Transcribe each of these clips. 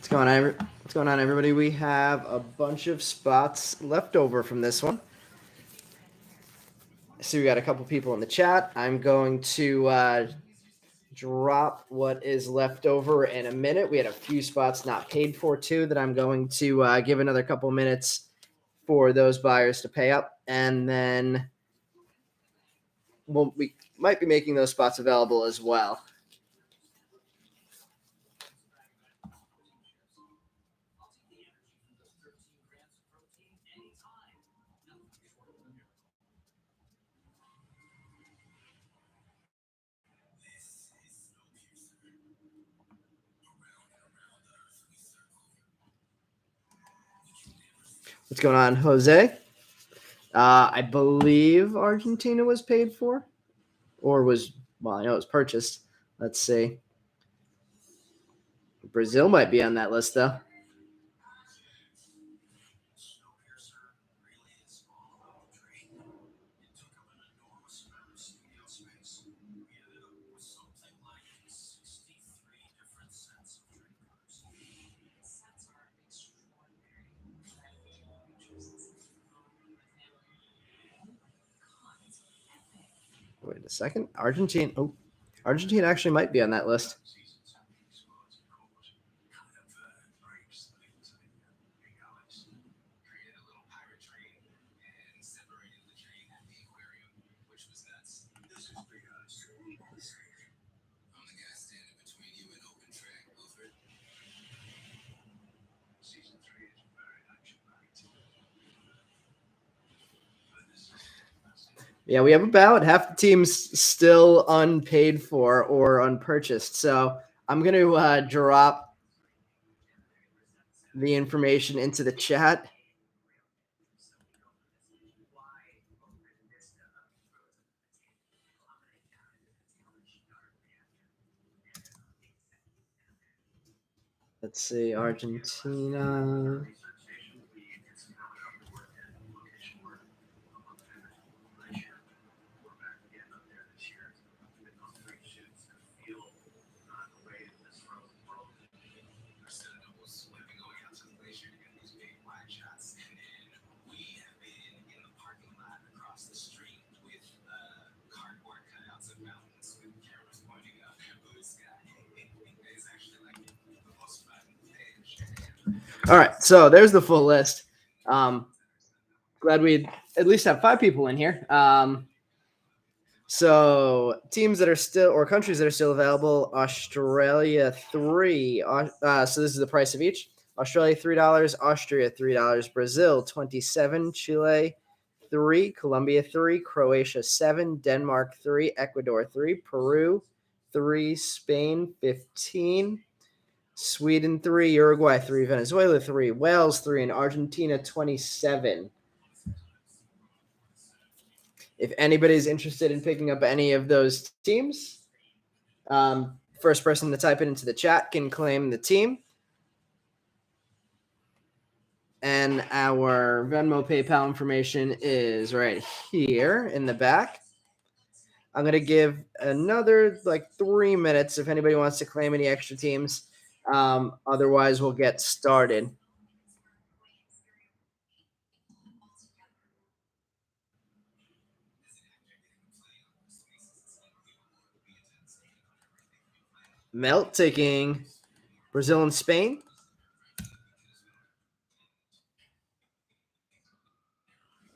What's going on, everybody? We have a bunch of spots left over from this one. So we got a couple people in the chat. I'm going to drop what is left over in a minute. We had a few spots not paid for too that I'm going to give another couple minutes for those buyers to pay up, and then we might be making those spots available as well. What's going on, Jose? I believe Argentina was paid for, or I know it was purchased. Let's see. Brazil might be on that list, though. Wait a second. Argentina actually might be on that list. Yeah, we have about half the teams still unpaid for or unpurchased. So I'm going to drop the information into the chat. Let's see, Argentina. All right, so there's the full list. Glad we at least have 5 people in here. So teams that are still, or countries that are still available: Australia 3. So this is the price of each. Australia $3, Austria $3, Brazil 27, Chile 3, Colombia 3, Croatia 7, Denmark 3, Ecuador 3, Peru 3, Spain 15, Sweden 3, Uruguay 3, Venezuela 3, Wales 3, and Argentina 27. If anybody's interested in picking up any of those teams, first person to type it into the chat can claim the team. And our Venmo PayPal information is right here in the back. I'm going to give another 3 minutes if anybody wants to claim any extra teams. Otherwise, we'll get started. Melt taking Brazil and Spain.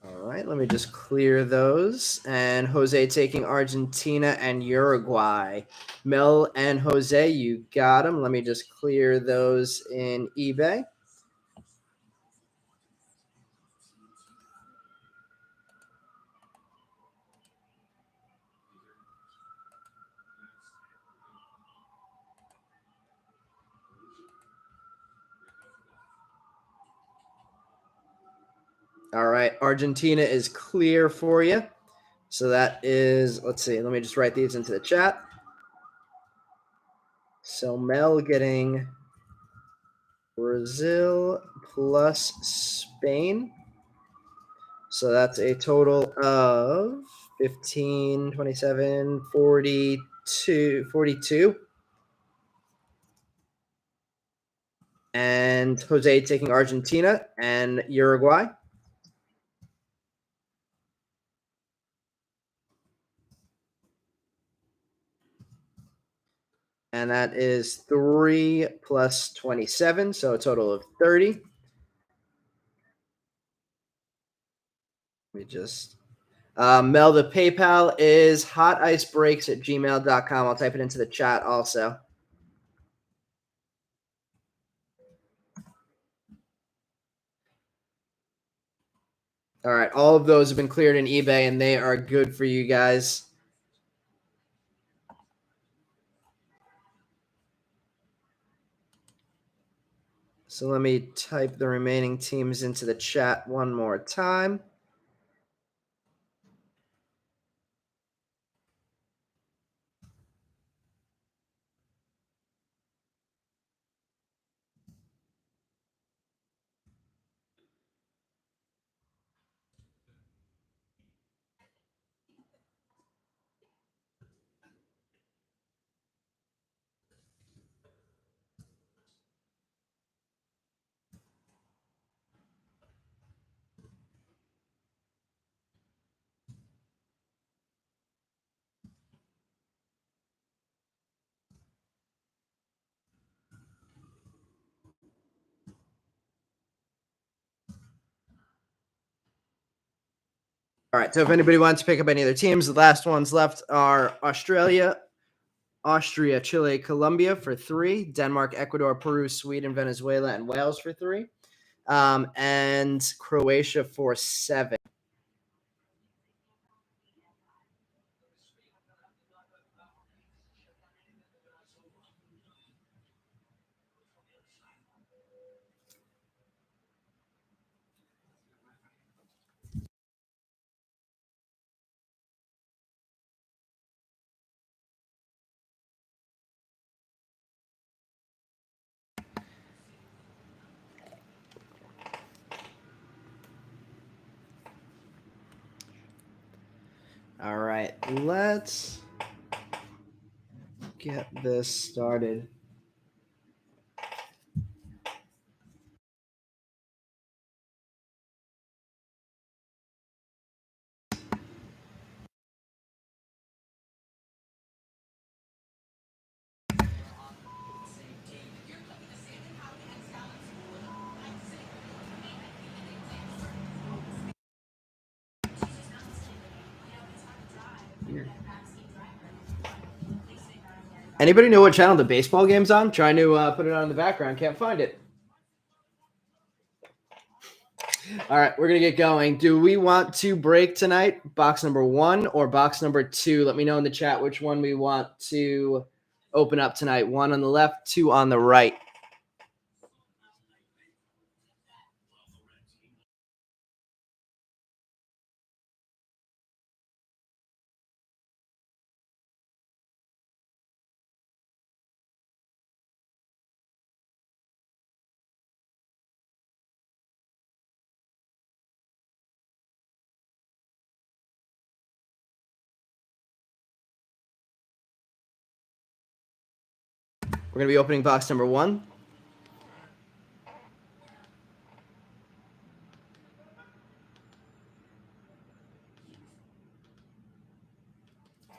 All right, let me just clear those. And Jose taking Argentina and Uruguay. Mel and Jose, you got them. Let me just clear those in eBay. All right, Argentina is clear for you. So that is, let's see, let me just write these into the chat. So Mel getting Brazil plus Spain. So that's a total of 15, 27, 42. And Jose taking Argentina and Uruguay. And that is 3 plus 27, so a total of 30. Let me just Mel, the PayPal is hoticebreaks@gmail.com. I'll type it into the chat also. All right, all of those have been cleared in eBay, and they are good for you guys. So let me type the remaining teams into the chat one more time. All right, so if anybody wants to pick up any other teams, the last ones left are Australia, Austria, Chile, Colombia for 3, Denmark, Ecuador, Peru, Sweden, Venezuela, and Wales for 3, and Croatia for 7. All right, let's get this started. Anybody know what channel the baseball game's on? Trying to put it on in the background. Can't find it. All right, we're going to get going. Do we want to break tonight? Box number 1 or box number 2? Let me know in the chat which one we want to open up tonight. 1 on the left, 2 on the right. We're going to be opening box number 1.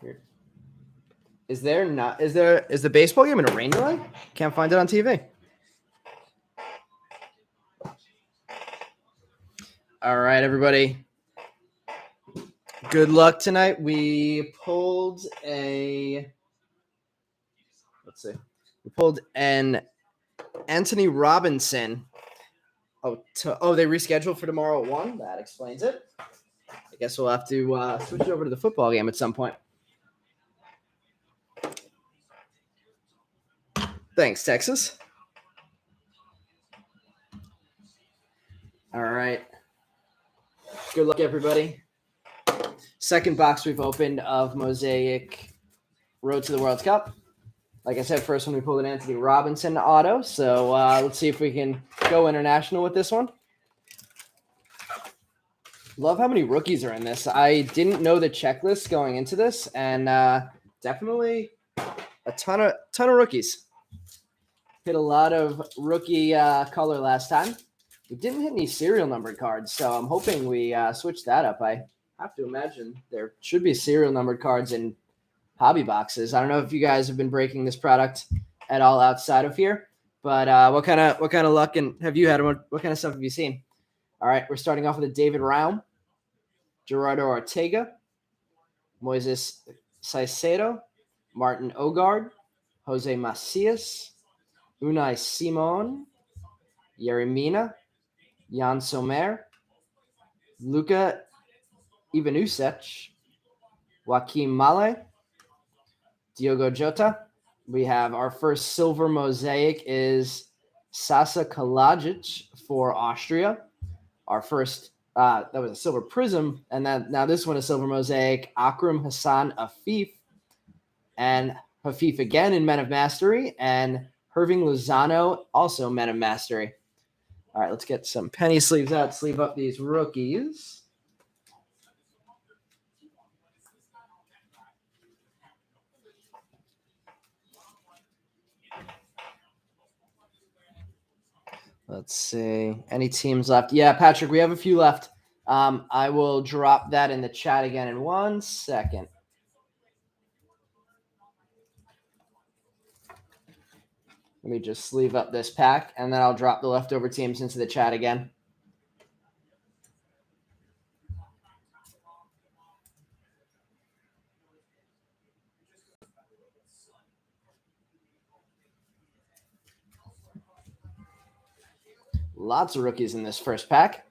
Here. Is the baseball game in a rain delay? Can't find it on TV. All right, everybody. Good luck tonight. We pulled a We pulled an Anthony Robinson. They rescheduled for tomorrow at 1. That explains it. I guess we'll have to switch over to the football game at some point. Thanks, Texas. All right. Good luck, everybody. Second box we've opened of Mosaic Road to the World Cup. Like I said, first one we pulled an Anthony Robinson auto. So let's see if we can go international with this one. Love how many rookies are in this. I didn't know the checklist going into this, and definitely a ton of rookies. hit a lot of rookie color last time. We didn't hit any serial numbered cards, so I'm hoping we switch that up. I have to imagine there should be serial numbered cards in hobby boxes. I don't know if you guys have been breaking this product at all outside of here, but what kind of luck and have you had? What kind of stuff have you seen? All right, we're starting off with a David Raum, Gerardo Ortega, Moises Caicedo, Martin Ogard, Jose Macias, Unai Simon, Yeremina, Jan Sommer, Luka Ivanusec, Joaquim Male, Diogo Jota. We have our first silver mosaic is Sasa Kalajic for Austria. Our first, that was a silver prism. And then now this one is silver mosaic, Akram Hassan Afif. And Hafif again in Men of Mastery. And Irving Lozano, also Men of Mastery. All right, let's get some penny sleeves out, sleeve up these rookies. Let's see. Any teams left? Yeah, Patrick, we have a few left. I will drop that in the chat again in 1 second. Let me just sleeve up this pack, and then I'll drop the leftover teams into the chat again. Lots of rookies in this first pack.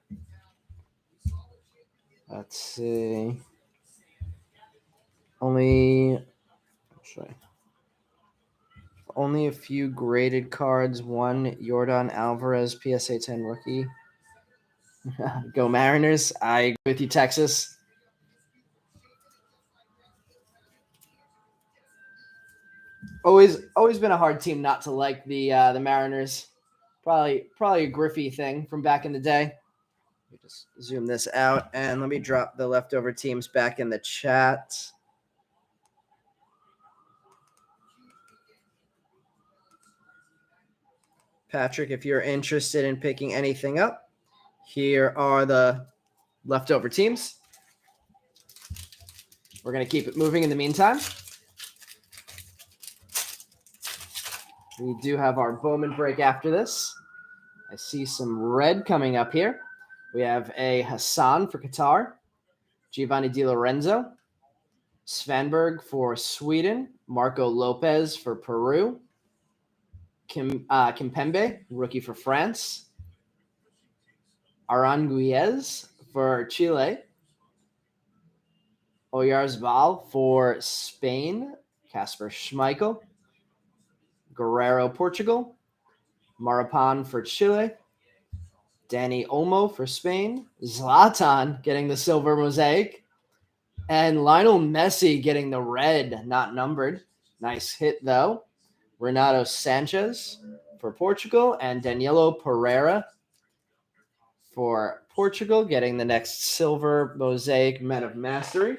Let's see. Only a few graded cards. One Jordan Alvarez, PSA 10 rookie. Go Mariners. I agree with you, Texas. Always been a hard team not to like the Mariners. Probably a Griffey thing from back in the day. Let me just zoom this out and let me drop the leftover teams back in the chat. Patrick, if you're interested in picking anything up, here are the leftover teams. We're going to keep it moving in the meantime. We do have our Bowman break after this. I see some red coming up here. We have a Hassan for Qatar, Giovanni Di Lorenzo, Svanberg for Sweden, Marco Lopez for Peru, Kimpembe, rookie for France, Aranguiz for Chile, Oyarzabal for Spain, Kasper Schmeichel, Guerrero, Portugal, Marapan for Chile, Danny Olmo for Spain, Zlatan getting the silver mosaic, and Lionel Messi getting the red, not numbered. Nice hit, though. Renato Sanchez for Portugal, and Danilo Pereira for Portugal getting the next silver mosaic Men of Mastery.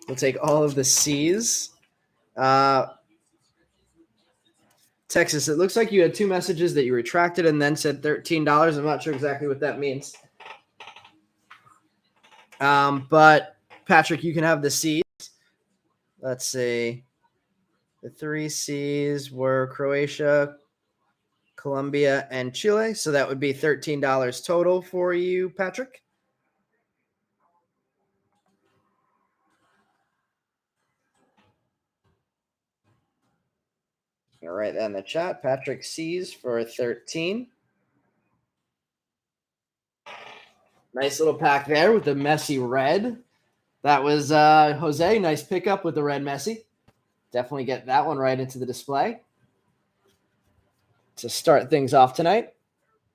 We'll take all of the C's. Texas, it looks like you had two messages that you retracted and then said $13. I'm not sure exactly what that means. But Patrick, you can have the C's. Let's see. The three C's were Croatia, Colombia, and Chile. So that would be $13 total for you, Patrick. All right, then the chat. Patrick C's for 13. Nice little pack there with the Messi red. That was Jose. Nice pickup with the red Messi. Definitely get that one right into the display. To start things off tonight,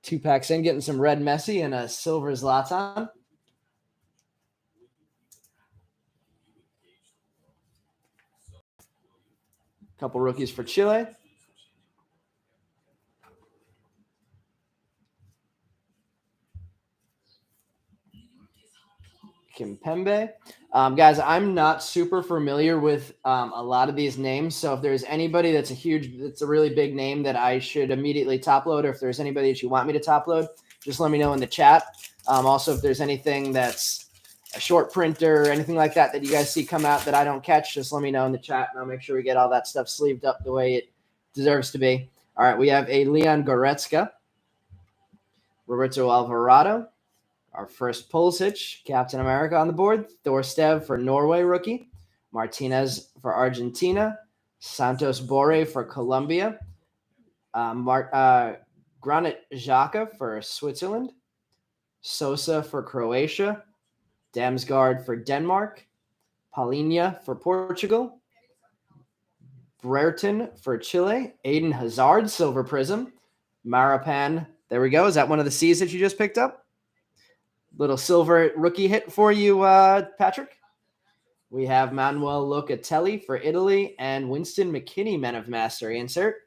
2 packs in, getting some red Messi and a silver Zlatan. Couple rookies for Chile. Kimpembe. Guys, I'm not super familiar with a lot of these names, so if there's anybody that's a really big name that I should immediately top load, or if there's anybody that you want me to top load, just let me know in the chat. Also, if there's anything that's a short print or anything like that you guys see come out that I don't catch, just let me know in the chat, and I'll make sure we get all that stuff sleeved up the way it deserves to be. All right, we have a Leon Goretzka, Roberto Alvarado, our first Pulisic, Captain America on the board, Thorstev for Norway rookie, Martinez for Argentina, Santos Borre for Colombia, Granit Xhaka for Switzerland, Sosa for Croatia, Damsgaard for Denmark, Palhinha for Portugal, Brereton for Chile, Aiden Hazard, Silver Prism, Marapan. There we go. Is that one of the C's that you just picked up? Little silver rookie hit for you, Patrick. We have Manuel Locatelli for Italy and Winston McKinney, Men of Mastery insert.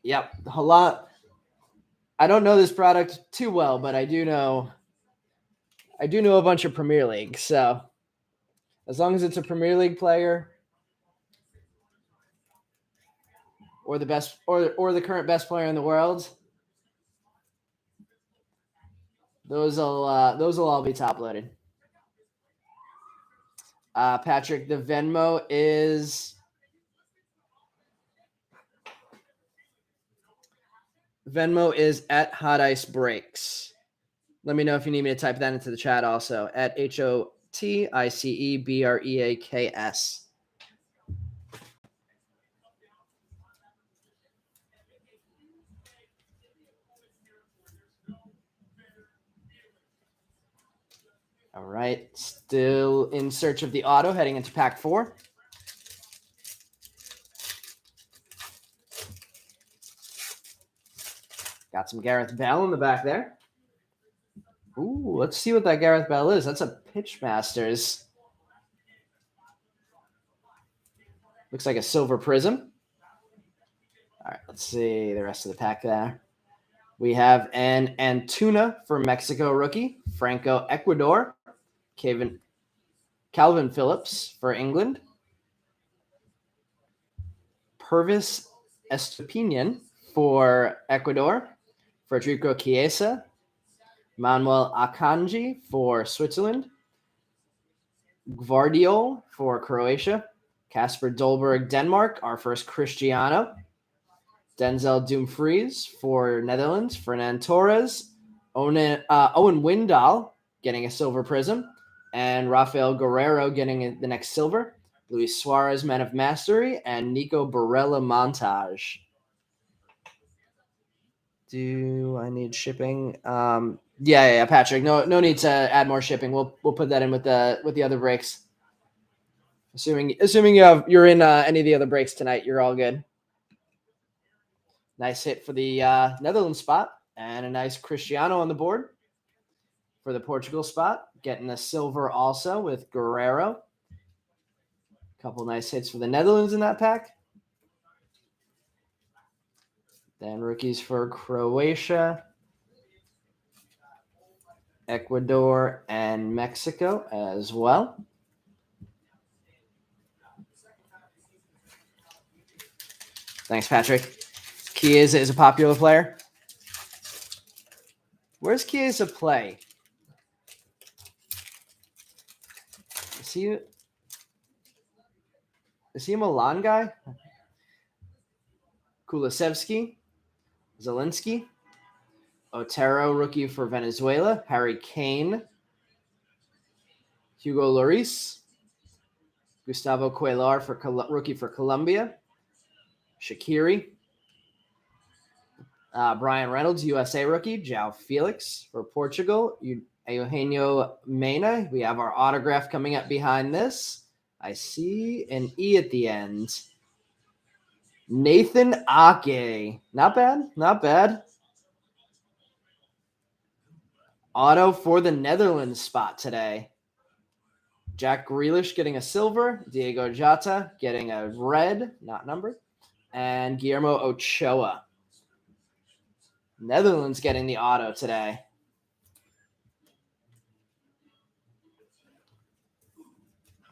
Yep, a lot. I don't know this product too well, but I do know a bunch of Premier League. So as long as it's a Premier League player or the best or the current best player in the world, those will all be top loaded. Patrick, the Venmo is at Hot Ice Breaks. Let me know if you need me to type that into the chat also, at HOTICEBREAKS. All right, still in search of the auto, heading into pack 4. Got some Gareth Bale in the back there. Ooh, let's see what that Gareth Bale is. That's a Pitch Masters. Looks like a Silver Prism. All right, let's see the rest of the pack there. We have an Antuna for Mexico rookie, Franco Ecuador, Calvin Phillips for England, Purvis Estupinian for Ecuador, Federico Chiesa, Manuel Akanji for Switzerland, Gvardiol for Croatia, Casper Dolberg, Denmark, our first Cristiano, Denzel Dumfries for Netherlands, Fernand Torres, Owen Windahl getting a Silver Prism, and Rafael Guerrero getting the next silver, Luis Suarez, Men of Mastery, and Nico Barella Montage. Do I need shipping? Yeah, Patrick. No need to add more shipping. We'll put that in with the other breaks. Assuming you're in any of the other breaks tonight, you're all good. Nice hit for the Netherlands spot, and a nice Cristiano on the board for the Portugal spot. Getting a silver also with Guerrero. Couple nice hits for the Netherlands in that pack. Then rookies for Croatia, Ecuador, and Mexico as well. Thanks, Patrick. Chiesa is a popular player. Where's Chiesa play? Is he a Milan guy? Kulusevski, Zelensky, Otero, rookie for Venezuela, Harry Kane, Hugo Lloris, Gustavo Cuellar for rookie for Colombia, Shaqiri, Brian Reynolds, USA rookie, João Felix for Portugal, Eugenio Mena. We have our autograph coming up behind this. I see an E at the end. Nathan Ake. Not bad. Auto for the Netherlands spot today. Jack Grealish getting a silver. Diego Jota getting a red, not numbered. And Guillermo Ochoa. Netherlands getting the auto today.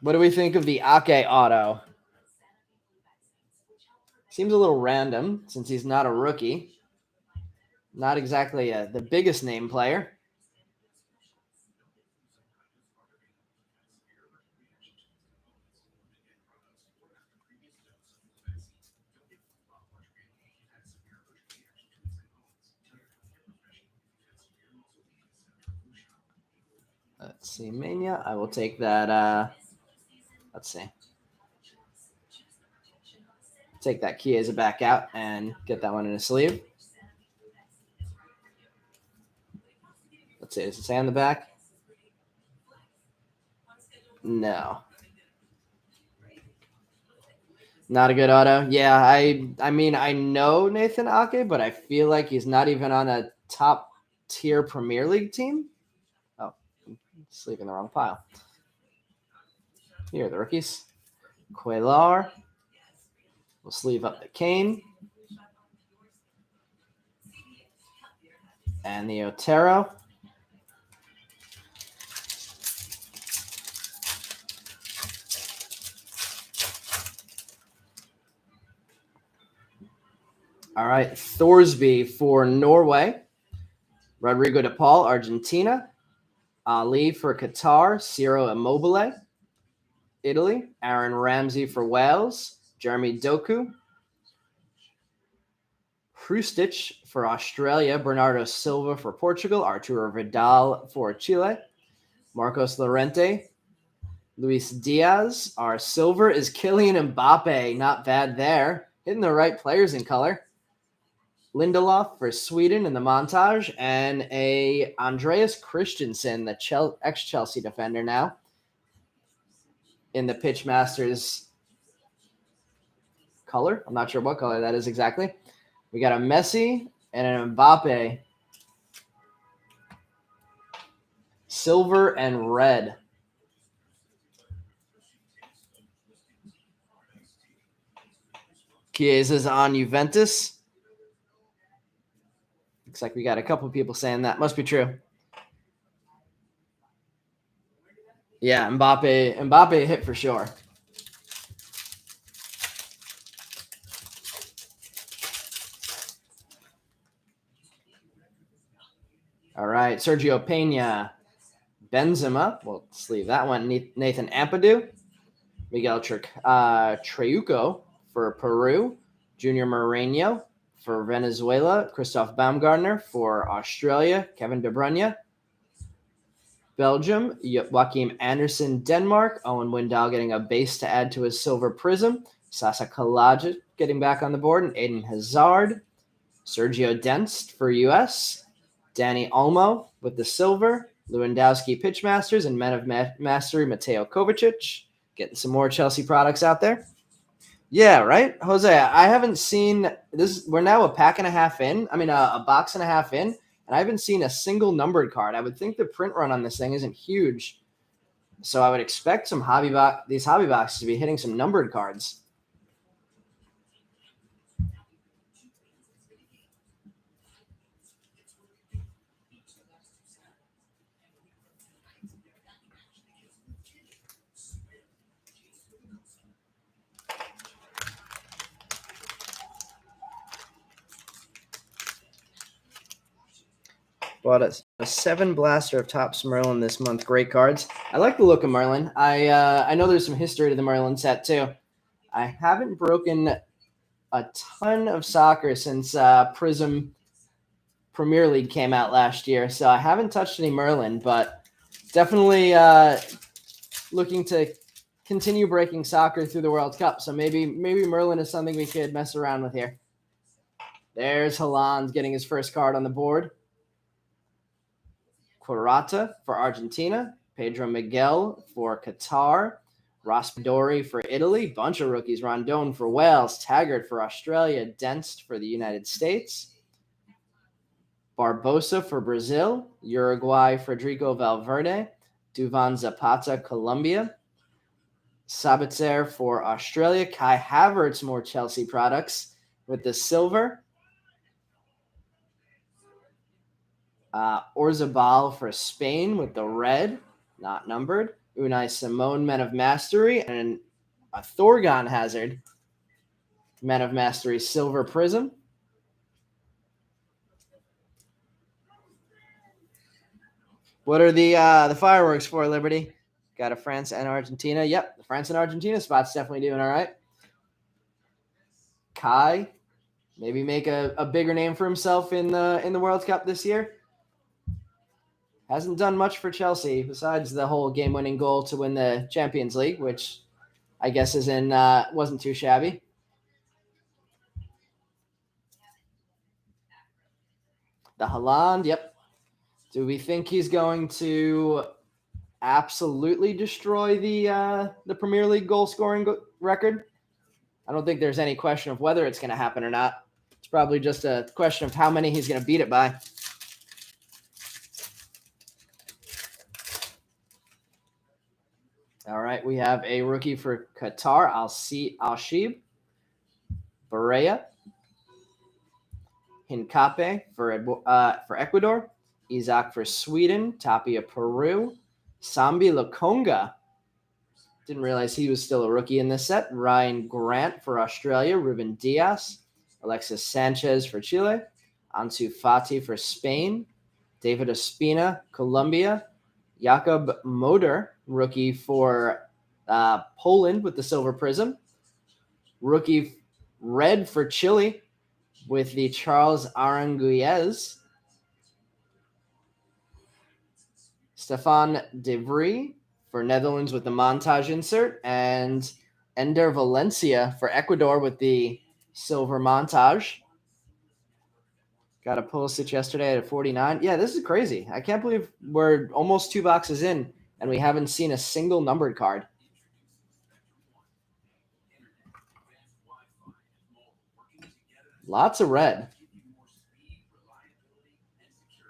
What do we think of the Ake auto? Seems a little random since he's not a rookie. Not exactly the biggest name player. Let's see, Mania. I will take that. Let's see. Take that Chiesa back out and get that one in a sleeve. Let's see. Does it say on the back? No. Not a good auto. Yeah, I mean, I know Nathan Ake, but I feel like he's not even on a top tier Premier League team. Oh, sleeve in the wrong pile. Here are the rookies. Cuero. We'll sleeve up the Kane. And the Otero. All right, Thorsby for Norway. Rodrigo de Paul, Argentina. Ali for Qatar. Ciro Immobile, Italy. Aaron Ramsey for Wales. Jeremy Doku. Hrustic for Australia. Bernardo Silva for Portugal. Arturo Vidal for Chile. Marcos Llorente. Luis Diaz. Our silver is Kylian Mbappe. Not bad there. Hitting the right players in color. Lindelof for Sweden in the montage, and a Andreas Christensen, the ex-Chelsea defender now, in the Pitch Masters color. I'm not sure what color that is exactly. We got a Messi and an Mbappe. Silver and red. Chiesa's on Juventus. Looks like we got a couple people saying that. Must be true. Yeah, Mbappe hit for sure. All right, Sergio Pena. Benzema. We'll sleeve that one. Nathan Ampadu. Miguel Treuco for Peru. Junior Moreno for Venezuela. Christoph Baumgartner for Australia. Kevin De Bruyne. Belgium. Joachim Andersen, Denmark. Owen Windal getting a base to add to his silver prism. Sasa Kalajic getting back on the board. And Aiden Hazard. Sergio Denst for US. Danny Olmo with the silver. Lewandowski Pitch Masters and Men of Mastery Mateo Kovacic. Getting some more Chelsea products out there. Yeah, right? Jose, I haven't seen this. We're now a pack and a half in. I mean, a box and a half in, and I haven't seen a single numbered card. I would think the print run on this thing isn't huge. So I would expect these hobby boxes to be hitting some numbered cards. Bought a 7 blaster of Topps Merlin this month. Great cards. I like the look of Merlin. I know there's some history to the Merlin set too. I haven't broken a ton of soccer since Prism Premier League came out last year, so I haven't touched any Merlin, but definitely looking to continue breaking soccer through the World Cup. So maybe Merlin is something we could mess around with here. There's Haaland getting his first card on the board. Quarata for Argentina. Pedro Miguel for Qatar. Raspadori for Italy. Bunch of rookies. Rondon for Wales. Taggart for Australia. Denst for the United States. Barbosa for Brazil. Uruguay, Federico Valverde. Duvan Zapata, Colombia. Sabitzer for Australia. Kai Havertz, more Chelsea products with the silver. Orzabal for Spain with the red, not numbered. Unai Simone, Men of Mastery, and a Thorgon Hazard, Men of Mastery Silver Prism. What are the fireworks for, Liberty? Got a France and Argentina. Yep, the France and Argentina spot's definitely doing all right. Kai, maybe make a bigger name for himself in the World Cup this year. Hasn't done much for Chelsea besides the whole game-winning goal to win the Champions League, which I guess wasn't too shabby. The Haaland, yep. Do we think he's going to absolutely destroy the Premier League goal scoring record? I don't think there's any question of whether it's going to happen or not. It's probably just a question of how many he's going to beat it by. All right, we have a rookie for Qatar, Al-Shib, Barea, Hincape for Ecuador, Isaac for Sweden, Tapia Peru, Sambi Lokonga. Didn't realize he was still a rookie in this set. Ryan Grant for Australia, Ruben Diaz, Alexis Sanchez for Chile, Ansu Fati for Spain, David Ospina, Colombia, Jakob Moder, rookie for Poland with the Silver Prism, rookie red for Chile with the Charles Aranguiz, Stefan De Vries for Netherlands with the Montage insert, and Ender Valencia for Ecuador with the Silver Montage. Got a Pulisic yesterday at 49. Yeah, this is crazy. I can't believe we're almost 2 boxes in and we haven't seen a single numbered card. Lots of red.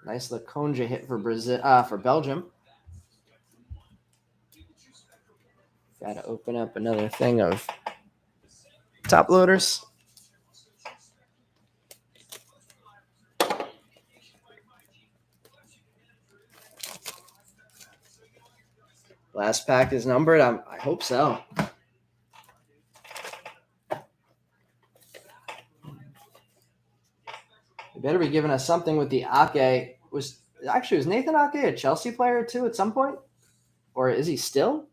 Nice Laconja hit for for Belgium. Got to open up another thing of top loaders. Last pack is numbered. I hope so. You better be giving us something with the Ake. Was Nathan Ake a Chelsea player too at some point? Or is he still?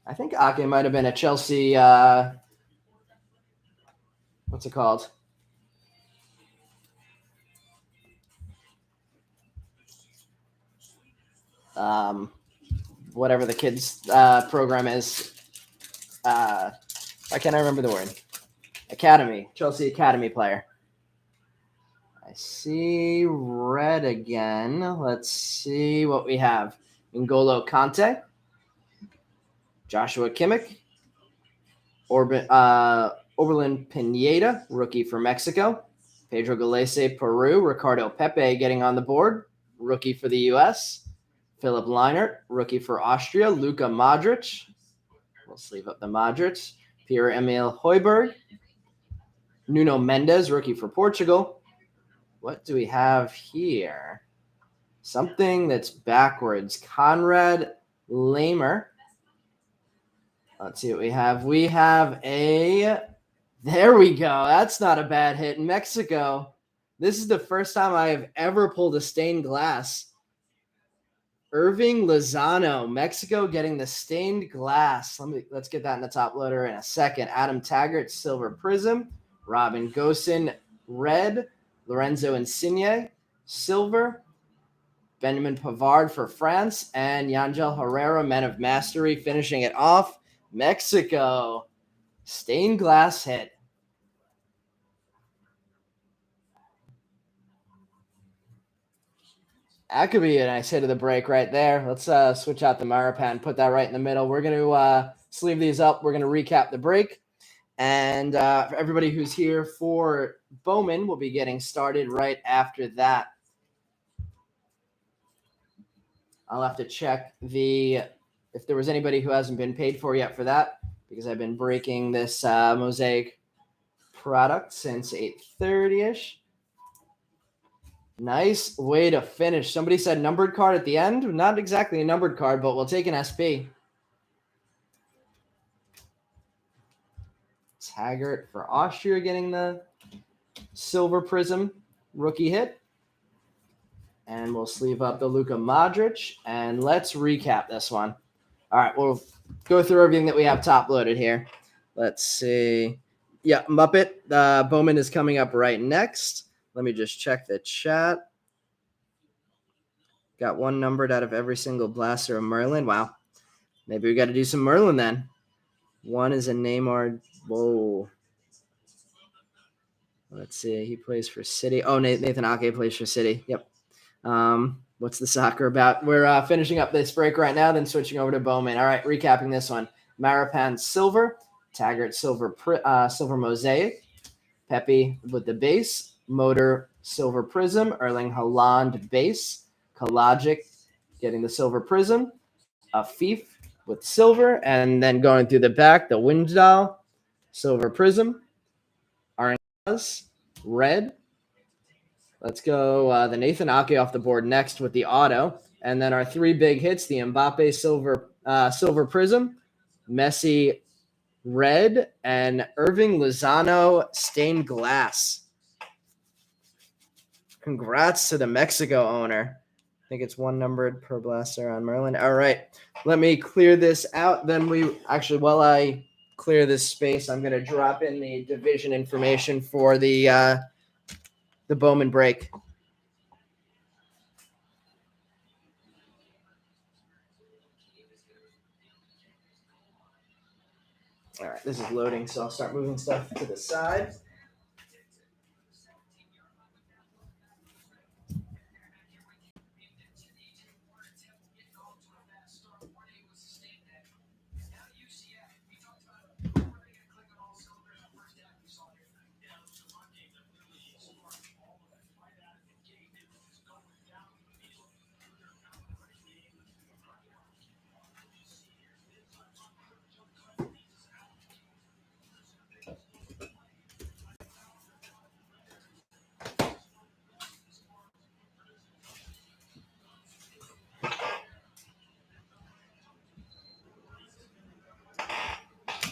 I think Ake might have been a Chelsea what's it called? Whatever the kids program is. Why can't I remember the word? Academy. Chelsea Academy player. I see red again. Let's see what we have. N'Golo Kante. Joshua Kimmich. Oberlin Pineda, rookie for Mexico. Pedro Galese, Peru. Ricardo Pepe getting on the board, rookie for the U.S. Philip Leinert, rookie for Austria. Luka Modric. We'll sleeve up the Modric. Pierre-Emile Højbjerg. Nuno Mendes, rookie for Portugal. What do we have here? Something that's backwards. Conrad Lamer. Let's see what we have. We have there we go. That's not a bad hit in Mexico. This is the first time I have ever pulled a stained glass. Irving Lozano, Mexico getting the stained glass. Let's get that in the top loader in a second. Adam Taggart, Silver Prism. Robin Gosens, red. Lorenzo Insigne, silver. Benjamin Pavard for France. And Yangel Herrera, Men of Mastery, finishing it off. Mexico, stained glass hit. That could be a nice hit of the break right there. Let's switch out the Marapan, put that right in the middle. We're going to sleeve these up. We're going to recap the break. And for everybody who's here for Bowman, we'll be getting started right after that. I'll have to check if there was anybody who hasn't been paid for yet for that, because I've been breaking this Mosaic product since 8:30ish. Nice way to finish. Somebody said numbered card at the end. Not exactly a numbered card, but we'll take an SP. Taggart for Austria getting the silver prism rookie hit. And we'll sleeve up the Luka Modric. And let's recap this one. All right, we'll go through everything that we have top loaded here. Let's see. Yeah, Muppet. Bowman is coming up right next. Let me just check the chat. Got one numbered out of every single blaster of Merlin. Wow. Maybe we got to do some Merlin then. One is a Neymar. Whoa. Let's see. He plays for City. Oh, Nathan Ake plays for City. Yep. What's the soccer about? We're finishing up this break right now, then switching over to Bowman. All right, recapping this one. Marapan Silver. Taggart Silver Silver Mosaic. Pepe with the base. Motor Silver Prism. Erling Haaland base. Kalajic getting the Silver Prism. Afif with silver, and then going through the back, the Windsdahl Silver Prism. Arnaz red. Let's go the Nathan Ake off the board next with the auto. And then our three big hits, the Mbappe Silver Prism, Messi red, and Irving Lozano stained glass. Congrats to the Mexico owner. I think it's one numbered per blaster on Merlin. All right, let me clear this out. Then while I clear this space, I'm going to drop in the division information for the Bowman break. All right, this is loading, so I'll start moving stuff to the side.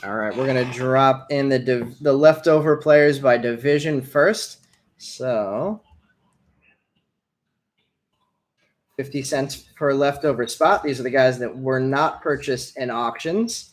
All right, we're going to drop in the leftover players by division first. So 50 cents per leftover spot. These are the guys that were not purchased in auctions.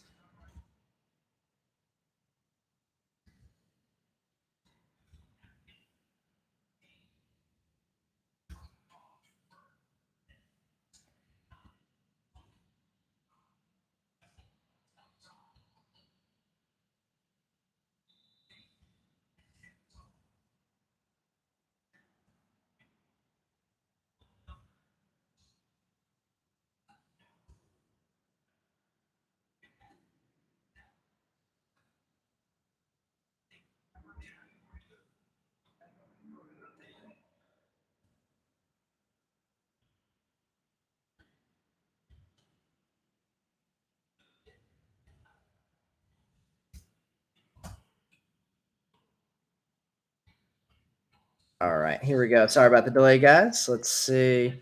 All right, here we go. Sorry about the delay, guys. Let's see.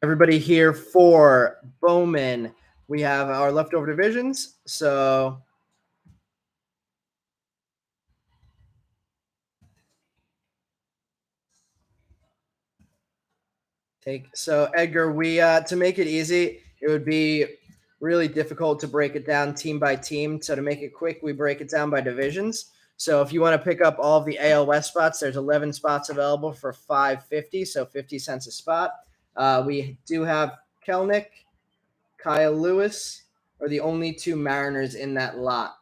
Everybody here for Bowman. We have our leftover divisions. So Edgar, we to make it easy, it would be really difficult to break it down team by team. So to make it quick, we break it down by divisions. So if you want to pick up all of the AL West spots, there's 11 spots available for $5.50, so 50 cents a spot. We do have Kelnick, Kyle Lewis are the only two Mariners in that lot.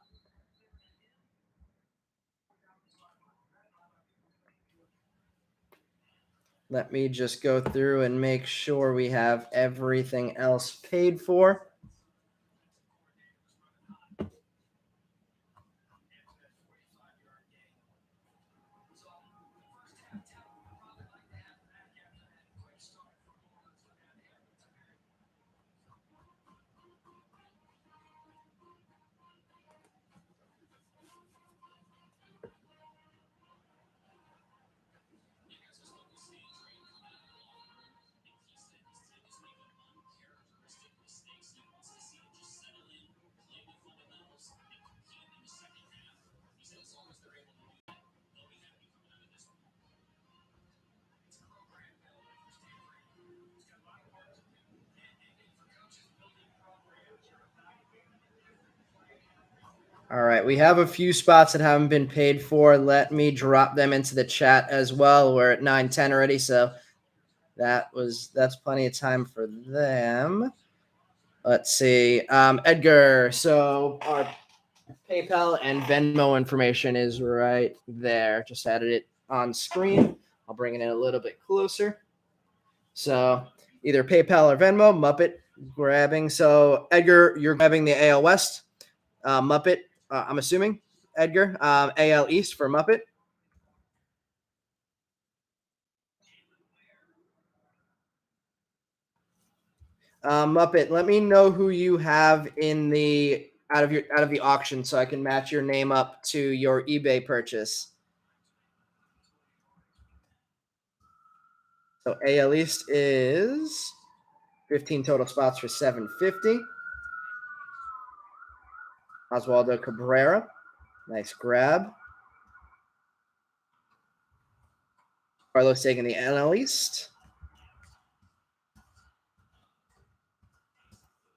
Let me just go through and make sure we have everything else paid for. All right, we have a few spots that haven't been paid for. Let me drop them into the chat as well. We're at 9:10 already, so that's plenty of time for them. Let's see, Edgar. So our PayPal and Venmo information is right there. Just added it on screen. I'll bring it in a little bit closer. So either PayPal or Venmo. Muppet grabbing. So Edgar, you're grabbing the AL West. Muppet, I'm assuming, Edgar. AL East for Muppet. Muppet, let me know who you have in the out of the auction so I can match your name up to your eBay purchase. So AL East is 15 total spots for 750. Oswaldo Cabrera, nice grab. Carlos taking the NL East.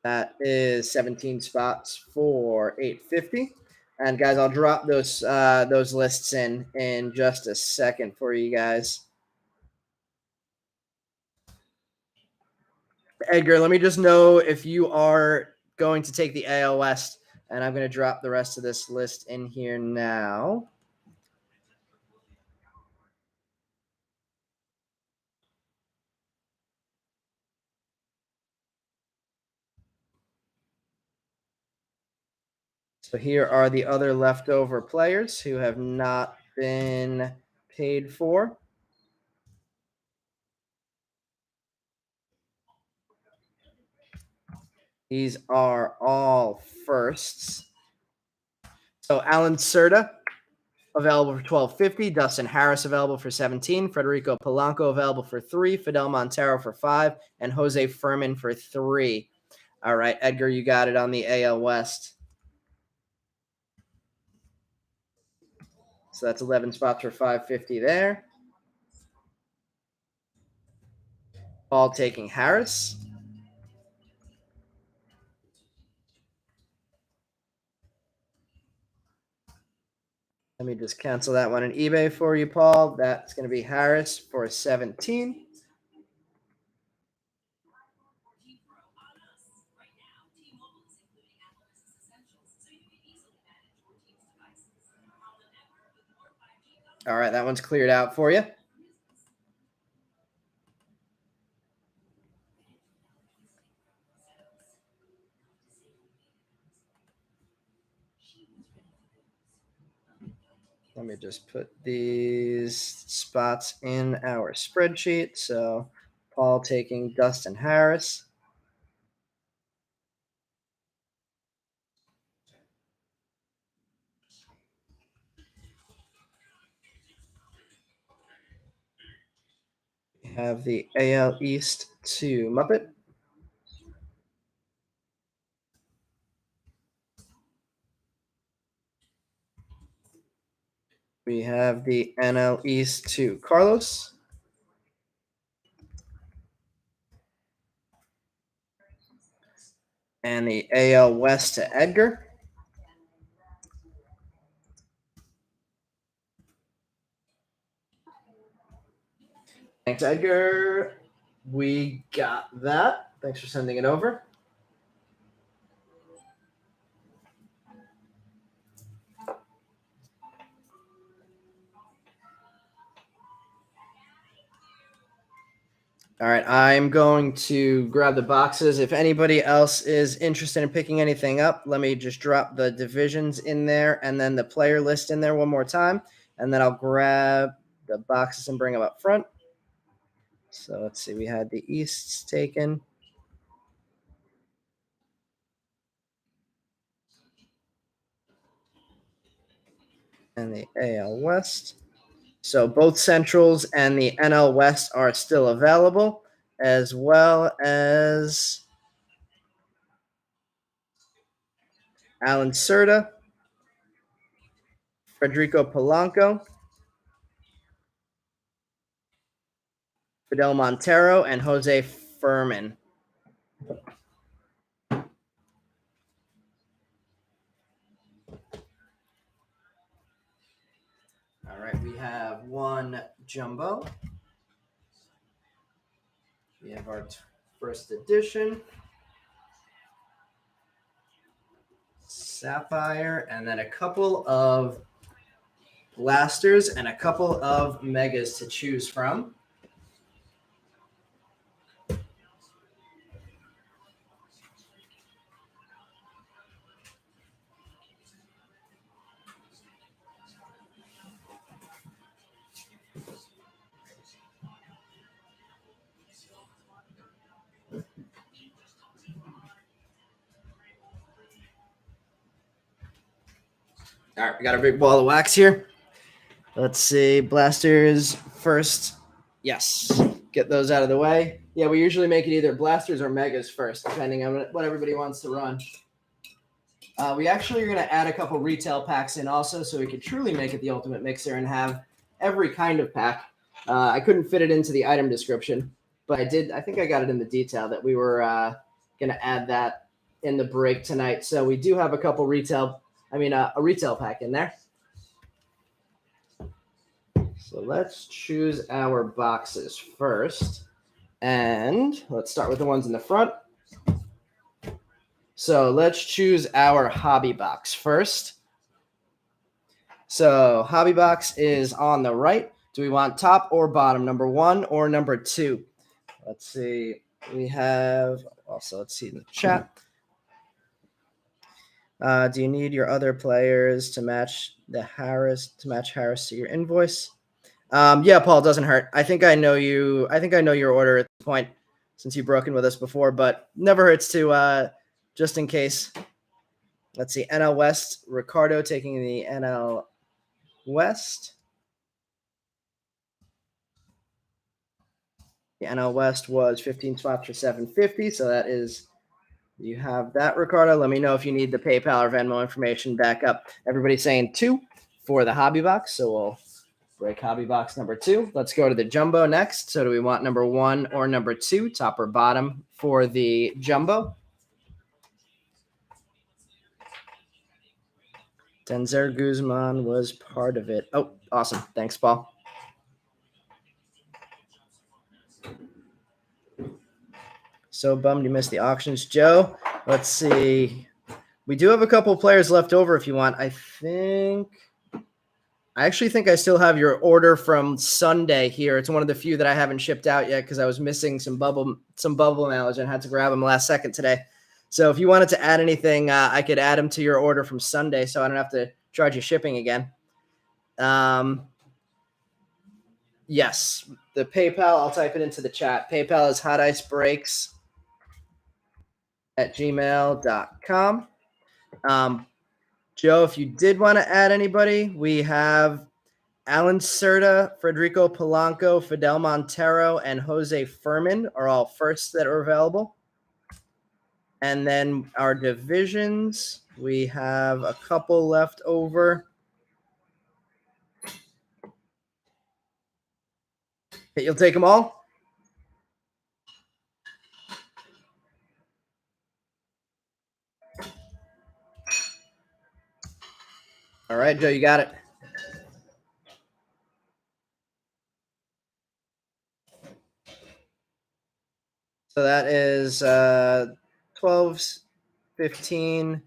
That is 17 spots for 850. And guys, I'll drop those lists in just a second for you guys. Edgar, let me just know if you are going to take the AL West, and I'm going to drop the rest of this list in here now. So here are the other leftover players who have not been paid for. These are all firsts. So Alan Cerda, available for $12.50. Dustin Harris available for $17. Federico Polanco available for $3. Fidel Montero for $5. And Jose Furman for $3. All right, Edgar, you got it on the AL West. So that's 11 spots for $5.50 there. Paul taking Harris. Let me just cancel that one on eBay for you, Paul. That's going to be Harris for 17. All right, that one's cleared out for you. Let me just put these spots in our spreadsheet. So Paul taking Dustin Harris. We have the AL East to Muppet. We have the NL East to Carlos. And the AL West to Edgar. Thanks, Edgar. We got that. Thanks for sending it over. All right, I'm going to grab the boxes. If anybody else is interested in picking anything up, let me just drop the divisions in there and then the player list in there one more time. And then I'll grab the boxes and bring them up front. So let's see. We had the Easts taken. And the AL West. So both Centrals and the NL West are still available, as well as Alan Cerda, Federico Polanco, Fidel Montero, and Jose Furman. 1 Jumbo. We have our first edition. Sapphire, and then a couple of blasters and a couple of megas to choose from. All right, we got a big ball of wax here. Let's see, blasters first. Yes, get those out of the way. Yeah, we usually make it either blasters or megas first, depending on what everybody wants to run. We actually are going to add a couple retail packs in also, so we could truly make it the ultimate mixer and have every kind of pack. I couldn't fit it into the item description, but I did. I think I got it in the detail that we were going to add that in the break tonight. So we do have a couple retail. A retail pack in there. So let's choose our boxes first. And let's start with the ones in the front. So let's choose our hobby box first. So hobby box is on the right. Do we want top or bottom, number 1 or number 2? Let's see. We have also, let's see in the chat. Do you need your other players to match Harris to your invoice? Yeah, Paul, it doesn't hurt. I think I know you. I think I know your order at this point since you've broken with us before, but never hurts to just in case. Let's see. NL West, Ricardo taking the NL West. The NL West was 15 spots for 750, so that is. You have that, Ricardo. Let me know if you need the PayPal or Venmo information back up. Everybody's saying 2 for the hobby box, so we'll break hobby box number 2. Let's go to the jumbo next. So do we want number 1 or number 2, top or bottom for the jumbo? Denzer Guzman was part of it. Oh, awesome. Thanks, Paul. So bummed you missed the auctions, Joe. Let's see. We do have a couple players left over if you want. I actually think I still have your order from Sunday here. It's one of the few that I haven't shipped out yet because I was missing some bubble mailage and had to grab them last second today. So if you wanted to add anything, I could add them to your order from Sunday so I don't have to charge you shipping again. Yes, the PayPal, I'll type it into the chat. PayPal is hoticebreaks@gmail.com. Joe, if you did want to add anybody, we have Alan Cerda, Federico Polanco, Fidel Montero, and Jose Furman are all firsts that are available. And then our divisions, we have a couple left over. You'll take them all? All right, Joe, you got it. So that is 12, 15,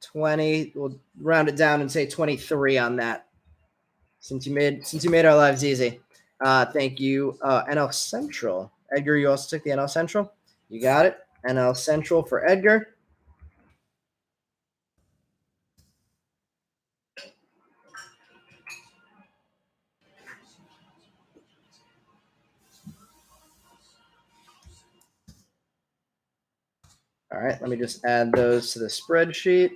20. We'll round it down and say 23 on that. Since you made our lives easy. Thank you. NL Central. Edgar, you also took the NL Central? You got it. NL Central for Edgar. All right, let me just add those to the spreadsheet.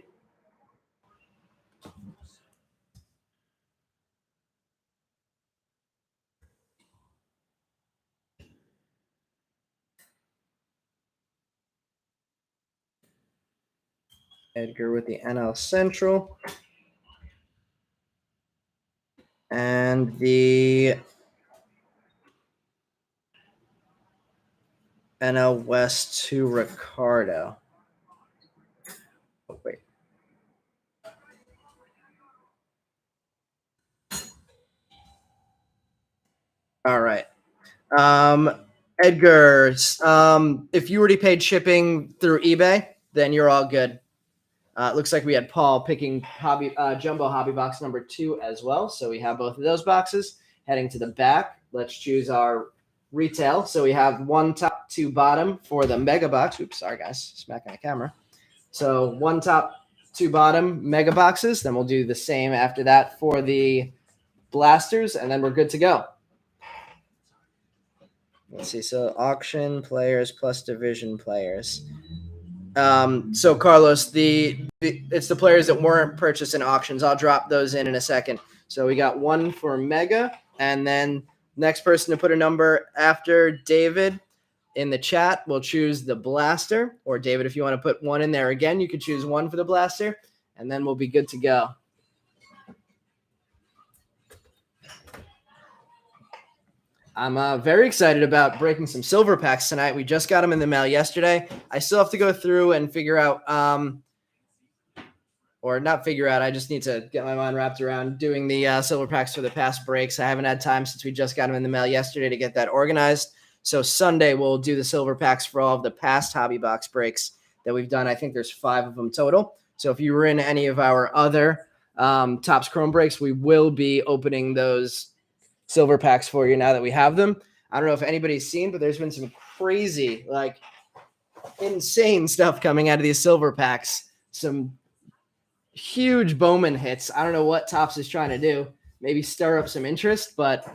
Edgar with the NL Central. And the NL West to Ricardo. Oh, wait. All right. Edgar, if you already paid shipping through eBay, then you're all good. It looks like we had Paul picking Jumbo Hobby Box number 2 as well. So we have both of those boxes. Heading to the back, let's choose our retail. So we have 1 top, 2 bottom for the mega box. Oops, sorry guys, smacking the camera. So 1 top, 2 bottom mega boxes. Then we'll do the same after that for the blasters, and then we're good to go. Let's see. So auction players plus division players. So Carlos, it's the players that weren't purchased in auctions. I'll drop those in a second. So we got 1 for Mega, and then next person to put a number after David in the chat will choose the blaster. Or David, if you want to put 1 in there again, you could choose 1 for the blaster, and then we'll be good to go. I'm very excited about breaking some silver packs tonight. We just got them in the mail yesterday. I still have to go through and figure out, or not figure out, I just need to get my mind wrapped around doing the silver packs for the past breaks. I haven't had time since we just got them in the mail yesterday to get that organized. So Sunday, we'll do the silver packs for all of the past hobby box breaks that we've done. I think there's 5 of them total. So if you were in any of our other Topps Chrome breaks, we will be opening those silver packs for you now that we have them. I don't know if anybody's seen, but there's been some crazy, like insane stuff coming out of these silver packs. Some huge Bowman hits. I don't know what Topps is trying to do. Maybe stir up some interest, but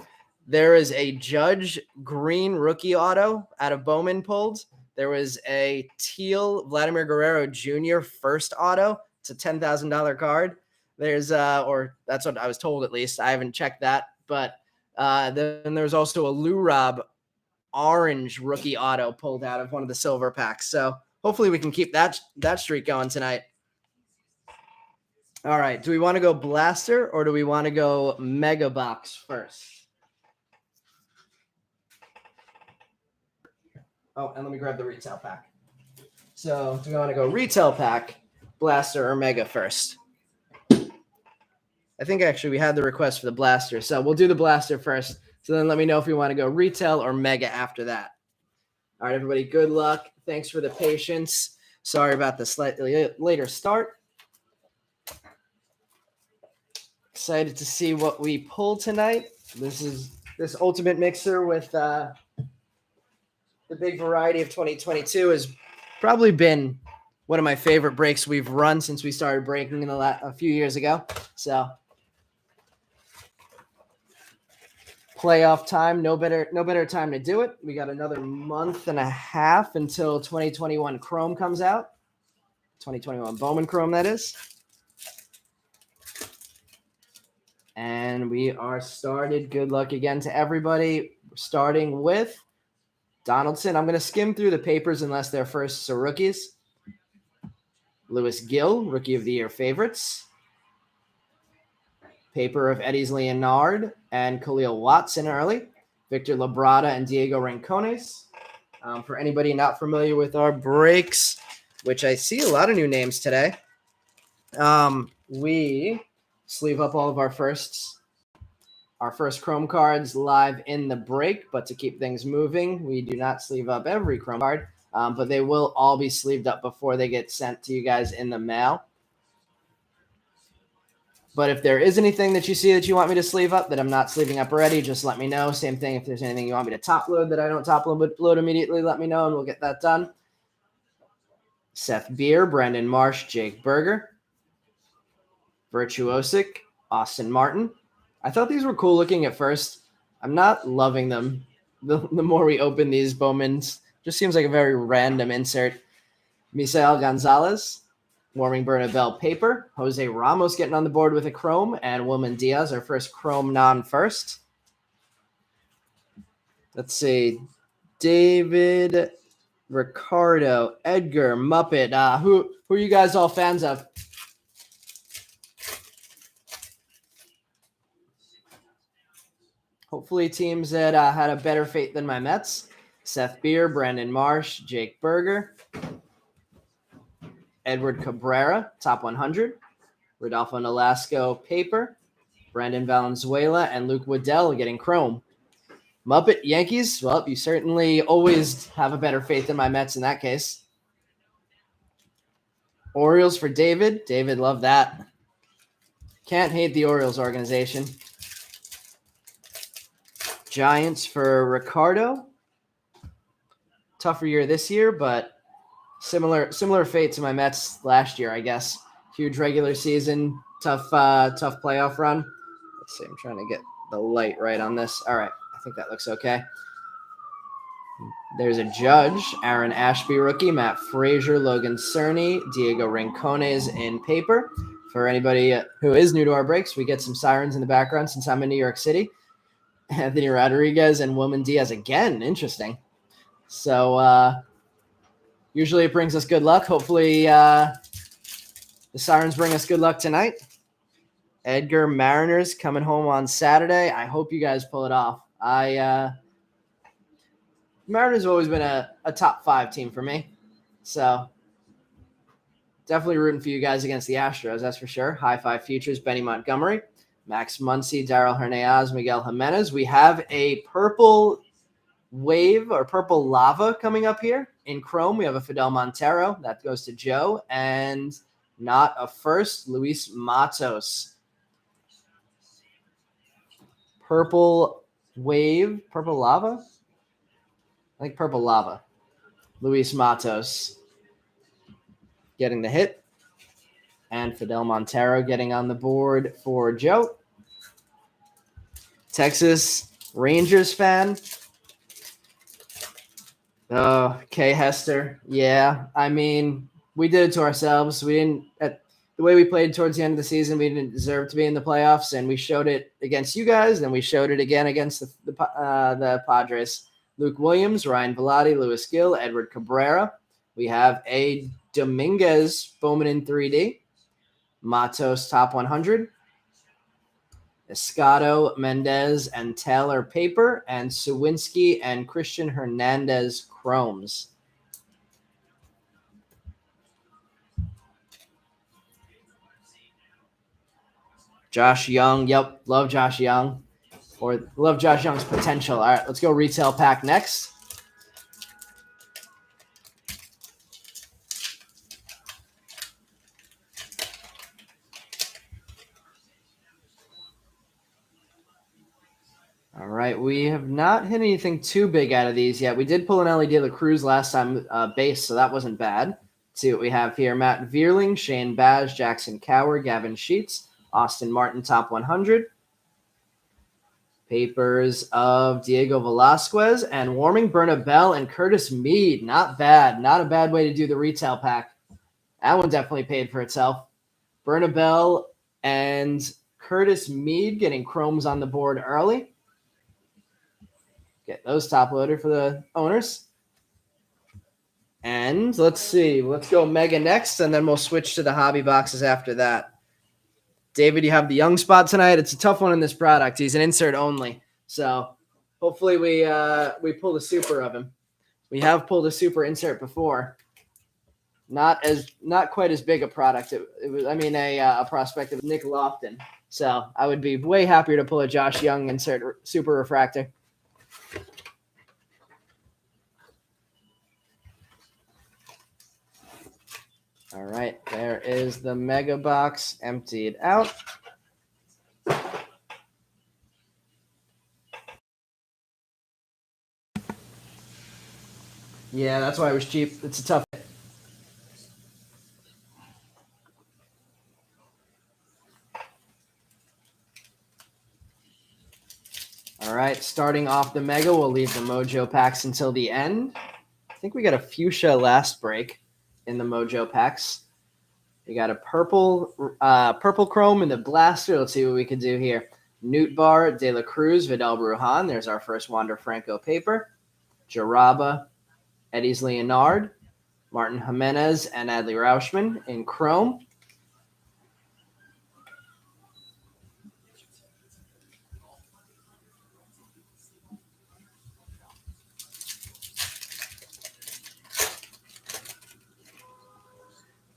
there is a Judge green rookie auto out of Bowman pulled. There was a teal Vladimir Guerrero Jr. first auto. It's a $10,000 card. There's or that's what I was told at least. I haven't checked that, but then there's also a Lou Rob orange rookie auto pulled out of one of the silver packs. So hopefully we can keep that streak going tonight. All right. Do we want to go blaster or do we want to go mega box first? Oh, and let me grab the retail pack. So do we want to go retail pack, blaster, or mega first? I think actually we had the request for the blaster. So we'll do the blaster first. So then let me know if you want to go retail or mega after that. All right, everybody, good luck. Thanks for the patience. Sorry about the slightly later start. Excited to see what we pull tonight. This ultimate mixer with the big variety of 2022 has probably been one of my favorite breaks we've run since we started breaking a few years ago. So playoff time, no better time to do it. We got another month and a half until 2021 Chrome comes out. 2021 Bowman Chrome, that is. And we are started. Good luck again to everybody. Starting with Donaldson. I'm going to skim through the papers unless they're firsts or rookies. Lewis Gill, Rookie of the Year favorites. Paper of Eddie's Leonard and Khalil Watson early. Victor Labrada and Diego Rincones. For anybody not familiar with our breaks, which I see a lot of new names today, we sleeve up all of our firsts. Our first Chrome cards live in the break, but to keep things moving, we do not sleeve up every Chrome card, but they will all be sleeved up before they get sent to you guys in the mail. But if there is anything that you see that you want me to sleeve up that I'm not sleeving up already, just let me know. Same thing, if there's anything you want me to top load that I don't top load immediately, let me know and we'll get that done. Seth Beer, Brandon Marsh, Jake Berger. Virtuosic, Austin Martin. I thought these were cool looking at first. I'm not loving them. The more we open these Bowmans, just seems like a very random insert. Misael Gonzalez, Warming Bernabel paper. Jose Ramos getting on the board with a Chrome, and Wilman Diaz, our first Chrome non-first. Let's see. David, Ricardo, Edgar, Muppet. Who are you guys all fans of? Hopefully teams that had a better fate than my Mets. Seth Beer, Brandon Marsh, Jake Berger. Edward Cabrera, top 100. Rodolfo Nolasco, paper. Brandon Valenzuela and Luke Waddell getting Chrome. Muppet Yankees. Well, you certainly always have a better faith in my Mets in that case. Orioles for David. David, love that. Can't hate the Orioles organization. Giants for Ricardo. Tougher year this year, but similar fate to my Mets last year, I guess. Huge regular season, tough playoff run. Let's see, I'm trying to get the light right on this. All right, I think that looks okay. There's a Judge, Aaron Ashby rookie, Matt Frazier, Logan Cerny, Diego Rincones in paper. For anybody who is new to our breaks, we get some sirens in the background since I'm in New York City. Anthony Rodriguez and Wilman Diaz again. Interesting. So usually it brings us good luck. Hopefully the sirens bring us good luck tonight. Edgar Mariners coming home on Saturday. I hope you guys pull it off. Mariners have always been a top 5 team for me. So definitely rooting for you guys against the Astros, that's for sure. High Five Futures, Benny Montgomery, Max Muncy, Darryl Hernandez, Miguel Jimenez. We have a purple wave or purple lava coming up here. In chrome, we have a Fidel Montero. That goes to Joe. And not a first, Luis Matos. Purple wave, purple lava? I think purple lava. Luis Matos getting the hit. And Fidel Montero getting on the board for Joe. Texas Rangers fan. Oh, Kay Hester. Yeah, I mean, we did it to ourselves. We didn't the way we played towards the end of the season, we didn't deserve to be in the playoffs, and we showed it against you guys, and we showed it again against the Padres. Luke Williams, Ryan Velotti, Lewis Gill, Edward Cabrera. We have a Dominguez Bowman in 3D. Matos top 100. Escato, Mendez, and Taylor paper, and Sawinski and Christian Hernandez chromes. Josh Young. Yep, love Josh Young. Or love Josh Young's potential. All right, let's go retail pack next. All right, we have not hit anything too big out of these yet. We did pull an Ellie De La Cruz last time base, so that wasn't bad. Let's see what we have here. Matt Vierling, Shane Baz, Jackson Cower, Gavin Sheets, Austin Martin top 100. Papers of Diego Velasquez and Warming Berna Bell and Curtis Mead. Not bad. Not a bad way to do the retail pack. That one definitely paid for itself. Berna Bell and Curtis Mead getting chromes on the board early. Get those top loaded for the owners. And let's see. Let's go Mega next, and then we'll switch to the hobby boxes after that. David, you have the young spot tonight. It's a tough one in this product. He's an insert only. So hopefully we pull the super of him. We have pulled a super insert before. Not quite as big a product. It was a prospect of Nick Lofton. So I would be way happier to pull a Josh Young insert super refractor. All right, there is the mega box emptied out. Yeah, that's why it was cheap. It's a tough. All right, starting off the mega, we'll leave the Mojo packs until the end. I think we got a fuchsia last break in the Mojo packs. We got a purple chrome in the blaster. Let's see what we can do here. Newt Bar, De La Cruz, Vidal Brujan. There's our first Wander Franco paper. Jaraba, Eddie's Leonard, Martin Jimenez, and Adley Rauschman in chrome.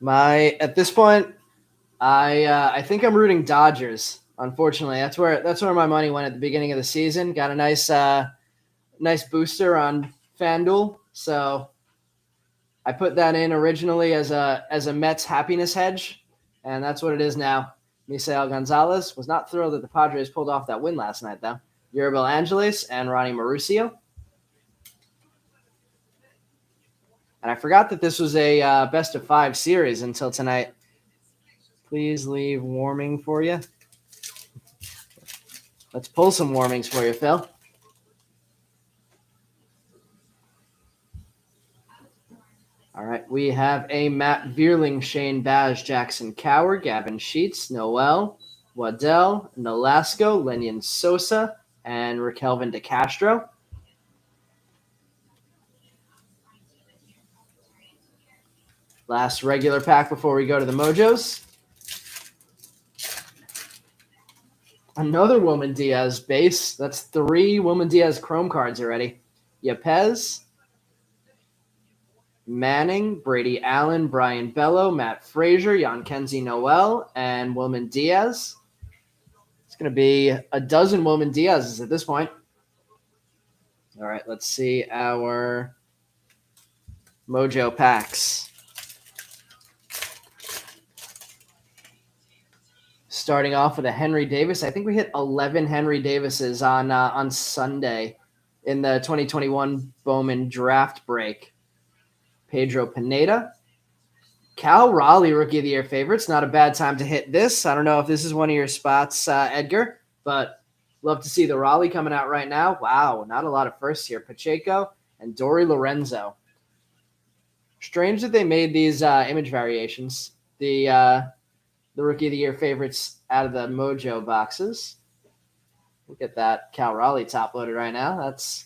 At this point, I think I'm rooting Dodgers. Unfortunately, that's where my money went at the beginning of the season. Got a nice nice booster on FanDuel. So I put that in originally as a Mets happiness hedge, and that's what it is now. Misael Gonzalez was not thrilled that the Padres pulled off that win last night, though. Yuribel Angeles and Ronnie Mauricio. And I forgot that this was a best of 5 series until tonight. Please leave warming for you. Let's pull some warmings for you, Phil. All right, we have a Matt Vierling, Shane Baz, Jackson Coward, Gavin Sheets, Noel, Waddell, Nolasco, Lenyon Sosa, and Raquelvin DeCastro. Last regular pack before we go to the Mojos. Another Wilman Diaz base. That's 3 Wilman Diaz Chrome cards already. Yepez, Manning, Brady Allen, Brian Bello, Matt Frazier, Jan Kenzie Noel, and Wilman Diaz. It's going to be a dozen Wilman Diaz's at this point. All right, let's see our Mojo packs. Starting off with a Henry Davis. I think we hit 11 Henry Davises on Sunday in the 2021 Bowman draft break. Pedro Pineda. Cal Raleigh, Rookie of the Year favorites. Not a bad time to hit this. I don't know if this is one of your spots, Edgar, but love to see the Raleigh coming out right now. Wow, not a lot of firsts here. Pacheco and Dory Lorenzo. Strange that they made these image variations. The Rookie of the Year favorites out of the Mojo boxes. Look at that Cal Raleigh top loaded right now. That's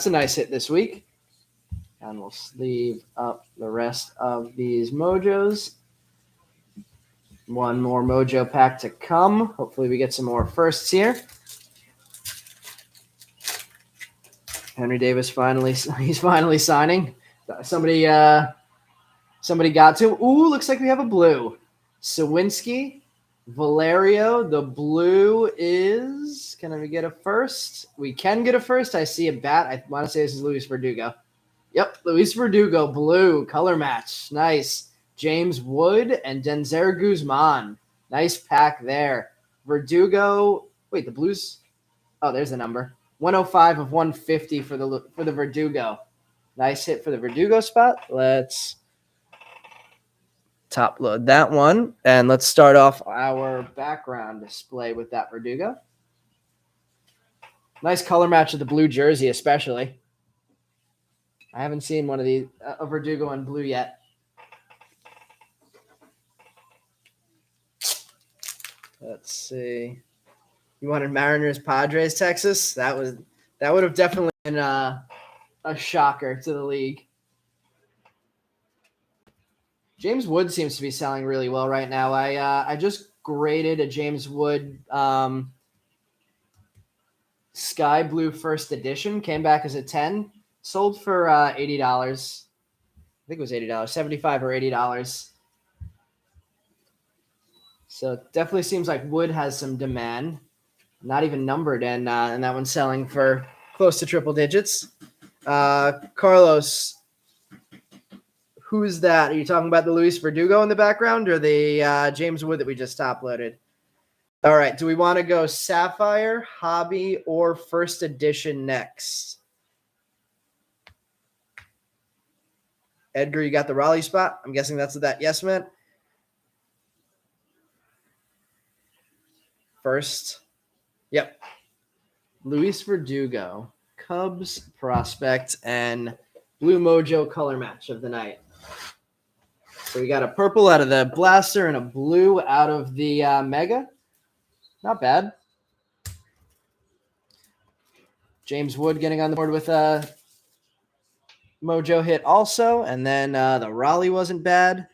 a nice hit this week. And we'll sleeve up the rest of these Mojos. One more Mojo pack to come. Hopefully we get some more firsts here. Henry Davis he's finally signing. Somebody got to him. Ooh, looks like we have a blue. Sawinski, Valerio. The blue is, can we get a first? We can get a first. I see a bat. I want to say this is Luis Verdugo. Yep, Luis Verdugo, blue, color match. Nice. James Wood and Denzer Guzman. Nice pack there. Verdugo, wait, the Blues, oh, there's the number. 105 of 150 for the Verdugo. Nice hit for the Verdugo spot. Let's top load that one. And let's start off our background display with that Verdugo. Nice color match of the blue jersey, especially. I haven't seen one of these, a Verdugo in blue yet. Let's see. You wanted Mariners, Padres, Texas? That would have definitely been a shocker to the league. James Wood seems to be selling really well right now. I just graded a James Wood Sky Blue First Edition. Came back as a 10. Sold for $80. I think it was $80, $75 or $80. So it definitely seems like Wood has some demand. Not even numbered, and that one's selling for close to triple digits. Carlos, who's that? Are you talking about the Luis Verdugo in the background or the James Wood that we just top loaded? All right. Do we want to go Sapphire, Hobby, or First Edition next? Edgar, you got the Raleigh spot? I'm guessing that's what that yes meant. First. Yep. Luis Verdugo, Cubs prospect, and Blue Mojo color match of the night. So we got a purple out of the Blaster and a blue out of the Mega. Not bad. James Wood getting on the board with a Mojo hit also. And then the Raleigh wasn't bad.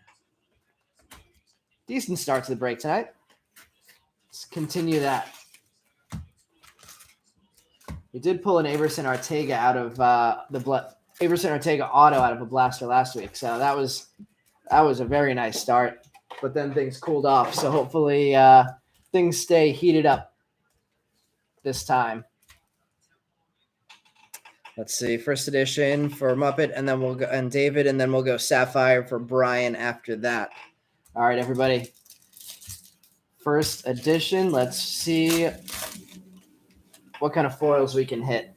Decent start to the break tonight. Let's continue that. We did pull an Averson Arteaga out of Averson Arteaga auto out of a Blaster last week. So that was a very nice start. But then things cooled off. So hopefully things stay heated up this time. Let's see, first edition for Muppet, and then we'll go and David, and then we'll go Sapphire for Brian after that. All right, everybody. First edition. Let's see what kind of foils we can hit.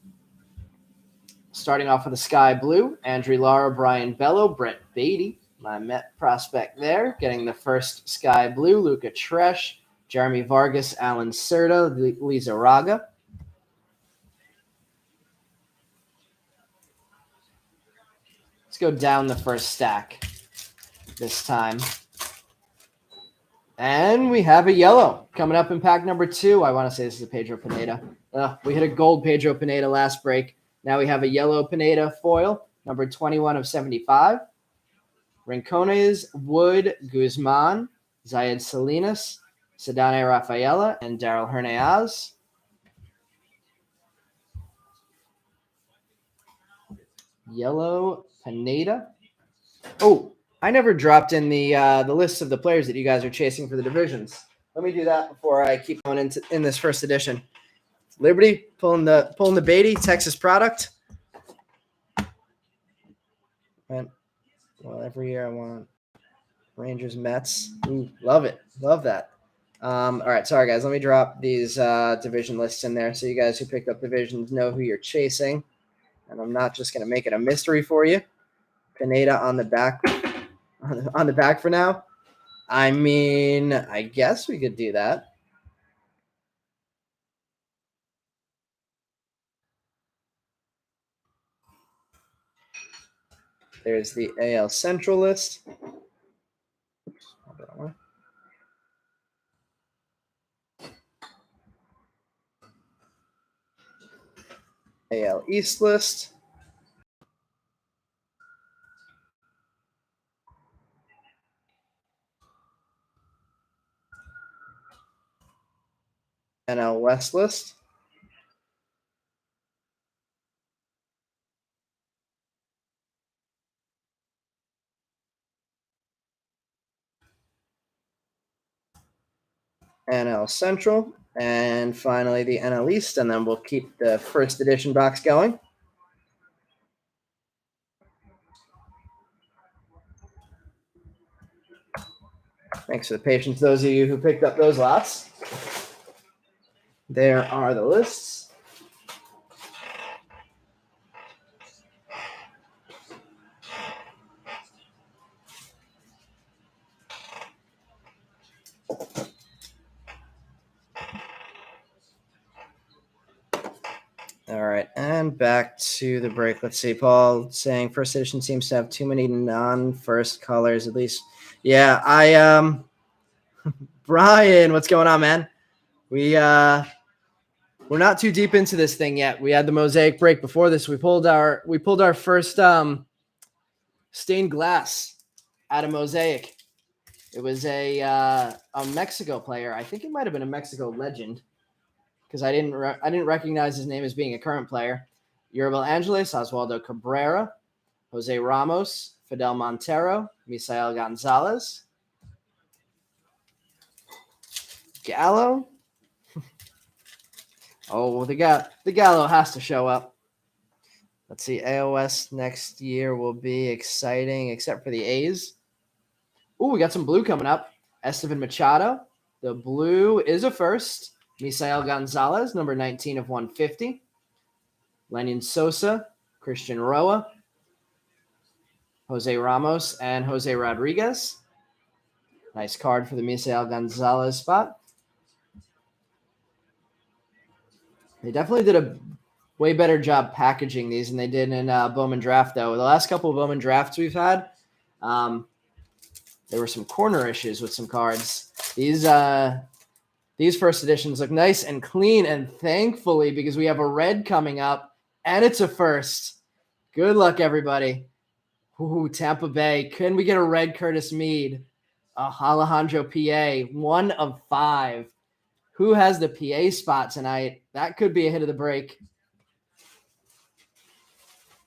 Starting off with the Sky Blue, Andrew Lara, Brian Bello, Brett Beatty, my Met prospect there, getting the first Sky Blue, Luca Tresh, Jeremy Vargas, Alan Serta, Lisa Raga. Let's go down the first stack this time. And we have a yellow coming up in pack number 2. I want to say this is a Pedro Pineda. We hit a gold Pedro Pineda last break. Now we have a yellow Pineda foil, number 21 of 75. Rincones, Wood, Guzman, Zayed Salinas, Sedane Rafaela, and Daryl Hernandez. Yellow Pineda. Oh, I never dropped in the list of the players that you guys are chasing for the divisions. Let me do that before I keep going in this first edition. Liberty pulling the Beatty Texas product. And well, every year I want Rangers Mets. Ooh, love it, love that. All right, sorry guys. Let me drop these division lists in there so you guys who picked up divisions know who you're chasing. And I'm not just gonna make it a mystery for you. Pineda on the back, on the back for now. I mean, I guess we could do that. There's the AL Central list. AL East list. NL West list. NL Central, and finally the NL East, and then we'll keep the first edition box going. Thanks for the patience, those of you who picked up those lots. There are the lists. All right, and back to the break. Let's see. Paul saying first edition seems to have too many non-first colors, at least. Yeah, Brian, what's going on, man? We're not too deep into this thing yet. We had the Mosaic break before this. We pulled our first stained glass out of Mosaic. It was a Mexico player. I think it might have been a Mexico legend, because I didn't recognize his name as being a current player. Yoribel Angeles, Oswaldo Cabrera, Jose Ramos, Fidel Montero, Misael Gonzalez, Gallo. Oh, the Gallo has to show up. Let's see. AOS next year will be exciting, except for the A's. Oh, we got some blue coming up. Esteban Machado. The blue is a first. Misael Gonzalez, number 19 of 150. Lenin Sosa, Christian Roa, Jose Ramos, and Jose Rodriguez. Nice card for the Misael Gonzalez spot. They definitely did a way better job packaging these than they did in Bowman Draft, though. The last couple of Bowman Drafts we've had, there were some corner issues with some cards. These first editions look nice and clean, and thankfully, because we have a red coming up, and it's a first. Good luck, everybody. Ooh, Tampa Bay. Can we get a red Curtis Mead? Alejandro PA, 1 of 5. Who has the PA spot tonight? That could be a hit of the break.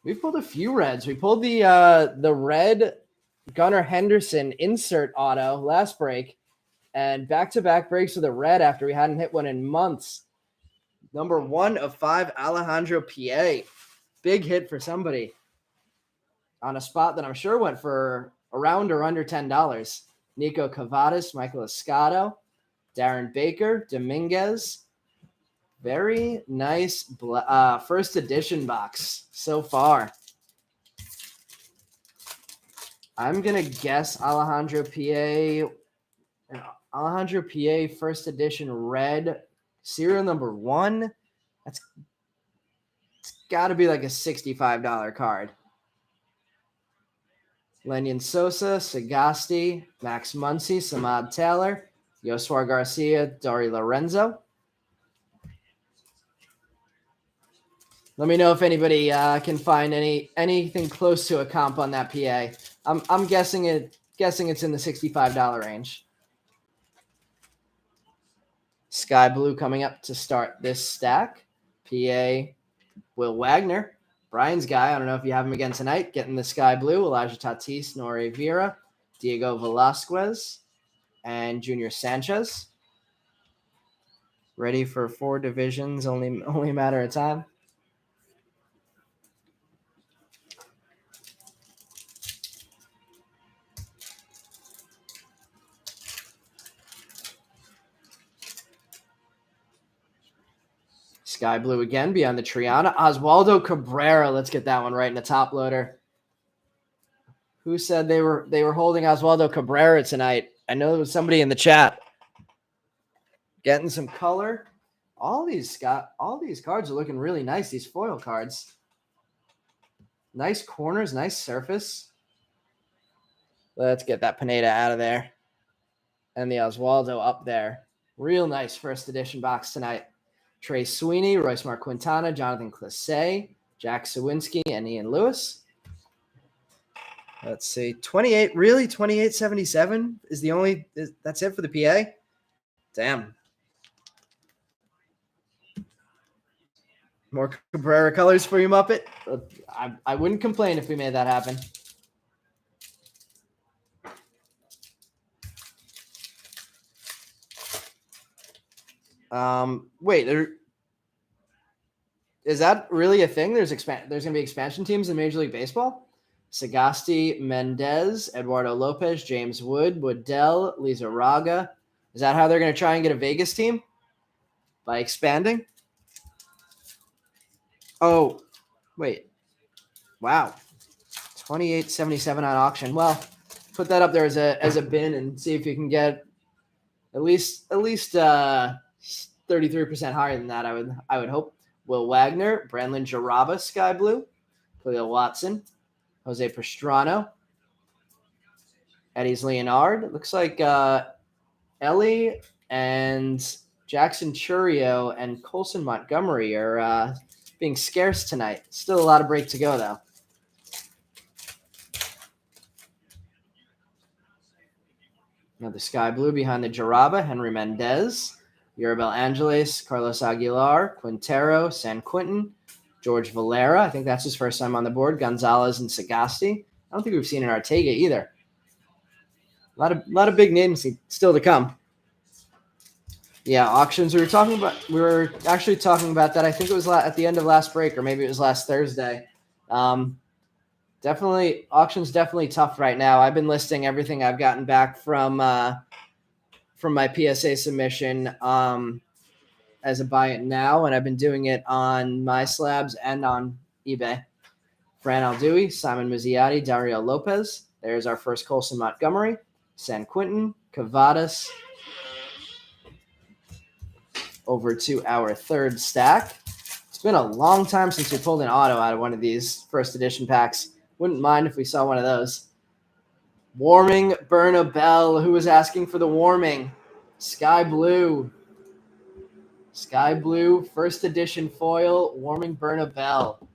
We've pulled a few reds. We pulled the red Gunnar Henderson insert auto last break, and back-to-back breaks with a red after we hadn't hit one in months. Number 1 of 5, Alejandro PA. big hit for somebody on a spot that I'm sure went for around or under $10. Nico Cavadas, Michael Escato, Darren Baker, Dominguez. Very nice first edition box so far. I'm going to guess Alejandro P.A. first edition red, serial number 1. It's got to be like a $65 card. Lenyon Sosa, Sagasti, Max Muncy, Samad Taylor, Yoswar Garcia, Dari Lorenzo. Let me know if anybody can find anything close to a comp on that PA. I'm guessing it's in the $65 range. Sky Blue coming up to start this stack. PA Will Wagner, Brian's guy. I don't know if you have him again tonight. Getting the Sky Blue. Elijah Tatis, Nori Vera, Diego Velasquez, and Junior Sanchez. Ready for 4 divisions. Only a matter of time. Sky Blue again beyond the Triana. Oswaldo Cabrera. Let's get that one right in the top loader. Who said they were holding Oswaldo Cabrera tonight? I know there was somebody in the chat. Getting some color. All these cards are looking really nice. These foil cards. Nice corners, nice surface. Let's get that Pineda out of there. And the Oswaldo up there. Real nice first edition box tonight. Trey Sweeney, Royce Marquintana, Jonathan Classe, Jack Sawinski, and Ian Lewis. Let's see. 28, really? 28.77 is the only – that's it for the PA? Damn. More Cabrera colors for you, Muppet? I wouldn't complain if we made that happen. Wait, is that really a thing? There's going to be expansion teams in Major League Baseball? Sagasti, Mendez, Eduardo Lopez, James Wood, Woodell, Lizarraga. Is that how they're going to try and get a Vegas team? By expanding? Oh, wait. Wow. 28.77 on auction. Well, put that up there as a bin and see if you can get at least 33% higher than that. I would hope. Will Wagner, Brandon Jaraba, Sky Blue, Khalil Watson, Jose Pastrano, Eddie's Leonard. It looks like Ellie and Jackson Churio and Colson Montgomery are being scarce tonight. Still a lot of break to go, though. Now the Sky Blue behind the Jaraba, Henry Mendez, Yoribel Angeles, Carlos Aguilar, Quintero, San Quintin, George Valera. I think that's his first time on the board. Gonzalez and Sagasti. I don't think we've seen an Ortega either. A lot of big names still to come. Yeah, auctions. We were actually talking about that. I think it was at the end of last break, or maybe it was last Thursday. Definitely, auctions definitely tough right now. I've been listing everything I've gotten back from my PSA submission as a buy it now, and I've been doing it on MySlabs and on eBay. Fran Aldui, Simon Muzziotti, Dario Lopez. There's our first Colson Montgomery, San Quintin, Cavadas. Over to our third stack. It's been a long time since we pulled an auto out of one of these first edition packs. Wouldn't mind if we saw one of those. Warming Bernabell. Who was asking for the warming? Sky Blue. Sky Blue, first edition foil, Warming Bernabell.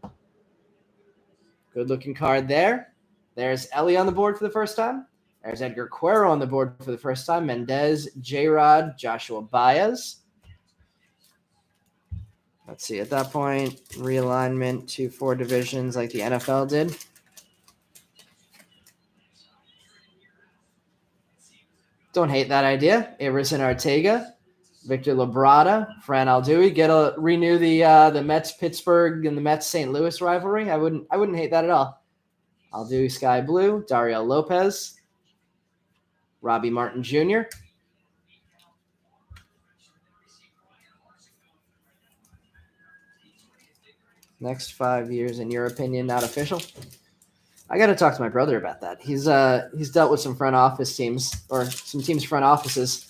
Good looking card there. There's Ellie on the board for the first time. There's Edgar Cuero on the board for the first time. Mendez, J-Rod, Joshua Baez. Let's see, at that point, realignment to 4 divisions like the NFL did. Don't hate that idea. Everson Ortega, Victor Labrada, Fran Aldui. Renew the Mets Pittsburgh and the Mets St. Louis rivalry. I wouldn't hate that at all. Aldui Sky Blue, Dario Lopez, Robbie Martin Jr. Next 5 years, in your opinion, not official? I got to talk to my brother about that. He's dealt with some front office teams or some teams' front offices.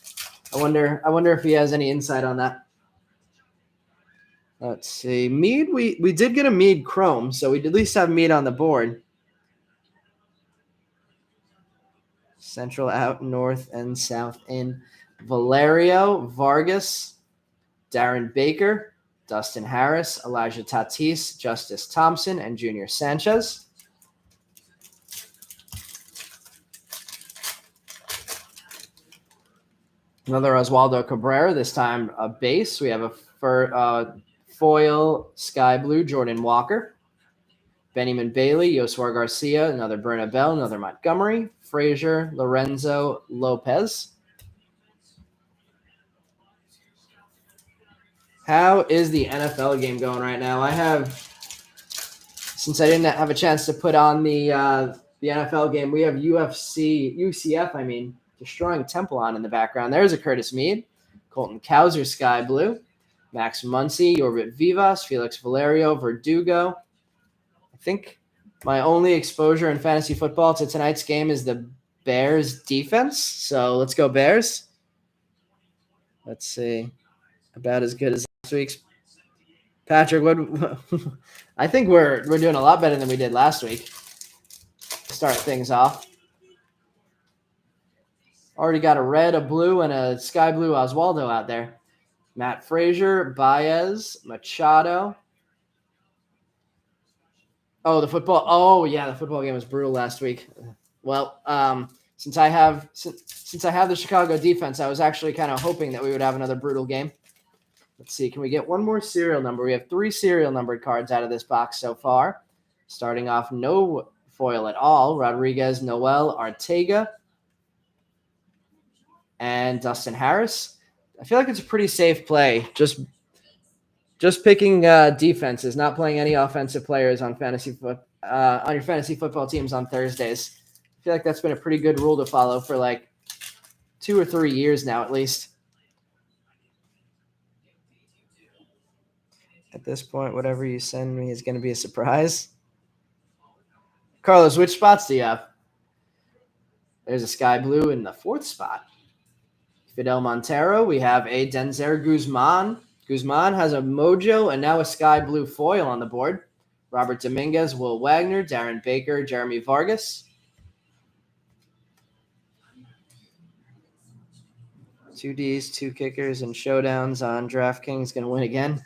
I wonder if he has any insight on that. Let's see. Mead, we did get a Mead Chrome, so we at least have Mead on the board. Central out, north and south in. Valerio, Vargas, Darren Baker, Dustin Harris, Elijah Tatis, Justice Thompson, and Junior Sanchez. Another Oswaldo Cabrera, this time a base. We have a foil sky blue Jordan Walker. Benjamin Bailey, Yosuar Garcia, another Berna Bell, another Montgomery, Frazier, Lorenzo Lopez. How is the NFL game going right now? Since I didn't have a chance to put on the NFL game, we have UCF, destroying Temple on in the background. There's a Curtis Mead, Colton Cowser, Sky Blue, Max Muncy, Orbit Vivas, Felix Valerio, Verdugo. I think my only exposure in fantasy football to tonight's game is the Bears defense. So let's go Bears. Let's see. About as good as last week's. Patrick, I think we're doing a lot better than we did last week. Start things off. Already got a red, a blue, and a sky blue Oswaldo out there. Matt Frazier, Baez, Machado. Oh, the football game was brutal last week. Well, since I have the Chicago defense, I was actually kind of hoping that we would have another brutal game. Let's see. Can we get one more serial number? We have 3 serial numbered cards out of this box so far. Starting off, no foil at all. Rodriguez, Noel, Arteaga, and Dustin Harris. I feel like it's a pretty safe play. Just picking defenses, not playing any offensive players on on your fantasy football teams on Thursdays. I feel like that's been a pretty good rule to follow for like 2 or 3 years now, at least. At this point, whatever you send me is going to be a surprise. Carlos, which spots do you have? There's a sky blue in the 4th spot. Fidel Montero. We have a Denzer Guzman. Guzman has a mojo and now a sky blue foil on the board. Robert Dominguez, Will Wagner, Darren Baker, Jeremy Vargas. 2 Ds, 2 kickers, and showdowns on DraftKings. Going to win again.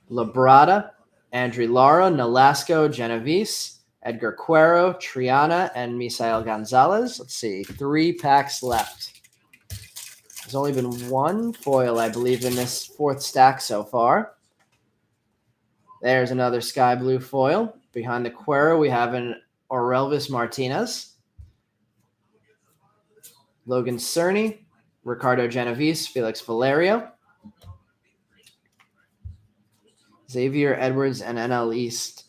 Labrada, Andrew Lara, Nolasco, Genovese, Edgar Cuero, Triana, and Misael Gonzalez. Let's see, 3 packs left. There's only been 1 foil, I believe, in this 4th stack so far. There's another sky blue foil. Behind the Cuero, we have an Orelvis Martinez, Logan Cerny, Ricardo Genovese, Felix Valerio, Xavier Edwards, and NL East.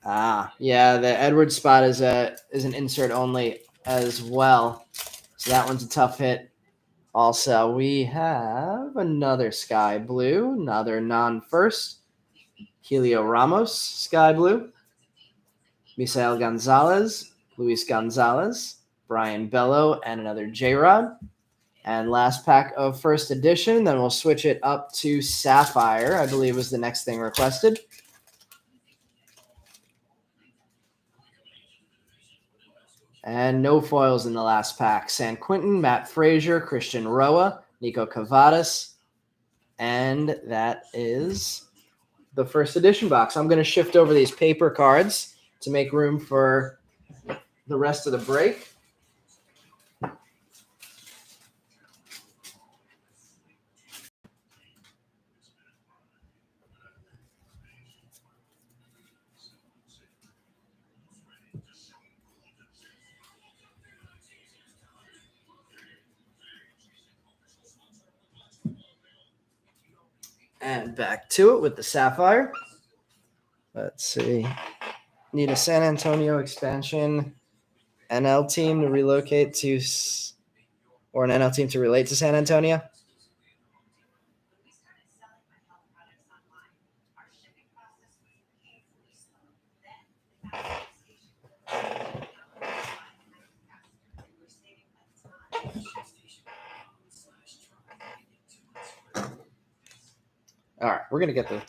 Yeah, the Edwards spot is an insert only as well. So that one's a tough hit. Also, we have another sky blue, another non-first. Helio Ramos, sky blue. Misael Gonzalez, Luis Gonzalez, Brian Bello, and another J-Rod. And last pack of first edition, then we'll switch it up to Sapphire, I believe was the next thing requested. And no foils in the last pack. San Quentin, Matt Frazier, Christian Roa, Nico Cavadas. And that is the first edition box. I'm going to shift over these paper cards to make room for the rest of the break. And back to it with the Sapphire. Let's see. Need a San Antonio expansion NL team to relocate to, or an NL team to relate to San Antonio. All right, we're going to get the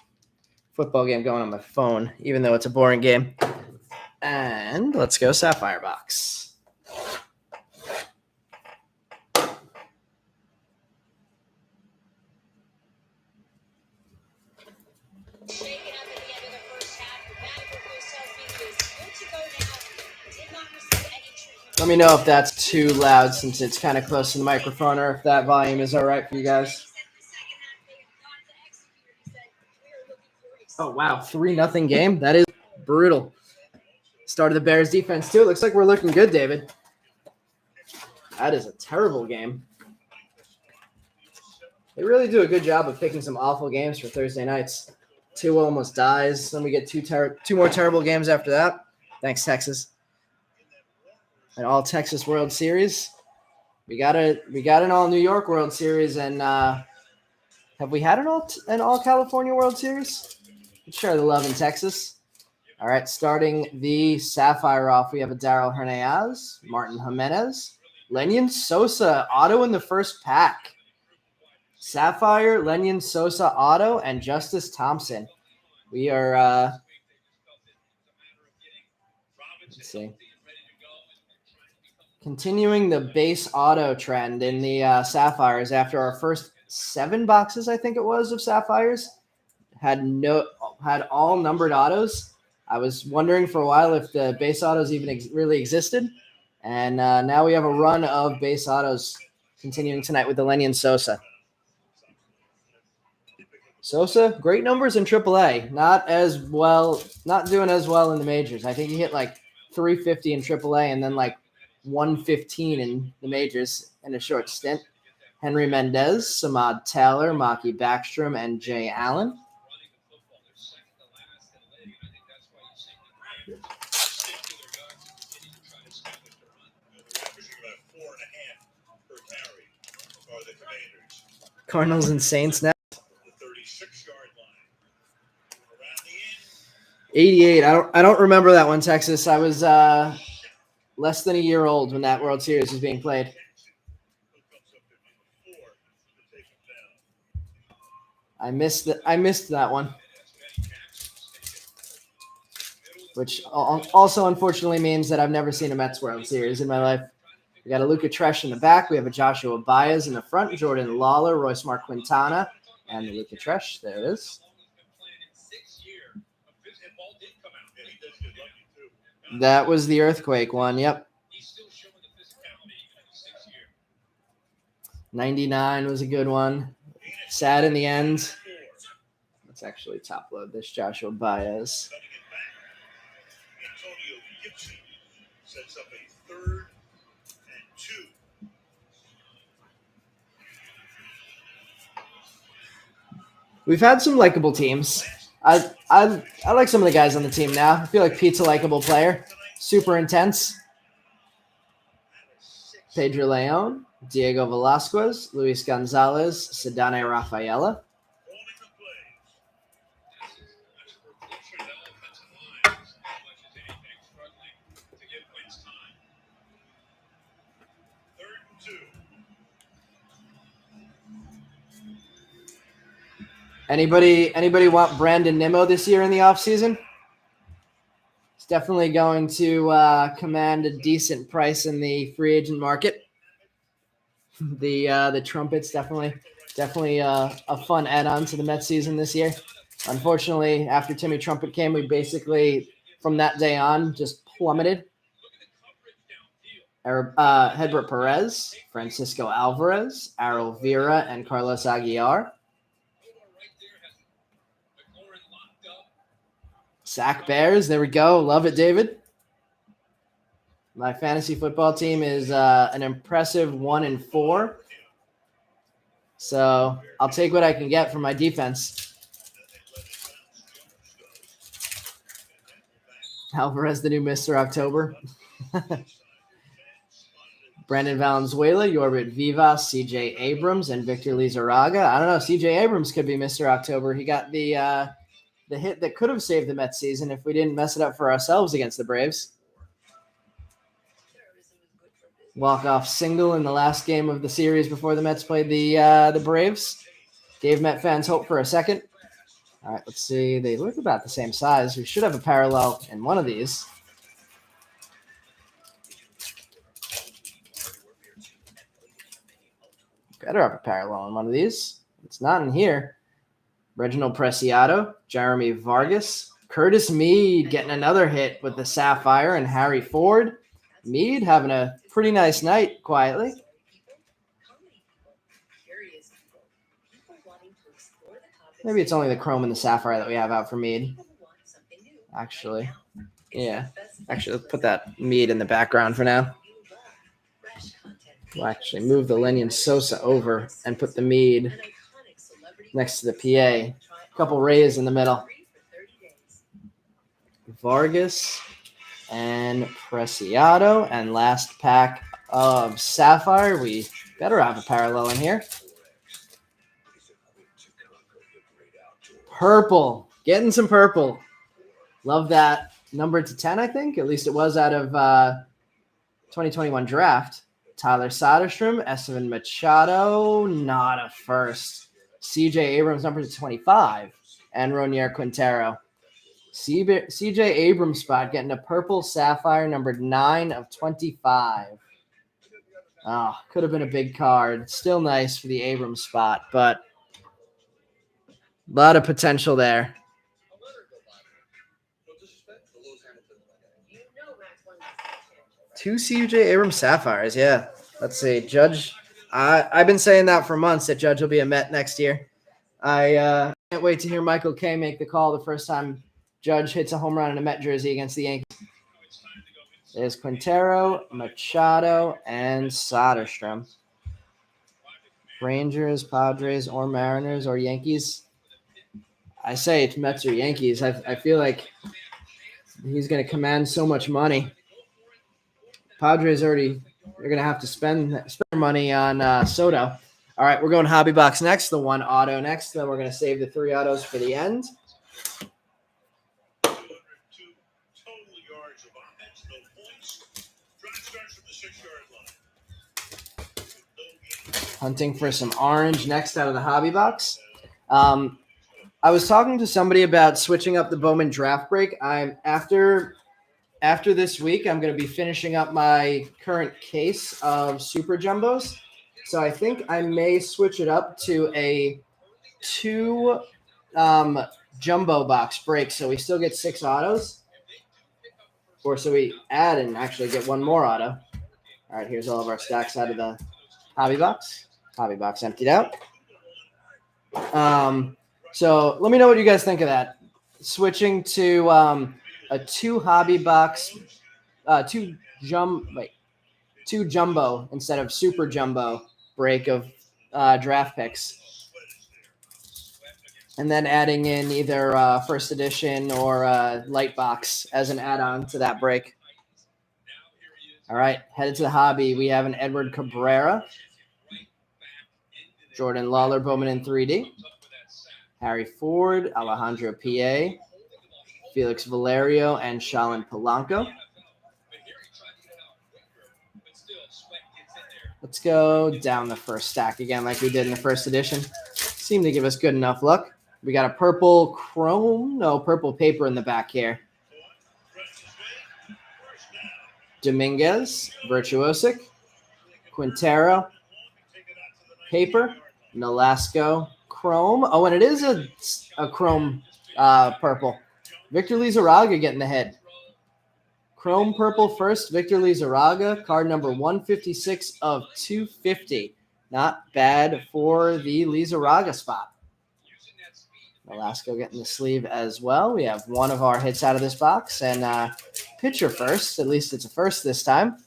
football game going on my phone, even though it's a boring game. And let's go Sapphire Box. Let me know if that's too loud since it's kind of close to the microphone, or if that volume is all right for you guys. Oh, wow. 3-0 game. That is brutal. Started the Bears defense, too. It looks like we're looking good, David. That is a terrible game. They really do a good job of picking some awful games for Thursday nights. 2 almost dies. Then we get two more terrible games after that. Thanks, Texas. An all Texas World Series. We got an all New York World Series, and have we had an all California World Series? Let's share the love in Texas. All right, starting the Sapphire off, we have a Darryl Hernandez, Martin Jimenez, Lenyn Sosa auto in the first pack. Sapphire, Lenyn Sosa auto, and Justice Thompson. We are let's see. Continuing the base auto trend in the Sapphires after our first 7 boxes, I think it was, of Sapphires, had all numbered autos. I was wondering for a while if the base autos even really existed. And now we have a run of base autos continuing tonight with the Lenyn Sosa. Sosa, great numbers in AAA. Not doing as well in the majors. I think he hit like 350 in AAA and then like 115 in the majors in a short stint. Henry Mendez, Samad Taylor, Maki Backstrom, and Jay Allen. Cardinals and Saints now. 88. I don't remember that one, Texas. I was less than a year old when that World Series was being played. I missed that one, which also unfortunately means that I've never seen a Mets World Series in my life. We got a Luca Tresh in the back. We have a Joshua Baez in the front, Jordan Lawler, Royce Mark Quintana, and the Luca Tresh. There it is. That was the earthquake one. Yep. 99 was a good one. Sad in the end. Let's actually top load this Joshua Baez. Sets up a 3rd and 2. We've had some likable teams. I like some of the guys on the team now. I feel like Pete's a likable player. Super intense. Pedro Leon, Diego Velasquez, Luis Gonzalez, Sedane Rafaela. Anybody want Brandon Nimmo this year in the offseason? He's definitely going to command a decent price in the free agent market. The Trumpets definitely a fun add-on to the Mets season this year. Unfortunately, after Timmy Trumpet came, we basically from that day on just plummeted. Hedbert Perez, Francisco Alvarez, Errol Vera, and Carlos Aguilar. Sack Bears. There we go. Love it, David. My fantasy football team is an impressive 1-4. So I'll take what I can get from my defense. Alvarez, the new Mr. October. Brandon Valenzuela, Yorbit Vivas, CJ Abrams, and Victor Lizarraga. I don't know. CJ Abrams could be Mr. October. He got the hit that could have saved the Mets season if we didn't mess it up for ourselves against the Braves. Walk-off single in the last game of the series before the Mets played the Braves. Gave Met fans hope for a second. All right, let's see. They look about the same size. We should have a parallel in one of these. Better have a parallel in one of these. It's not in here. Reginald Preciado, Jeremy Vargas, Curtis Mead getting another hit with the Sapphire, and Harry Ford. Mead having a pretty nice night quietly. Maybe it's only the Chrome and the Sapphire that we have out for Mead. Actually, yeah. Actually, let's put that Mead in the background for now. We'll actually move the Lenyon Sosa over and put the Mead next to the PA. A couple Rays in the middle. Vargas and Preciado. And last pack of Sapphire. We better have a parallel in here. Purple. Getting some purple. Love that. Numbered to 10, I think. At least it was out of 2021 draft. Tyler Soderstrom, Esteban Machado, not a first. CJ Abrams, numbered to 25. And Ronier Quintero. CJ Abrams spot getting a purple Sapphire, numbered 9 of 25. Oh, could have been a big card. Still nice for the Abrams spot, but a lot of potential there. 2 CJ Abrams Sapphires, yeah. Let's see. Judge, I've been saying that for months that Judge will be a Met next year. I can't wait to hear Michael Kay make the call the first time Judge hits a home run in a Met jersey against the Yankees. There's Quintero, Machado, and Soderstrom. Rangers, Padres, or Mariners, or Yankees. I say it's Mets or Yankees. I feel like he's going to command so much money. Padres they're going to have to spend money on Soto. All right, we're going hobby box next, the one auto next. Then we're going to save the 3 autos for the end. Hunting for some orange next out of the hobby box. I was talking to somebody about switching up the Bowman draft break. After this week, I'm going to be finishing up my current case of Super Jumbos. So I think I may switch it up to a 2 jumbo box break. So we still get 6 autos. Or so we add and actually get 1 more auto. All right, here's all of our stacks out of the hobby box. Hobby box emptied out. So let me know what you guys think of that. Switching to a 2 hobby box, 2 jumbo instead of super jumbo break of draft picks. And then adding in either first edition or light box as an add-on to that break. All right, headed to the hobby. We have an Edward Cabrera, Jordan Lawler, Bowman in 3D, Harry Ford, Alejandro P.A., Felix Valerio, and Shalin Polanco. Let's go down the first stack again like we did in the first edition. Seemed to give us good enough luck. We got a purple purple paper in the back here. Dominguez, Virtuosic, Quintero, paper, Nolasco, chrome. Oh, and it is a chrome purple. Victor Lizarraga getting the hit. Chrome purple first, Victor Lizarraga, card number 156 of 250. Not bad for the Lizarraga spot. Nolasco getting the sleeve as well. We have 1 of our hits out of this box. And pitcher first. At least it's a first this time.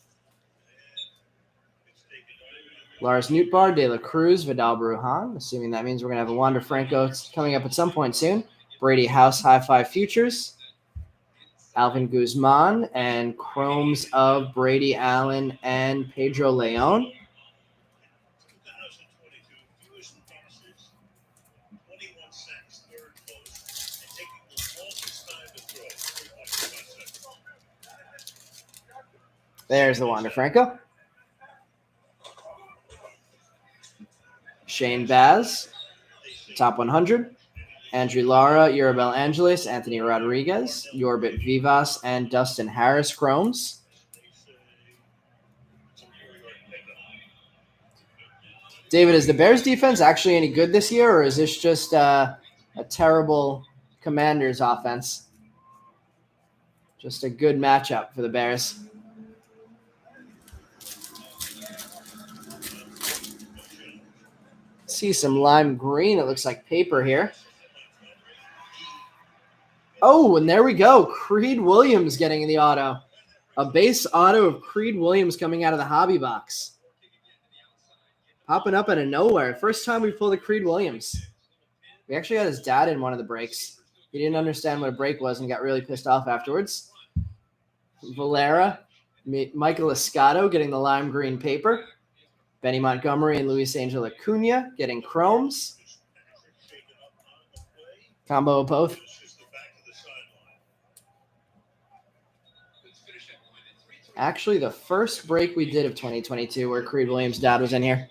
Lars Nootbaar, De La Cruz, Vidal Brujan. Assuming that means we're going to have a Wander Franco coming up at some point soon. Brady House High Five Futures. Alvin Guzman and chromes of Brady Allen and Pedro Leon. There's the Wander Franco. Shane Baz, top 100. Andrew Lara, Urabel Angeles, Anthony Rodriguez, Yorbit Vivas, and Dustin Harris chromes. David, is the Bears defense actually any good this year, or is this just a terrible Commanders offense? Just a good matchup for the Bears. See some lime green. It looks like paper here. Oh, and there we go. Creed Williams getting in the auto. A base auto of Creed Williams coming out of the hobby box. Popping up out of nowhere. First time we pulled a Creed Williams. We actually had his dad in one of the breaks. He didn't understand what a break was and got really pissed off afterwards. Valera, Michael Escato getting the lime green paper. Benny Montgomery and Luis Angel Acuna getting chromes. Combo of both. Actually, the first break we did of 2022 where Creed Williams' dad was in here.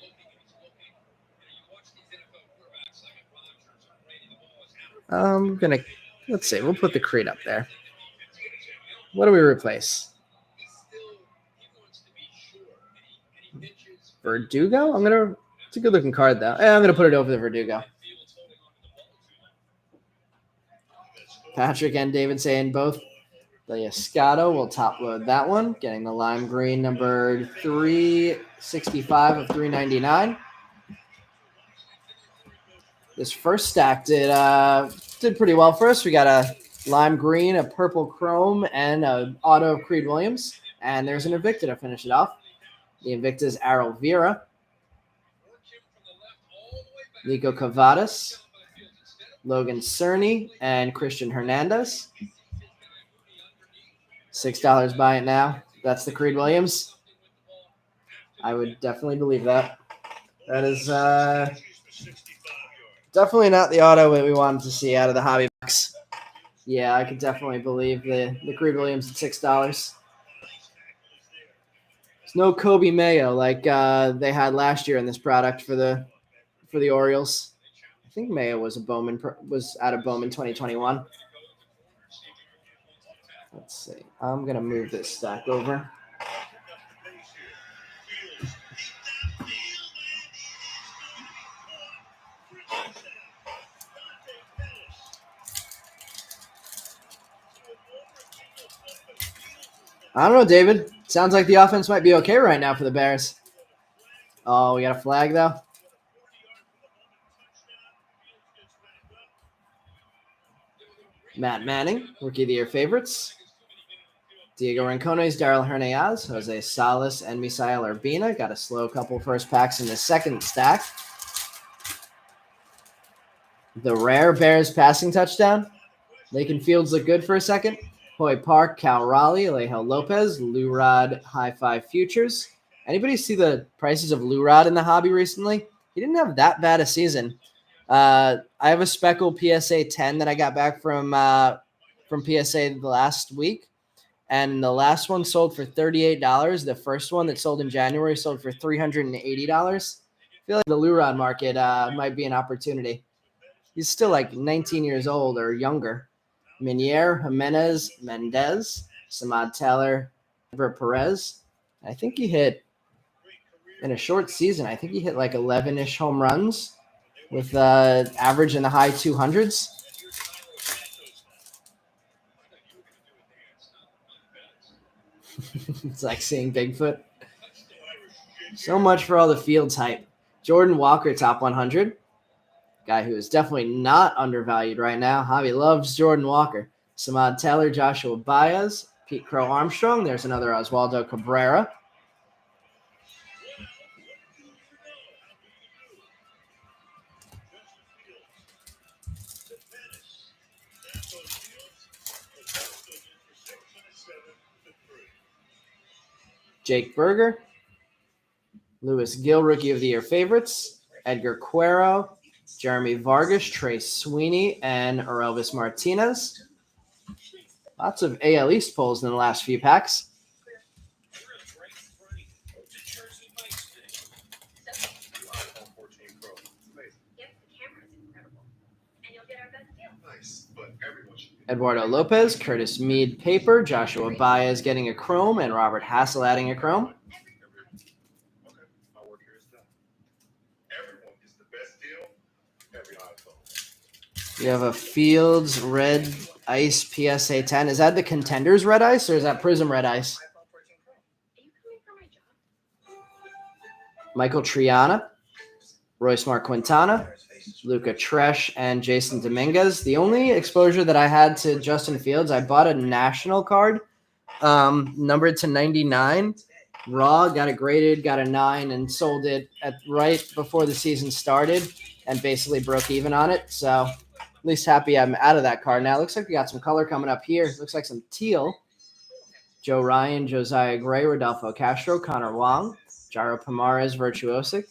Let's see. We'll put the Creed up there. What do we replace? Verdugo? It's a good looking card though. I'm gonna put it over the Verdugo. Patrick and David saying both. The Escato will top load that one. Getting the lime green number 365 of 399. This first stack did pretty well for us. We got a lime green, a purple chrome, and an auto of Creed Williams. And there's an Invicta to finish it off. The Invicta is Arel Vera. Nico Cavadas. Logan Cerny and Christian Hernandez. $6 buy it now. That's the Creed Williams. I would definitely believe that. That is definitely not the auto that we wanted to see out of the hobby box. Yeah, I could definitely believe the Creed Williams at $6. There's no Kobe Mayo like they had last year in this product for the Orioles. I think Mayo was out of Bowman 2021. Let's see. I'm going to move this stack over. I don't know, David. Sounds like the offense might be okay right now for the Bears. Oh, we got a flag, though. Matt Manning, Rookie of the Year favorites. Diego Rincones, Darryl Hernandez, Jose Salas, and Misael Urbina. Got a slow couple first packs in the second stack. The rare Bears passing touchdown. Lakin Fields look good for a second. Hoy Park, Cal Raleigh, Alejo Lopez, Lou Rod, High Five Futures. Anybody see the prices of Lou Rod in the hobby recently? He didn't have that bad a season. I have a Speckle PSA 10 that I got back from PSA the last week. And the last one sold for $38. The first one that sold in January sold for $380. I feel like the Lou Rod market might be an opportunity. He's still like 19 years old or younger. Minier, Jimenez, Mendez, Samad Taylor, Perez. I think he hit, in a short season, I think he hit like 11-ish home runs with average in the high 200s. It's like seeing Bigfoot. So much for all the Fields hype. Jordan Walker, top 100. Guy who is definitely not undervalued right now. Javi loves Jordan Walker. Samad Taylor, Joshua Baez, Pete Crow Armstrong. There's another Oswaldo Cabrera. Jake Berger, Lewis Gill, Rookie of the Year favorites, Edgar Cuero, Jeremy Vargas, Trey Sweeney, and Orelvis Martinez. Lots of AL East pulls in the last few packs. Eduardo Lopez, Curtis Mead paper, Joshua Baez getting a chrome, and Robert Hassel adding a chrome. We have a Fields Red Ice PSA 10. Is that the Contenders Red Ice or is that Prism Red Ice? Michael Triana, Royce Marquintana, Luca Tresh, and Jason Dominguez. The only exposure that I had to Justin Fields, I bought a national card, numbered to 99. Raw, got it graded, got a 9, and sold it right before the season started and basically broke even on it. So at least happy I'm out of that card now. Looks like we got some color coming up here. Looks like some teal. Joe Ryan, Josiah Gray, Rodolfo Castro, Connor Wong, Jairo Pomares, Virtuosic,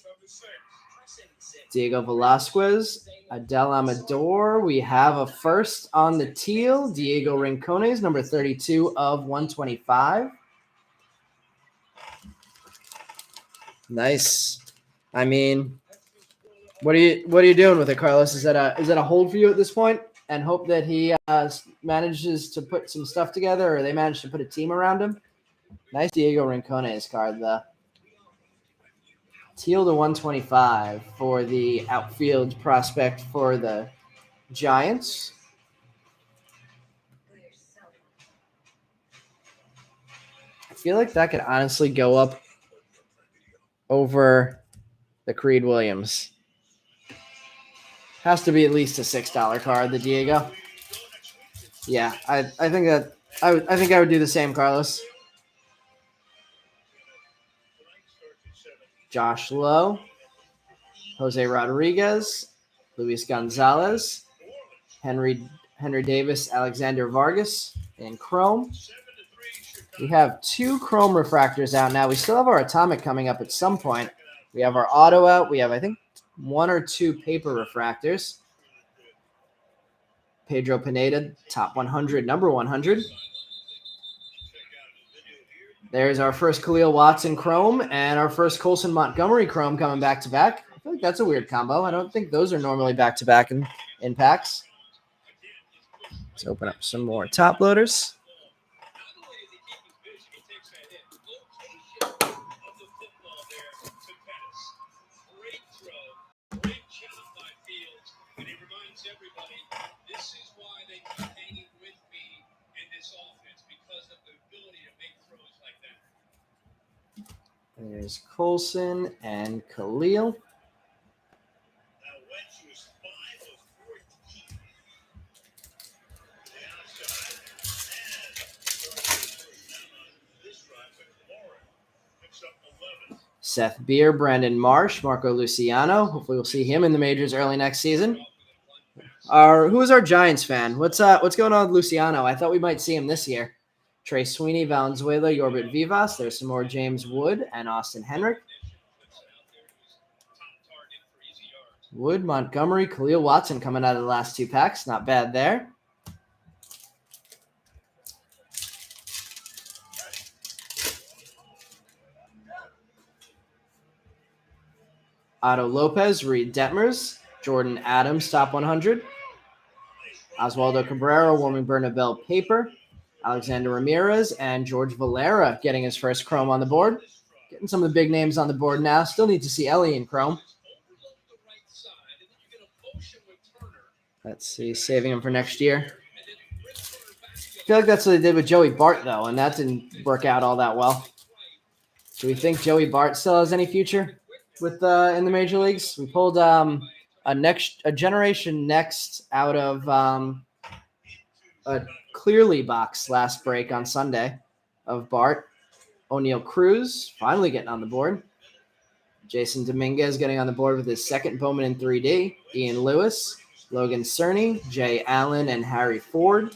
Diego Velasquez, Adel Amador. We have a first on the teal, Diego Rincones, number 32 of 125. Nice. I mean, what are you doing with it, Carlos? Is that a hold for you at this point? And hope that he manages to put some stuff together, or they manage to put a team around him. Nice Diego Rincones card, though. Teal to 125 for the outfield prospect for the Giants. I feel like that could honestly go up over the Creed Williams. Has to be at least a $6 card, the Diego. Yeah, I think that I think I would do the same, Carlos. Josh Lowe, Jose Rodriguez, Luis Gonzalez, Henry Davis, Alexander Vargas, and Chrome. We have 2 Chrome refractors out now. We still have our Atomic coming up at some point. We have our Auto out. We have, I think, 1 or 2 paper refractors. Pedro Pineda, top 100, number 100. There's our first Khalil Watson Chrome and our first Colson Montgomery Chrome coming back-to-back. I feel like that's a weird combo. I don't think those are normally back-to-back in packs. Let's open up some more top loaders. There's Colson and Khalil. Seth Beer, Brandon Marsh, Marco Luciano. Hopefully we'll see him in the majors early next season. Who is our Giants fan? What's going on with Luciano? I thought we might see him this year. Trey Sweeney, Valenzuela, Yorbit Vivas. There's some more James Wood and Austin Henrik. Wood, Montgomery, Khalil Watson coming out of the last 2 packs. Not bad there. Otto Lopez, Reed Detmers, Jordan Adams, top 100. Oswaldo Cabrera, Warming Bernabel paper. Alexander Ramirez and George Valera getting his first Chrome on the board. Getting some of the big names on the board now. Still need to see Ellie in Chrome. Let's see, saving him for next year. I feel like that's what they did with Joey Bart, though, and that didn't work out all that well. Do we think Joey Bart still has any future with in the major leagues? We pulled a Generation Next out of a Clearly box last break on Sunday of Bart. O'Neal Cruz finally getting on the board. Jason Dominguez getting on the board with his second Bowman in 3D. Ian Lewis, Logan Cerny, Jay Allen, and Harry Ford.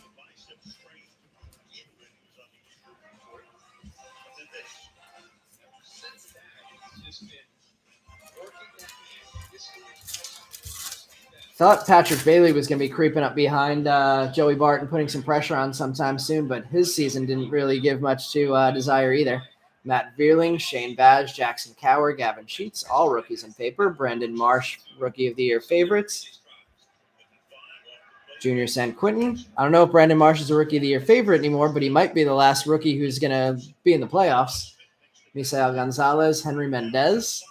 Thought Patrick Bailey was going to be creeping up behind Joey Bart and putting some pressure on sometime soon, but his season didn't really give much to desire either. Matt Vierling, Shane Badge, Jackson Cower, Gavin Sheets, all rookies in paper. Brandon Marsh, Rookie of the Year favorites. Junior San Quentin. I don't know if Brandon Marsh is a Rookie of the Year favorite anymore, but he might be the last rookie who's going to be in the playoffs. Misael Gonzalez, Henry Mendez.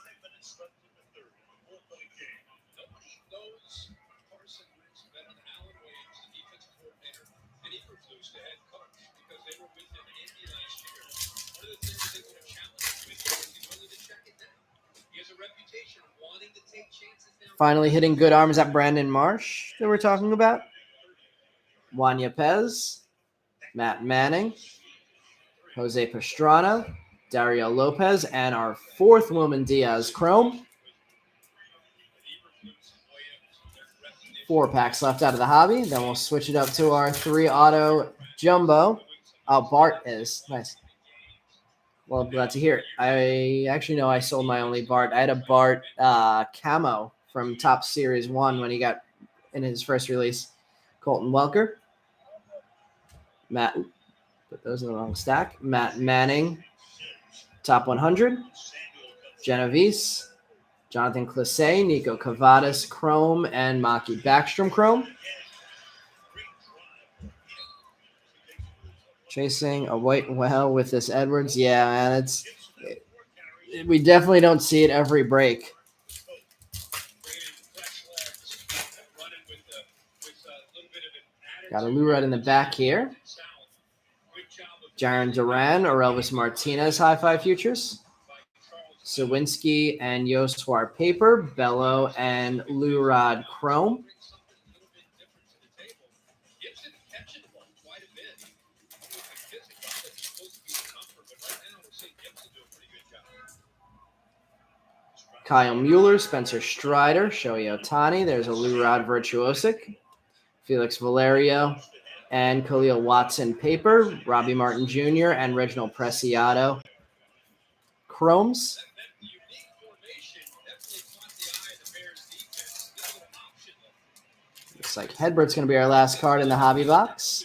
Finally hitting good arms at Brandon Marsh that we're talking about. Juan Yepez, Matt Manning, Jose Pastrana, Dario Lopez, and our fourth Wilman Diaz Chrome. 4 packs left out of the hobby. Then we'll switch it up to our 3-auto jumbo. Oh, Bart is. Nice. Well, I'm glad to hear it. I actually know I sold my only Bart. I had a Bart camo from Top Series 1 when he got in his first release. Colton Welker. Matt, put those in the wrong stack. Matt Manning, Top 100. Genovese, Jonathan Clisay, Nico Cavadas Chrome, and Maki Backstrom Chrome. Chasing a white whale with this Edwards. Yeah, man, we definitely don't see it every break. Got a Lurad in the back here. Jaron Duran or Elvis Martinez High-Five Futures. Sawinski and Yoswar Paper. Bello and Lurad Chrome. Kyle Mueller, Spencer Strider, Shohei Ohtani. There's a Lurad Virtuosic. Felix Valerio and Khalil Watson Paper. Robbie Martin Jr. and Reginald Preciado Chromes. Looks like Hedbert's going to be our last card in the hobby box.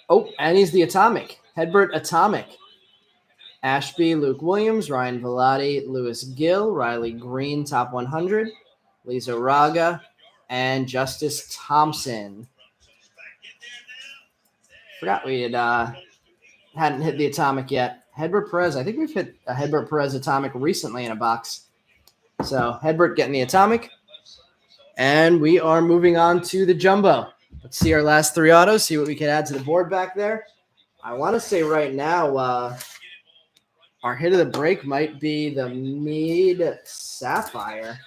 Oh, and he's the Atomic. Hedbert Atomic. Ashby, Luke Williams, Ryan Velotti, Lewis Gill, Riley Green, Top 100, Lisa Raga, and Justice Thompson. Forgot we hadn't hit the Atomic yet. Hedbert Perez. I think we've hit a Hedbert Perez Atomic recently in a box. So Hedbert getting the Atomic. And we are moving on to the Jumbo. Let's see our last 3 autos, see what we can add to the board back there. I want to say right now our hit of the break might be the Mead Sapphire.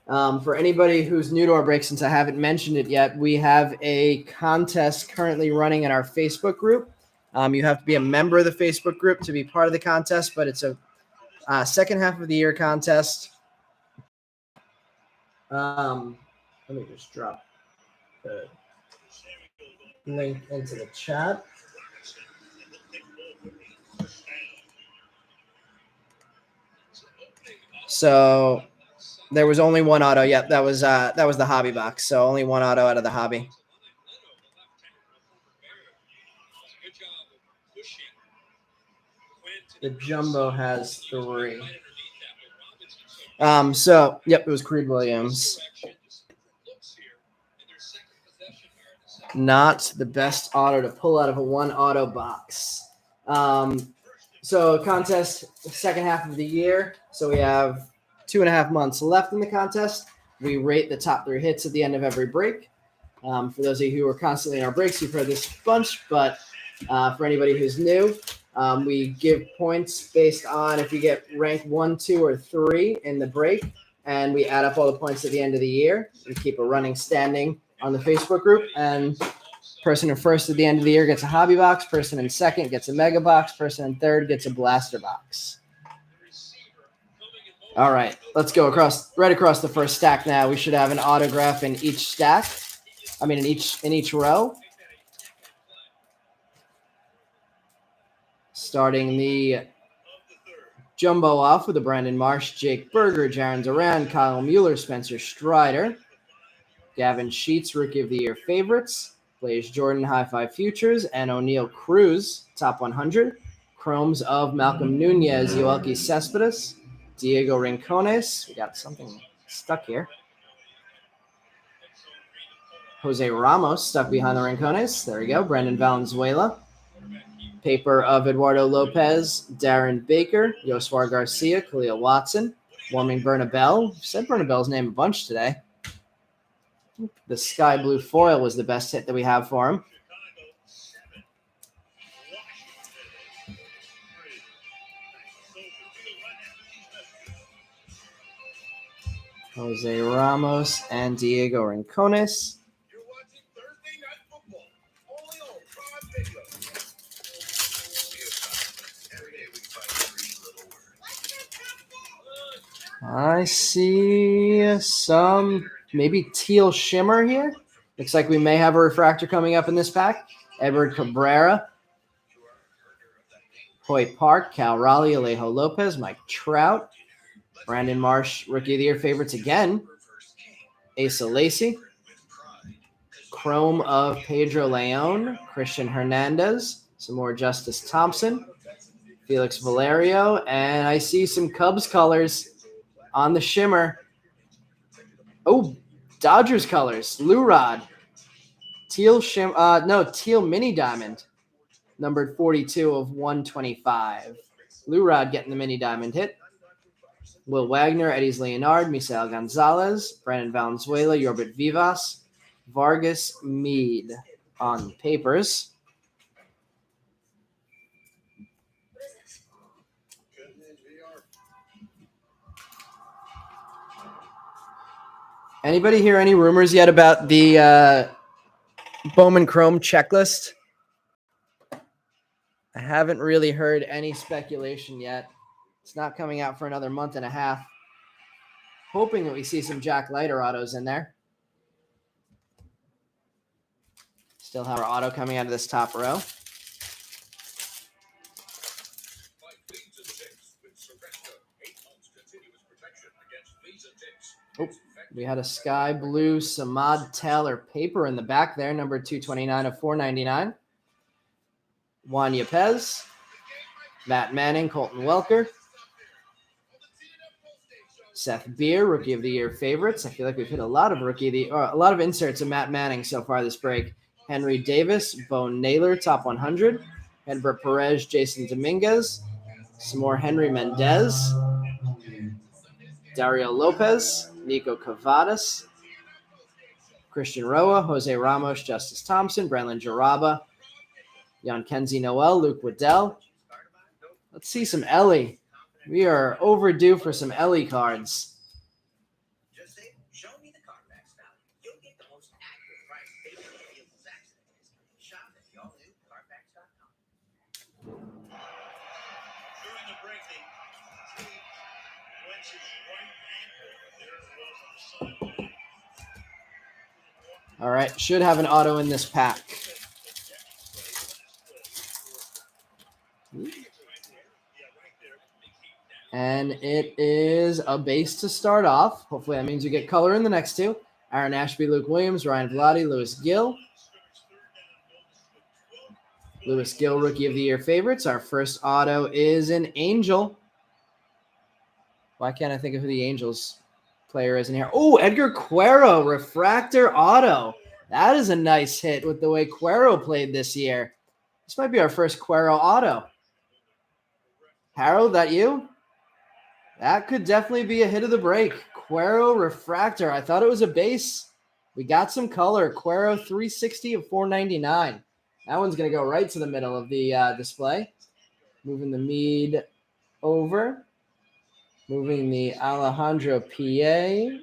For anybody who's new to our break, since I haven't mentioned it yet, we have a contest currently running in our Facebook group. You have to be a member of the Facebook group to be part of the contest, but it's a second half of the year contest. Let me just drop the link into the chat. So there was only one auto. Yep, that was the hobby box. So only one auto out of the hobby. The Jumbo has 3. So yep, it was Creed Williams. Not the best auto to pull out of a 1 auto box. So contest, second half of the year. So we have 2.5 months left in the contest. We rate the top 3 hits at the end of every break. For those of you who are constantly in our breaks, you've heard this bunch, but for anybody who's new, we give points based on if you get rank 1, 2, or 3 in the break, and we add up all the points at the end of the year. We keep a running standing on the Facebook group, and person in first at the end of the year gets a hobby box. Person in second gets a mega box. Person in third gets a blaster box. All right, let's go right across the first stack now. We should have an autograph in each stack. I mean, in each row. Starting the Jumbo off with a Brandon Marsh, Jake Berger, Jaron Duran, Kyle Mueller, Spencer Strider, Gavin Sheets, Rookie of the Year favorites, Blaze Jordan, High Five Futures, and O'Neal Cruz, top 100. Chromes of Malcolm Nunez, Yoelqui Cespedes, Diego Rincones. We got something stuck here. Jose Ramos stuck behind the Rincones. There we go. Brendan Valenzuela. Paper of Eduardo Lopez, Darren Baker, Yoswar Garcia, Khalil Watson, Warming Bernabel. Said Bernabel's name a bunch today. The sky blue foil was the best hit that we have for him. Jose Ramos and Diego Rincones. I see some maybe teal shimmer here. Looks like we may have a refractor coming up in this pack. Edward Cabrera, Hoyt Park, Cal Raleigh, Alejo Lopez, Mike Trout, Brandon Marsh, Rookie of the Year favorites again. Asa Lacy, Chrome of Pedro Leon, Christian Hernandez, some more Justice Thompson, Felix Valerio, and I see some Cubs colors on the shimmer. Oh, Dodgers colors. Lou Rod. Teal mini diamond. Numbered 42 of 125. Lou Rod getting the mini diamond hit. Will Wagner, Eddie's Leonard, Misael Gonzalez, Brandon Valenzuela, Yorbit Vivas, Vargas Mead on papers. Anybody hear any rumors yet about the Bowman Chrome checklist? I haven't really heard any speculation yet. It's not coming out for another month and a half. Hoping that we see some Jack Leiter autos in there. Still have our auto coming out of this top row. Oh, we had a sky blue Samad Taylor paper in the back there, number 229 of 499. Juan Yepez, Matt Manning, Colton Welker, Seth Beer, Rookie of the Year favorites. I feel like we've hit a lot of a lot of inserts of Matt Manning so far this break. Henry Davis, Bo Naylor, top 100. Edgar Perez, Jason Dominguez, some more Henry Mendez, Dario Lopez, Nico Cavadas, Christian Roa, Jose Ramos, Justice Thompson, Brandon Jaraba, Jan Kenzie Noel, Luke Waddell. Let's see some Ellie. We are overdue for some Ellie cards. Just say, show me the Carfax value. You'll get the most accurate price based on the vehicle's accident history. Shop at the all-new Carfax.com. During the break, they went to his right ankle. There was a All right, should have an auto in this pack. And it is a base to start off. Hopefully that means you get color in the next two. Aaron Ashby, Luke Williams, Ryan Vladi, Lewis Gill. Lewis Gill, Rookie of the Year favorites. Our first auto is an Angel. Why can't I think of who the Angels player is in here? Oh, Edgar Cuero, Refractor auto. That is a nice hit with the way Cuero played this year. This might be our first Cuero auto. Harold, that you? That could definitely be a hit of the break. Cuero Refractor. I thought it was a base. We got some color. Cuero 360 of 499. That one's going to go right to the middle of the display. Moving the Mead over. Moving the Alejandro PA.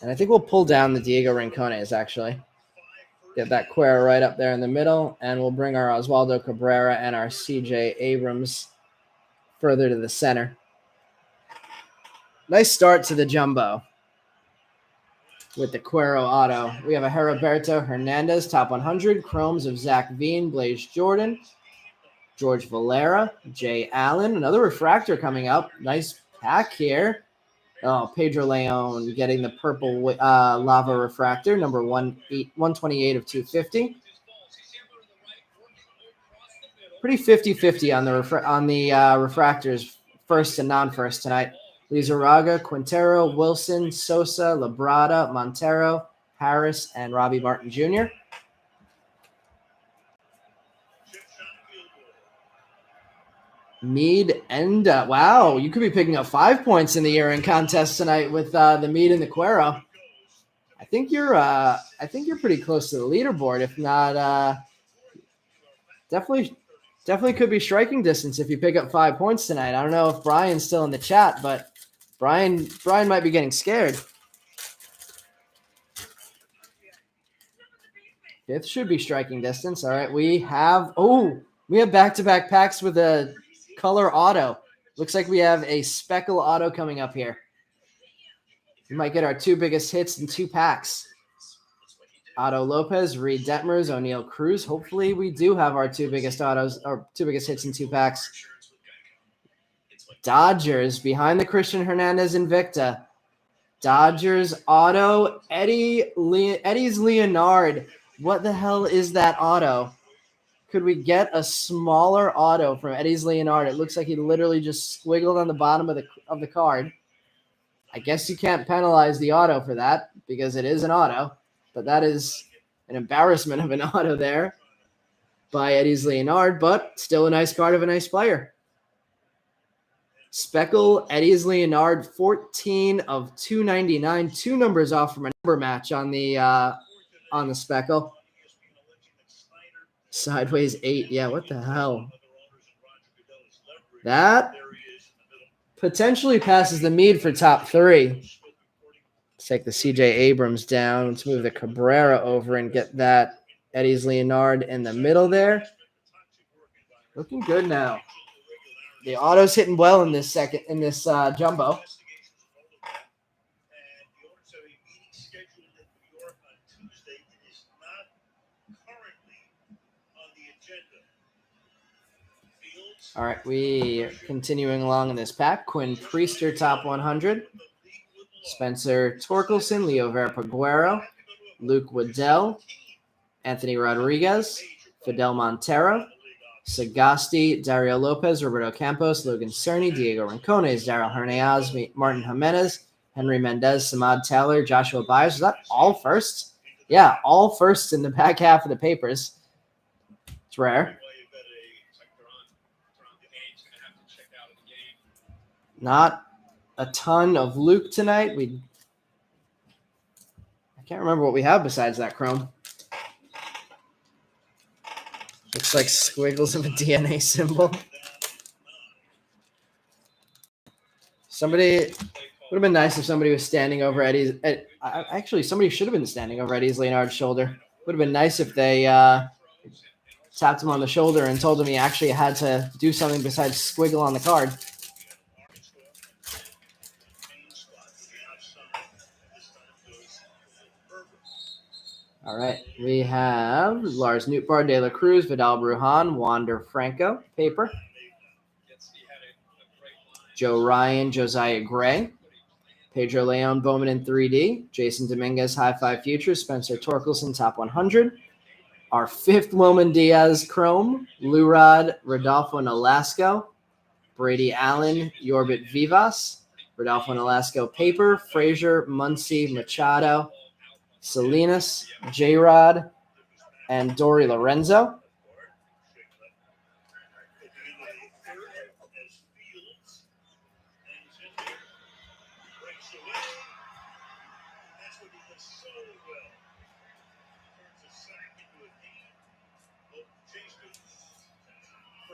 And I think we'll pull down the Diego Rincones, actually. Get that Cuero right up there in the middle, and we'll bring our Oswaldo Cabrera and our CJ Abrams further to the center. Nice start to the jumbo. with the Cuero auto. We have a Heriberto Hernandez, top 100. Chromes of Zach Veen, Blaze Jordan, George Valera, Jay Allen. Another refractor coming up. Nice pack here. Oh, Pedro Leon getting the purple lava refractor, number 128 of 250. Pretty 50-50 on the refractors, first and non-first tonight. Lizarraga, Quintero, Wilson, Sosa, Labrada, Montero, Harris, and Robbie Martin Jr. Mead and wow, you could be picking up 5 points in the year-end contest tonight with the Mead and the Cuero. I think you're pretty close to the leaderboard, if not. Definitely could be striking distance if you pick up 5 points tonight. I don't know if Brian's still in the chat, but Brian might be getting scared. Fifth should be striking distance. All right, we have back-to-back packs with a color auto. Looks like we have a speckle auto coming up here. We might get our 2 biggest hits in 2 packs. Otto Lopez, Reed Detmers, O'Neal Cruz. Hopefully we do have our 2 biggest autos or 2 biggest hits in 2 packs. Dodgers behind the Christian Hernandez Invicta. Dodgers auto, Eddie's Leonard. What the hell is that auto? Could we get a smaller auto from Eddie's Leonard? It looks like he literally just squiggled on the bottom of the card. I guess you can't penalize the auto for that because it is an auto, but that is an embarrassment of an auto there by Eddie's Leonard, but still a nice card of a nice player. Speckle, Eddie's Leonard, 14 of 299, 2 numbers off from a number match on the Speckle. Sideways 8. Yeah, what the hell? That potentially passes the Mead for top 3. Let's take the CJ Abrams down. Let's move the Cabrera over and get that Eddie's Leonard in the middle there. Looking good now. The auto's hitting well in this jumbo. All right, we are continuing along in this pack. Quinn Priester, top 100. Spencer Torkelson, Leo Verpaguero, Luke Waddell, Anthony Rodriguez, Fidel Montero, Sagasti, Dario Lopez, Roberto Campos, Logan Cerny, Diego Rincones, Daryl Hernandez, Martin Jimenez, Henry Mendez, Samad Taylor, Joshua Byers. Is that all firsts? Yeah, all firsts in the back half of the papers. It's rare. Not a ton of Luke tonight. I can't remember what we have besides that chrome. Looks like squiggles of a DNA symbol. Somebody would have been nice if somebody was standing over Eddie's. Actually, somebody should have been standing over Eddie's Leonard's shoulder. Would have been nice if they tapped him on the shoulder and told him he actually had to do something besides squiggle on the card. All right, we have Lars Nootbaar, De La Cruz, Vidal Brujan, Wander Franco, paper. Joe Ryan, Josiah Gray, Pedro Leon, Bowman in 3D, Jason Dominguez, High Five Futures, Spencer Torkelson, top 100. Our 5th Loman Diaz Chrome, Lurad, Rodolfo Nolasco, Brady Allen, Yorbit Vivas, Rodolfo Nolasco, paper, Frazier, Muncy, Machado, Salinas, J-Rod, and Dory Lorenzo.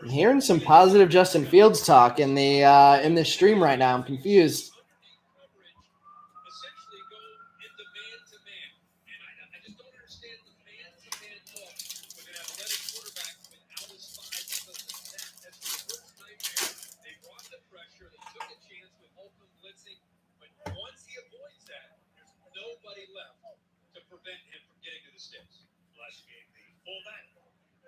I'm hearing some positive Justin Fields talk in this stream right now. I'm confused. But once he avoids that, there's nobody left.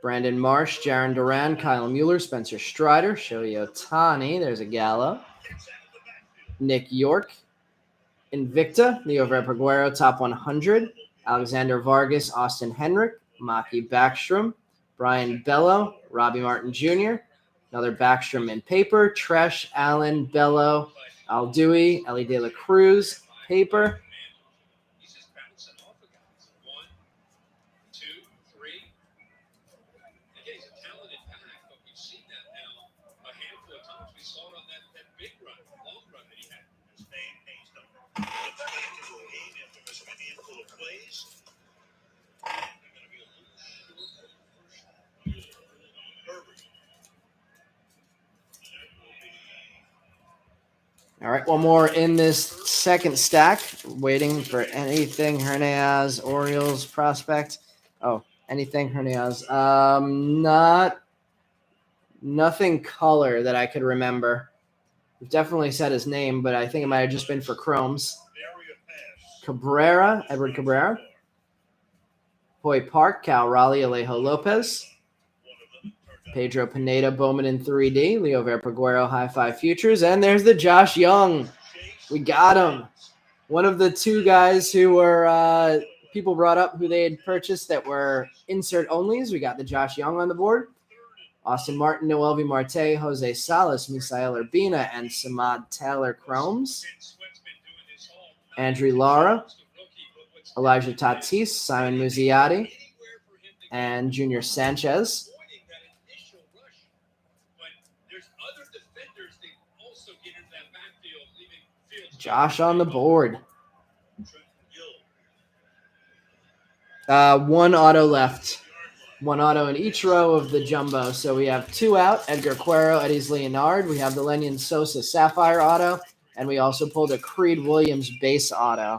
Brandon Marsh, Jaron Duran, Kyle Mueller, Spencer Strider, Shohei Ohtani. There's a Gallo. Nick York, Invicta, Leo Verpaguero, top 100. Alexander Vargas, Austin Henrik, Maki Backstrom, Brian Bello, Robbie Martin Jr., another Backstrom in paper, Tresh, Allen, Bello, Aldui, Ellie De La Cruz, paper. All right, one more in this second stack. Waiting for anything Hernandez, Orioles prospect. Oh, anything Hernandez. Nothing color that I could remember. We've definitely said his name, but I think it might have just been for Chromes. Cabrera, Edward Cabrera. Hoy Park, Cal Raleigh, Alejo Lopez. Pedro Pineda, Bowman in 3D. Leo Verpaguero, High Five Futures. And there's the Josh Young. We got him. One of the two guys who were people brought up who they had purchased that were insert onlys. We got the Josh Young on the board. Austin Martin, Noelvi Marte, Jose Salas, Misael Urbina, and Samad Taylor Chromes. Andrew Lara, Elijah Tatis, Simon Muzziotti, and Junior Sanchez. Josh on the board. One auto left. One auto in each row of the jumbo. So we have two out. Edgar Cuero, Eddie's Leonard. We have the Lenyon Sosa Sapphire auto. And we also pulled a Creed Williams base auto.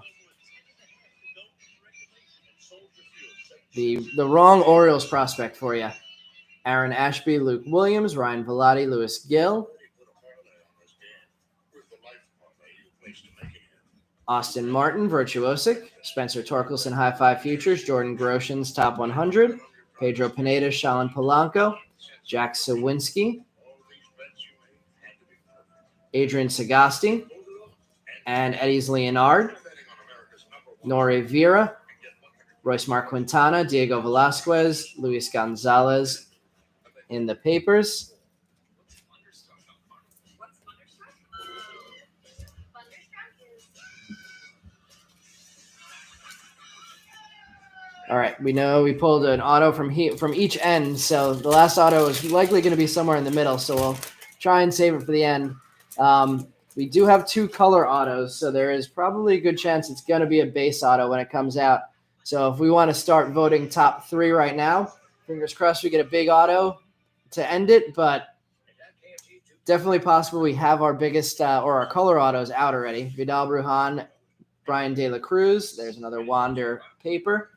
The wrong Orioles prospect for you. Aaron Ashby, Luke Williams, Ryan Velati, Lewis Gill. Austin Martin, Virtuosic. Spencer Torkelson, High Five Futures. Jordan Groshans, Top 100. Pedro Pineda, Shalin Polanco. Jack Sawinski. Adrian Sagasti. And Eddie's Leonard. Nore Vera. Royce Marquintana, Diego Velasquez, Luis Gonzalez in the papers. All right, we know we pulled an auto from each end, so the last auto is likely going to be somewhere in the middle, so we'll try and save it for the end. We do have two color autos, so there is probably a good chance it's going to be a base auto when it comes out. So if we want to start voting top three right now, fingers crossed we get a big auto to end it, but definitely possible we have our biggest or our color autos out already. Vidal Brujan, Brian De La Cruz. There's another Wander paper.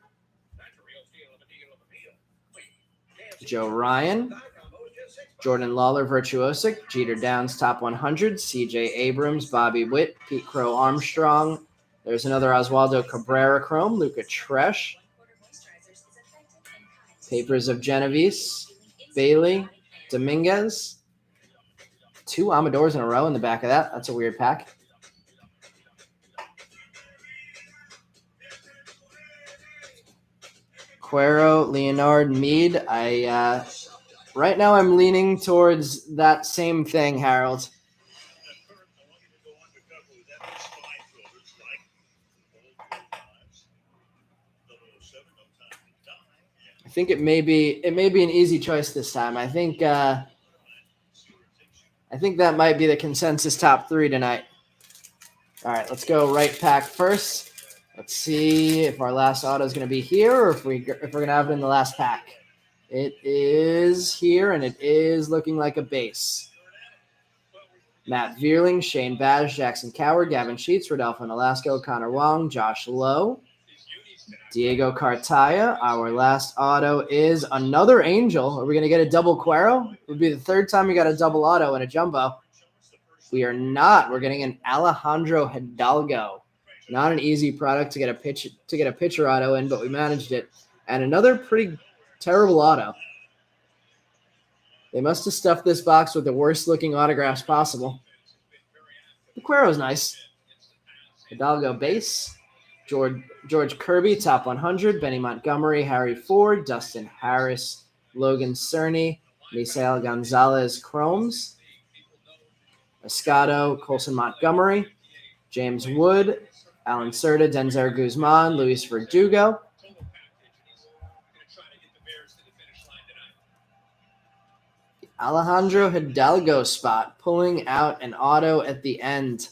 Joe Ryan, Jordan Lawler, Virtuosic, Jeter Downs, Top 100, C.J. Abrams, Bobby Witt, Pete Crow Armstrong. There's another Oswaldo Cabrera Chrome, Luca Tresh. Papers of Genovese, Bailey, Dominguez. Two Amadors in a row in the back of that. That's a weird pack. Cuero, Leonard, Mead. Right now I'm leaning towards that same thing, Harold. I think it may be an easy choice this time. I think that might be the consensus top three tonight. All right, let's go right pack first. Let's see if our last auto is going to be here or if we're going to have it in the last pack. It is here, and it is looking like a base. Matt Vierling, Shane Baz, Jackson Coward, Gavin Sheets, Rodolfo Nolasco, Connor Wong, Josh Lowe, Diego Cartaya. Our last auto is another Angel. Are we going to get a double Cuero? It would be the third time we got a double auto in a jumbo. We are not. We're getting an Alejandro Hidalgo. Not an easy product to get a pitcher auto in, but we managed it. And another pretty terrible auto. They must have stuffed this box with the worst looking autographs possible. The Cuero's nice. Hidalgo base. George Kirby, top 100. Benny Montgomery, Harry Ford, Dustin Harris, Logan Cerny, Misael Gonzalez, Chromes. Escado, Colson Montgomery, James Wood, Alan Cerda, Denzer Guzman, Luis Verdugo. Alejandro Hidalgo spot, pulling out an auto at the end.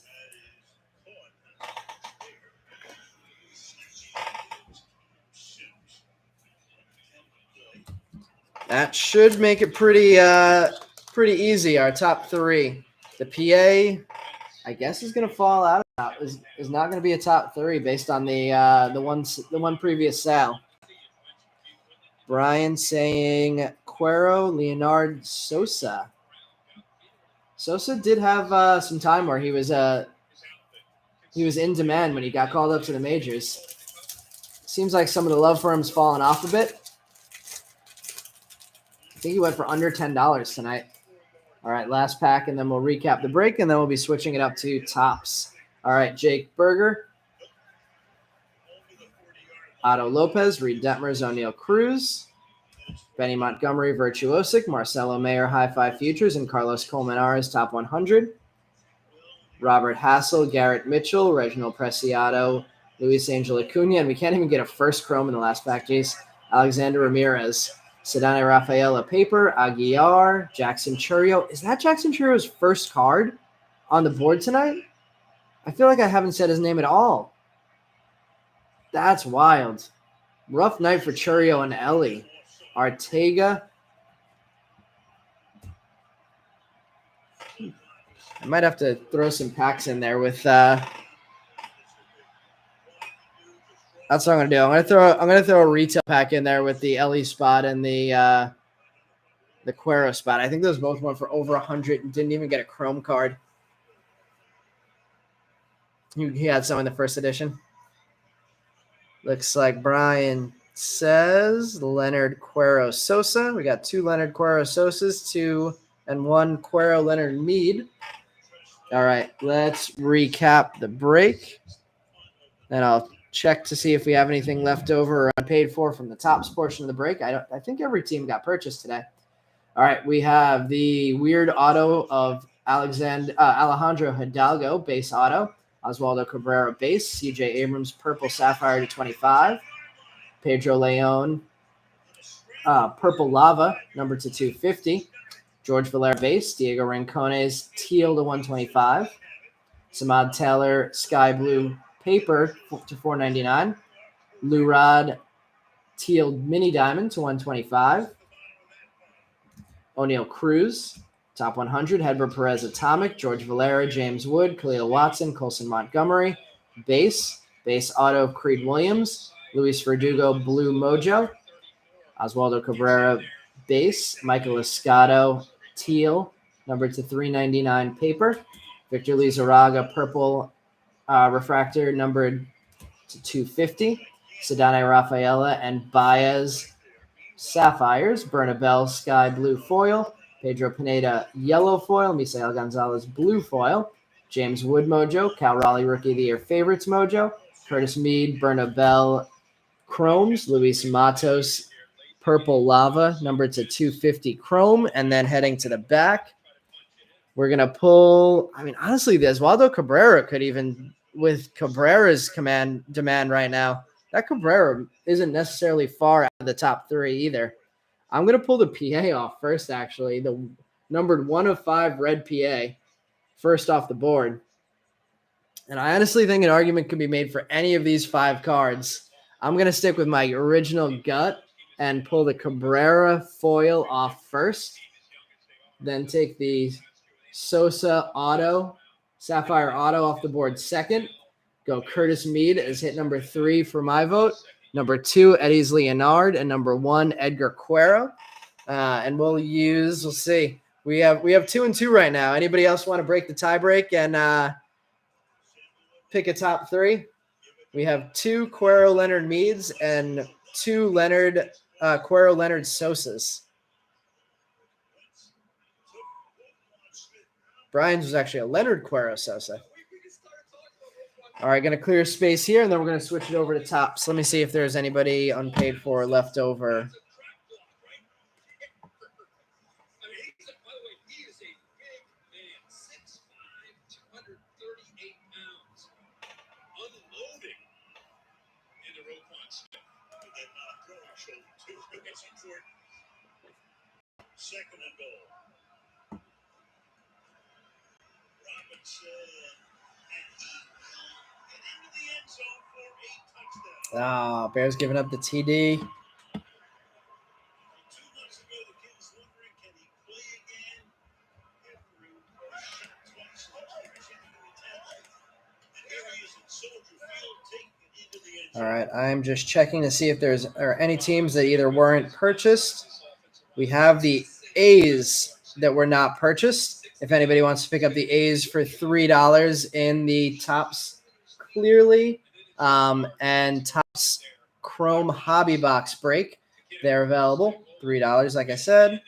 That should make it pretty easy. Our top three. The PA, I guess, is going to fall out. Is not going to be a top three based on the one previous sale. Brian saying Cuero, Leonard, Sosa. Sosa did have some time where he was in demand when he got called up to the majors. Seems like some of the love for him's fallen off a bit. I think he went for under $10 tonight. All right, last pack, and then we'll recap the break, and then we'll be switching it up to tops. All right, Jake Berger, Otto Lopez, Reed Detmers, O'Neal Cruz, Benny Montgomery, Virtuosic, Marcelo Mayer, High Five Futures, and Carlos Colmenares, top 100. Robert Hassel, Garrett Mitchell, Reginald Preciado, Luis Angel Acuna, and we can't even get a first chrome in the last pack, geez. Alexander Ramirez, Sedane Rafaela Paper, Aguiar, Jackson Churio. Is that Jackson Churio's first card on the board tonight? I feel like I haven't said his name at all. That's wild. Rough night for Churio and Ellie. Artega. I might have to throw some packs in there with that's what I'm gonna do. I'm gonna throw a retail pack in there with the Ellie spot and the Cuero spot. I think those both went for over 100 and didn't even get a chrome card. He had some in the first edition. Looks like Brian says Leonard Cuero Sosa. We got 2 Leonard Cuero Sosas, 2 and 1 Cuero Leonard Mead. All right, let's recap the break. Then I'll check to see if we have anything left over or unpaid for from the tops portion of the break. I think every team got purchased today. All right, we have the weird auto of Alejandro Hidalgo, base auto. Oswaldo Cabrera, base. CJ Abrams, purple sapphire to 25. Pedro Leon, purple lava, number to 250. George Valera, base. Diego Rincones, teal to 125. Samad Taylor, sky blue paper to 499. Lou Rod, teal mini diamond to 125. O'Neal Cruz, top 100. Hedberg Perez atomic. George Valera, James Wood, Khalil Watson, Colson Montgomery. Base auto of Creed Williams. Luis Verdugo, blue mojo. Oswaldo Cabrera, base. Michael Escado, teal, number to 399 paper. Victor Lizarraga, purple refractor, numbered to 250. Sedane Rafaela and Baez, sapphires. Bernabel, sky blue foil. Pedro Pineda, yellow foil. Misael Gonzalez, blue foil. James Wood mojo. Cal Raleigh, rookie of the year favorites mojo. Curtis Mead, Bernabel, chromes. Luis Matos, purple lava, numbered to 250 chrome. And then heading to the back, we're going to pull, honestly, the Oswaldo Cabrera could even, with Cabrera's demand right now, that Cabrera isn't necessarily far out of the top 3 either. I'm going to pull the PA off first, actually. The numbered 1 of 5 red PA, first off the board. And I honestly think an argument could be made for any of these 5 cards. I'm going to stick with my original gut and pull the Cabrera foil off first. Then take the Sosa auto, sapphire auto off the board second. Go Curtis Mead as hit number 3 for my vote. Number 2, Eddie's Leonard, and number 1, Edgar Cuero. And we'll see. We have 2 and 2 right now. Anybody else want to break the tie break and pick a top 3? We have 2 Cuero Leonard Meads and 2 Leonard Cuero Leonard Sosas. Brian's was actually a Leonard Cuero Sosa. All right, going to clear space here, and then we're going to switch it over to tops. Let me see if there's anybody unpaid for left over. Second and goal. Robinson, and he will get into the end zone for a touchdown. Bears giving up the TD. 2 months ago, the kid was wondering, can he play again? Every shot twice, and here he is in Soldier Field, taking it into the end zone. All right, I'm just checking to see if there are any teams that either weren't purchased. We have the A's that were not purchased. If anybody wants to pick up the A's for $3 in the Topps Clearly and Topps Chrome Hobby Box break, they're available. $3, like I said.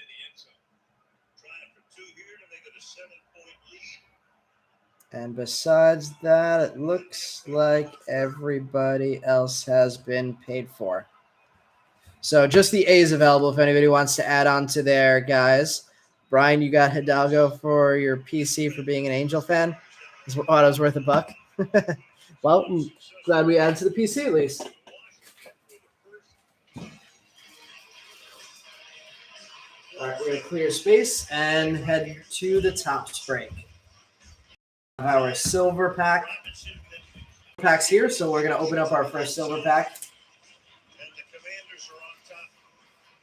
And besides that, it looks like everybody else has been paid for. So just the A's available if anybody wants to add on to there, guys. Brian, you got Hidalgo for your PC for being an Angel fan. His auto's worth $1. Well, I'm glad we added to the PC at least. All right, we're going to clear space and head to the Topps break. Our silver packs here, so we're going to open up our first silver pack.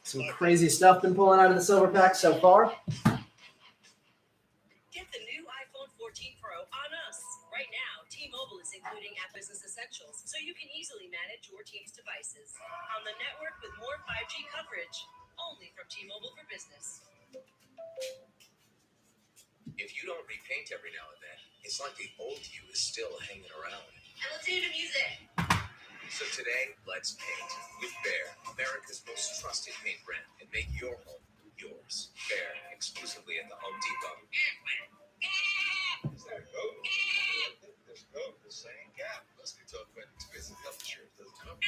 Some crazy stuff been pulling out of the silver pack so far. Get the new iPhone 14 Pro on us. Right now, T-Mobile is including App Business Essentials, so you can easily manage your team's devices. On the network with more 5G coverage, only from T-Mobile for Business. If you don't repaint every now and then, it's like the old you is still hanging around. And let's hear the music. So today, let's paint with Behr, America's most trusted paint brand, and make your home yours. Behr, exclusively at the Home Depot. Is that a goat? There's a goat. The same gap. Must be talking about expensive health insurance. Doesn't cover.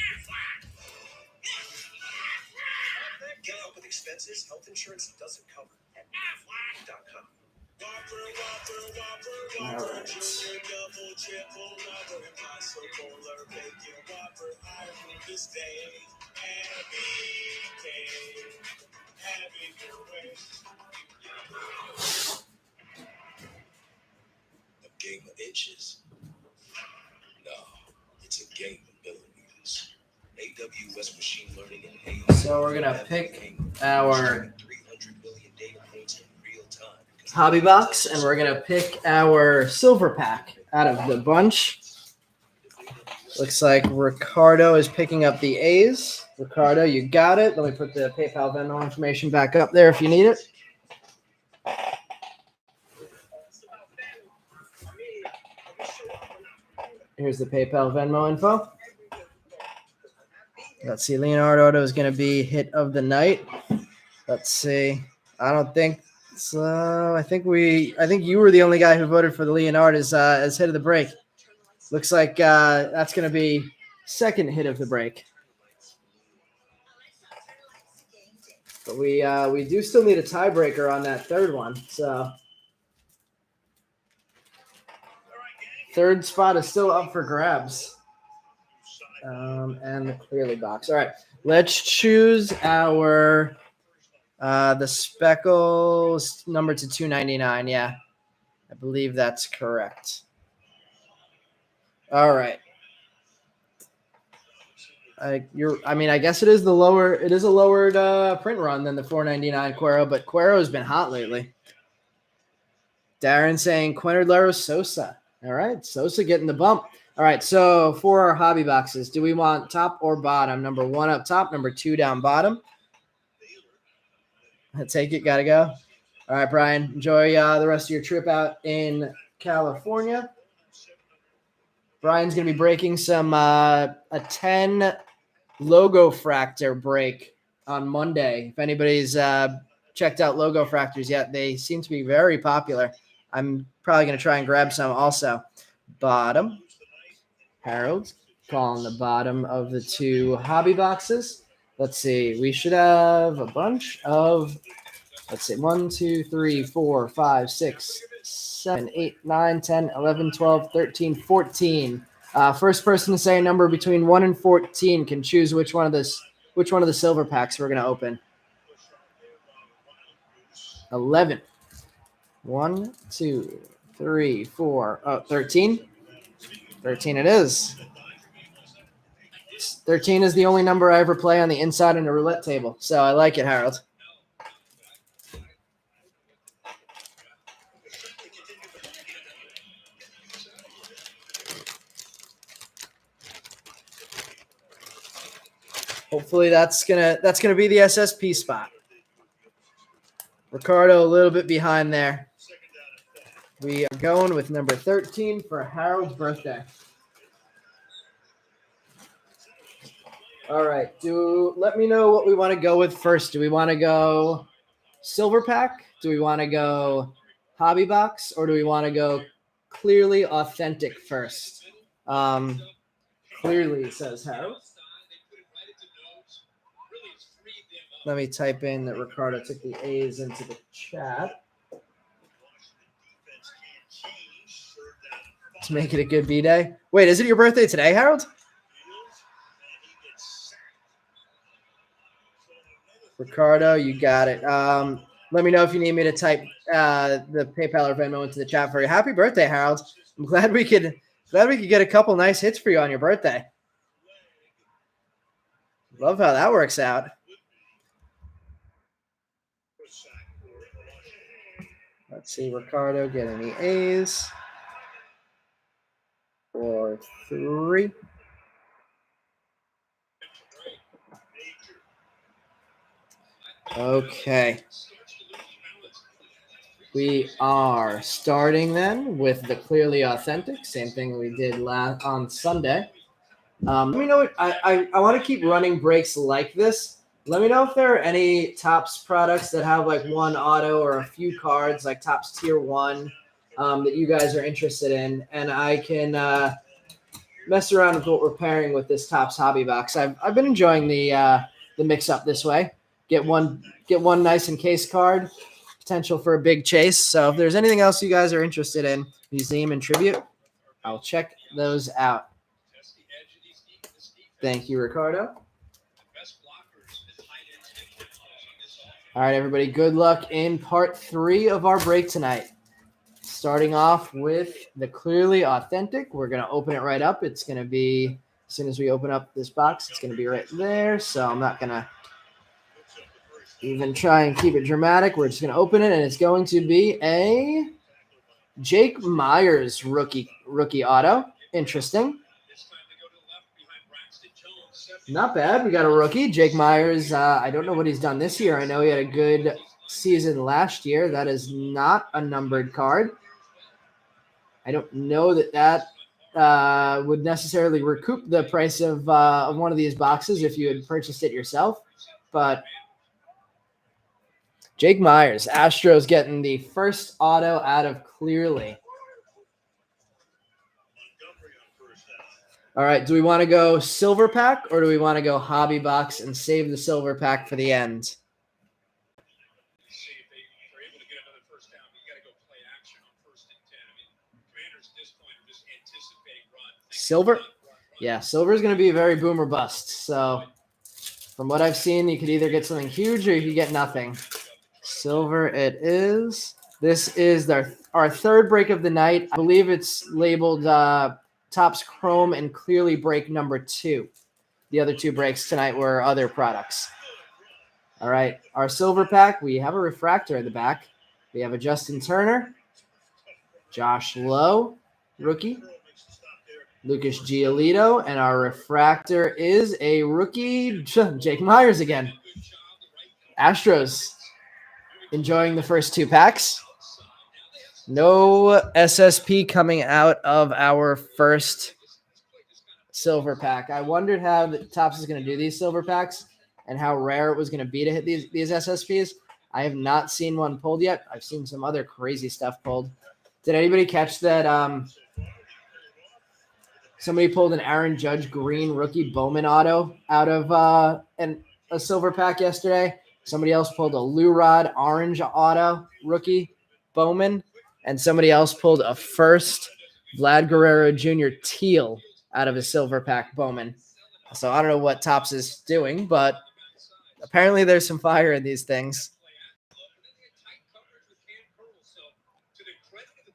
Get help with expenses health insurance doesn't cover at Aflac.com. All right. A game of inches? No, it's a game of millimeters. AWS machine learning and AI. So we're gonna pick our 300 million data points in real time. hobby box, and we're gonna pick our silver pack out of the bunch. Looks like Ricardo is picking up the A's. Ricardo, you got it. Let me put the PayPal Venmo information back up there if you need it. Here's the PayPal Venmo info. Let's see. Leonardo is going to be hit of the night. Let's see. I don't think so. I think you were the only guy who voted for the Leonardo as hit of the break. Looks like that's going to be second hit of the break. But we do still need a tiebreaker on that third one. So third spot is still up for grabs. And the clearly box. All right, let's choose our the speckles number to 299. Yeah, I believe that's correct. All right. I guess it is a lowered print run than the 499 Cuero, but Cuero has been hot lately. Darren saying Quinardlero Sosa. All right, Sosa getting the bump. All right, so for our hobby boxes, do we want top or bottom? Number 1 up top, number 2 down bottom. Take it, gotta go. All right, Brian, enjoy the rest of your trip out in California. Brian's going to be breaking some a 10 Logo Fractor break on Monday. If anybody's checked out Logo Fractors yet, they seem to be very popular. I'm probably going to try and grab some also. Bottom. Harold calling the bottom of the two hobby boxes. Let's see. We should have a bunch of, let's see, 1, 2, 3, 4, 5, 6, 7, 8, 9, 10, 11, 12, 13, 14. First person to say a number between 1 and 14 can choose which one of the silver packs we're going to open. 11. 1, 2, 3, 4. Oh, 13. 13 it is. 13 is the only number I ever play on the inside in a roulette table. So I like it, Harold. Hopefully that's gonna be the SSP spot. Ricardo a little bit behind there. We are going with number 13 for Harold's birthday. All right. Let me know what we want to go with first. Do we want to go silver pack? Do we want to go hobby box? Or do we want to go clearly authentic first? Clearly, says Harold. Let me type in that Ricardo took the A's into the chat to make it a good B-Day. Wait, is it your birthday today, Harold? Ricardo, you got it. Let me know if you need me to type the PayPal or Venmo into the chat for you. Happy birthday, Harold. I'm glad we could get a couple nice hits for you on your birthday. Love how that works out. Let's see, Ricardo getting the A's. 4, 3. Okay. We are starting then with the clearly authentic. Same thing we did on Sunday. Let me know. I want to keep running breaks like this. Let me know if there are any Topps products that have like one auto or a few cards, like Topps Tier 1, that you guys are interested in. And I can mess around with what we're pairing with this Topps hobby box. I've been enjoying the mix-up this way. Get one nice encased card, potential for a big chase. So if there's anything else you guys are interested in, museum and tribute, I'll check those out. Thank you, Ricardo. All right, everybody, good luck in part 3 of our break tonight. Starting off with the clearly authentic. We're going to open it right up. It's going to be, as soon as we open up this box, it's going to be right there. So I'm not going to even try and keep it dramatic. We're just going to open it, and it's going to be a Jake Myers rookie auto. Interesting. Not bad. We got a rookie. Jake Myers, I don't know what he's done this year. I know he had a good season last year. That is not a numbered card. I don't know that would necessarily recoup the price of one of these boxes if you had purchased it yourself. But Jake Myers, Astros getting the first auto out of clearly. All right, do we want to go silver pack or do we want to go hobby box and save the silver pack for the end? Silver? Yeah, silver is going to be a very boom or bust. So from what I've seen, you could either get something huge or you could get nothing. Silver it is. This is our third break of the night. I believe it's labeled Topps Chrome and clearly break number 2. The other 2 breaks tonight were other products. All right, our silver pack, we have a refractor in the back. We have a Justin Turner, Josh Lowe, rookie, Lucas Giolito, and our refractor is a rookie, Jake Myers again. Astros enjoying the first 2 packs. No SSP coming out of our first silver pack. I wondered how the Topps is going to do these silver packs and how rare it was going to be to hit these SSPs. I have not seen one pulled yet. I've seen some other crazy stuff pulled. Did anybody catch that? Somebody pulled an Aaron Judge green rookie Bowman auto out of a silver pack yesterday. Somebody else pulled a Lou Rod orange auto rookie Bowman, and somebody else pulled a first Vlad Guerrero Jr. teal out of a silver pack Bowman. So I don't know what Topps is doing, but apparently there's some fire in these things.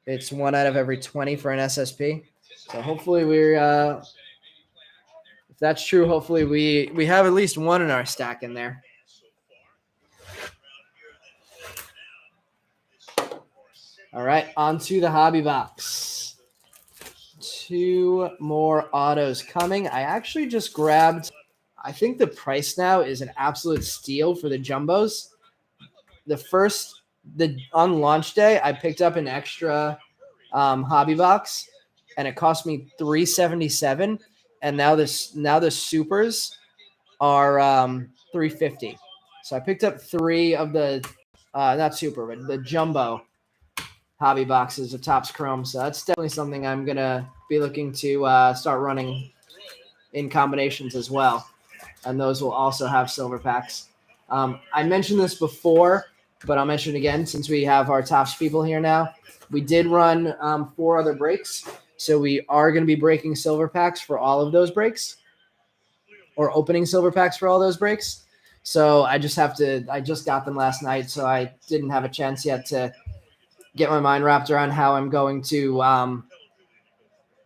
It's 1 out of every 20 for an SSP. So hopefully if that's true, hopefully we have at least one in our stack in there. All right, on to the hobby box. 2 more autos coming. I actually just grabbed, I think the price now is an absolute steal for the jumbos. On launch day, I picked up an extra hobby box, and it cost me $377. And now the supers are $350. So I picked up 3 of the not super, but the jumbo hobby boxes of Topps Chrome. So that's definitely something I'm gonna be looking to start running in combinations as well. And those will also have silver packs. I mentioned this before, but I'll mention it again since we have our Topps people here now. We did run 4 other breaks, so we are going to be breaking silver packs for all of those breaks, or opening silver packs for all those breaks. So I just got them last night, so I didn't have a chance yet to get my mind wrapped around how I'm going to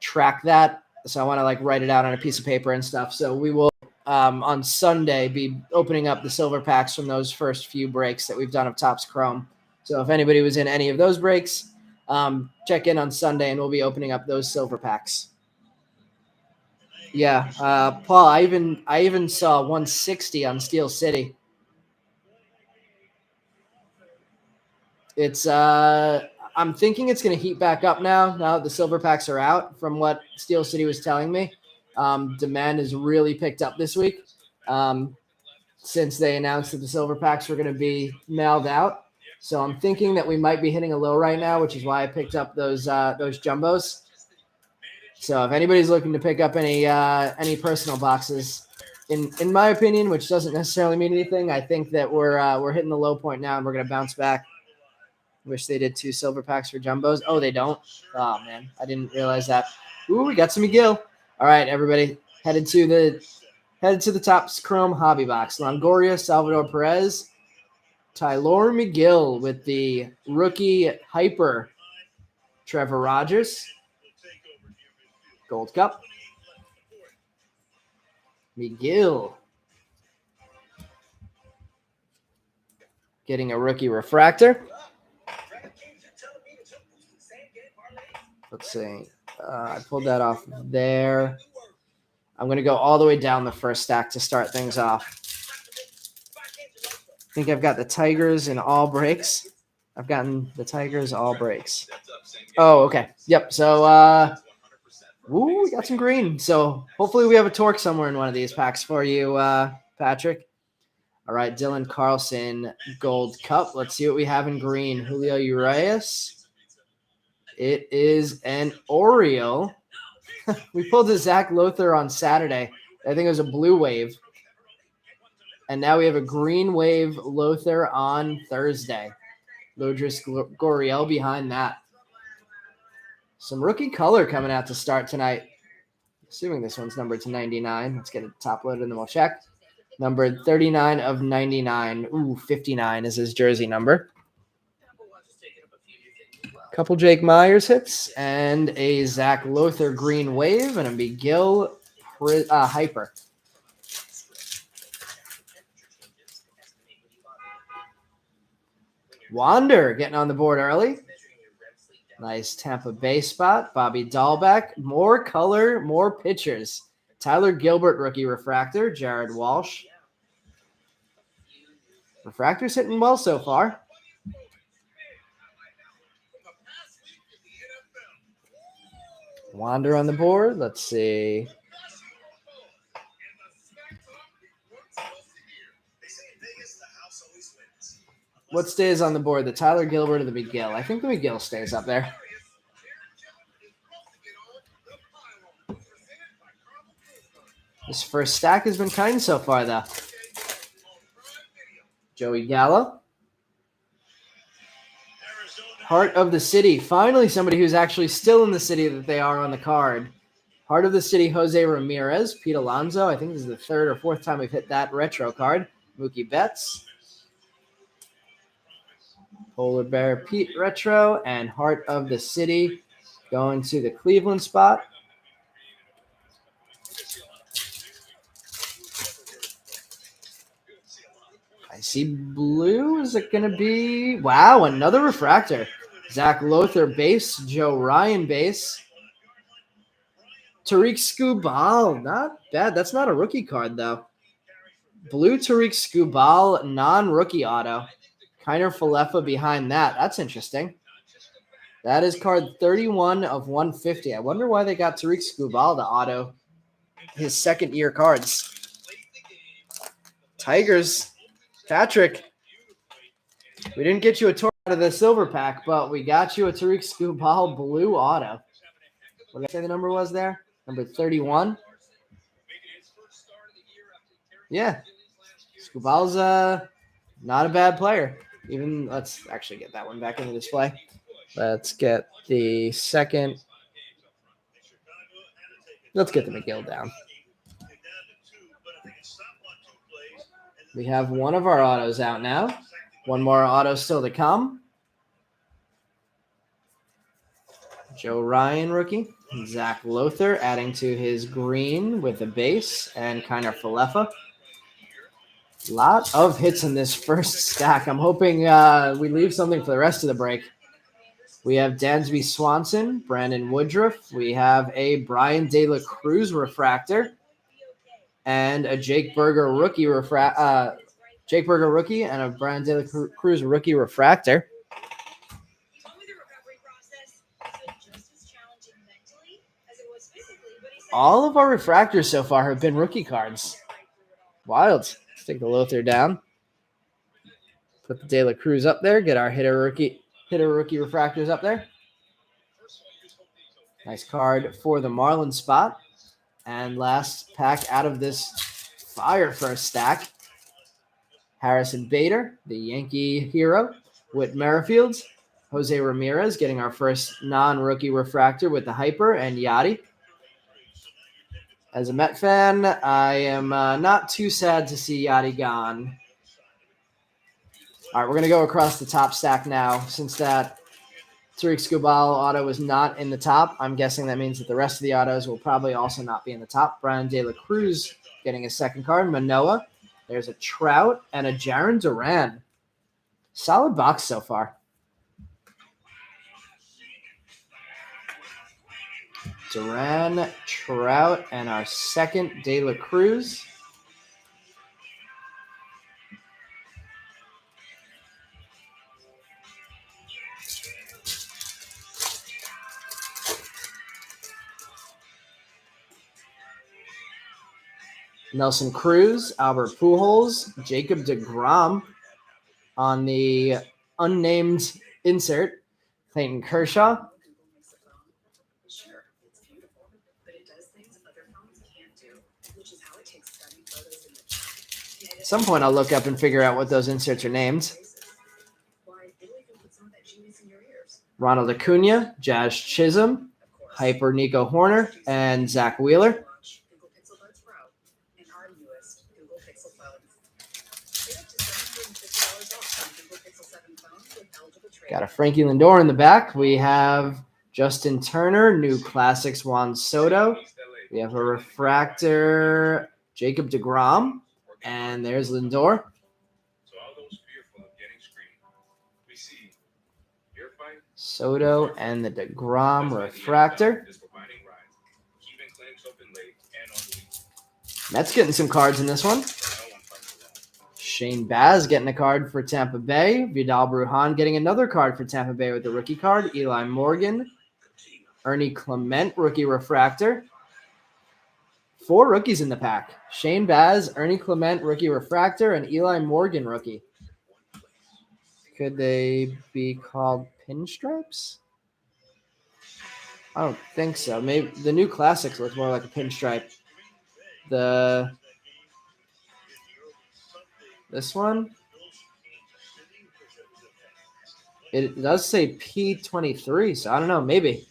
track that. So I want to write it out on a piece of paper and stuff. So we will on Sunday be opening up the silver packs from those first few breaks that we've done of Topps Chrome. So if anybody was in any of those breaks, check in on Sunday and we'll be opening up those silver packs. Yeah, Paul, I even saw 160 on Steel City. It's I'm thinking it's going to heat back up now that the silver packs are out. From what Steel City was telling me, demand has really picked up this week since they announced that the silver packs were going to be mailed out. So I'm thinking that we might be hitting a low right now, which is why I picked up those jumbos. So if anybody's looking to pick up any personal boxes, in my opinion, which doesn't necessarily mean anything, I think that we're hitting the low point now and we're going to bounce back. Wish they did 2 silver packs for jumbos. Oh, they don't? Oh, man. I didn't realize that. Ooh, we got some McGill. All right, everybody. Headed to the Topps Chrome hobby box. Longoria, Salvador Perez, Tylor McGill with the rookie hyper. Trevor Rogers. Gold Cup. McGill. Getting a rookie refractor. Let's see. I pulled that off there. I'm going to go all the way down the first stack to start things off. I think I've got the Tigers in all breaks. I've gotten the Tigers all breaks. Oh, okay. Yep. So, we got some green. So hopefully we have a torque somewhere in one of these packs for you, Patrick. All right, Dylan Carlson, Gold Cup. Let's see what we have in green. Julio Urias. It is an Oriole. We pulled a Zach Lothar on Saturday. I think it was a blue wave. And now we have a green wave Lothar on Thursday. Lodris Goriel behind that. Some rookie color coming out to start tonight. Assuming this one's numbered to 99. Let's get it top loaded and then we'll check. Numbered 39 of 99. Ooh, 59 is his jersey number. Couple Jake Myers hits and a Zach Lothar green wave and a McGill hyper. Wander getting on the board early. Nice Tampa Bay spot. Bobby Dahlbeck. More color, more pitchers. Tyler Gilbert rookie refractor. Jared Walsh. Refractor's hitting well so far. Wander on the board. Let's see. What stays on the board? The Tyler Gilbert or the McGill? I think the McGill stays up there. This first stack has been kind so far, though. Joey Gallo. Heart of the City. Finally, somebody who's actually still in the city that they are on the card. Heart of the City, Jose Ramirez. Pete Alonso. I think this is the third or fourth time we've hit that retro card. Mookie Betts. Polar Bear Pete retro. And Heart of the City going to the Cleveland spot. I see blue. Is it going to be? Wow, another refractor. Zach Lothar base. Joe Ryan base. Tariq Skubal. Not bad. That's not a rookie card, though. Blue Tariq Skubal, non-rookie auto. Kiner Falefa behind that. That's interesting. That is card 31 of 150. I wonder why they got Tariq Skubal to auto his second-year cards. Tigers. Patrick, we didn't get you a tour out of the silver pack, but we got you a Tariq Skubal blue auto. What did I say the number was there? Number 31. Yeah. Skubal's not a bad player. Even let's actually get that one back in the display. Let's get the second. Let's get the McGill down. We have one of our autos out now. One more auto still to come. Joe Ryan rookie. Zach Lothar adding to his green with a base and Kiner Falefa. Lot of hits in this first stack. I'm hoping we leave something for the rest of the break. We have Dansby Swanson, Brandon Woodruff. We have a Brian De La Cruz refractor. And a Jake Berger rookie Jake Berger rookie and a Brian De La Cruz rookie refractor. All of our refractors so far have been rookie cards. Wild. Let's take the Lothar down. Put the De La Cruz up there. Get our hitter rookie refractors up there. Nice card for the Marlins spot. And last pack out of this fire first stack. Harrison Bader, the Yankee hero. Whit Merrifield. Jose Ramirez getting our first non-rookie refractor with the Hyper and Yachty. As a Met fan, I am not too sad to see Yachty gone. All right, we're going to go across the top stack now. Since that Tariq Skubal auto is not in the top, I'm guessing that means that the rest of the autos will probably also not be in the top. Brian De La Cruz getting a second card. Manoah. There's a Trout and a Jarren Duran. Solid box so far. Duran, Trout, and our second De La Cruz. Nelson Cruz, Albert Pujols, Jacob deGrom on the unnamed insert. Clayton Kershaw. At some point, I'll look up and figure out what those inserts are named. Ronald Acuna, Jazz Chisholm, Hyper Nico Horner, and Zach Wheeler. Got a Frankie Lindor in the back. We have Justin Turner, new classics Juan Soto. We have a refractor Jacob deGrom, and there's Lindor. Soto and the deGrom refractor. Mets getting some cards in this one. Shane Baz getting a card for Tampa Bay. Vidal Brujan getting another card for Tampa Bay with the rookie card. Eli Morgan. Ernie Clement, rookie refractor. 4 rookies in the pack. Shane Baz, Ernie Clement, rookie refractor, and Eli Morgan, rookie. Could they be called pinstripes? I don't think so. Maybe the new classics look more like a pinstripe. This one, it does say P23, so I don't know. Maybe.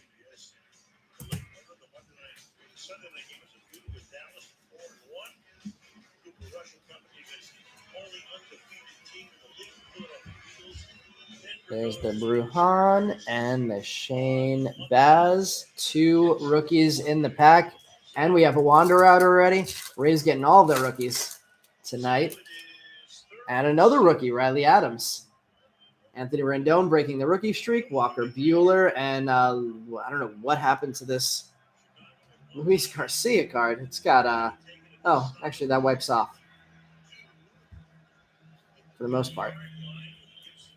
There's the Bruhan and the Shane Baz. 2 rookies in the pack. And we have a wander out already. Ray's getting all the rookies tonight. And another rookie, Riley Adams. Anthony Rendon breaking the rookie streak. Walker Buehler. And I don't know what happened to this Luis Garcia card. It's got, oh, actually that wipes off. For the most part.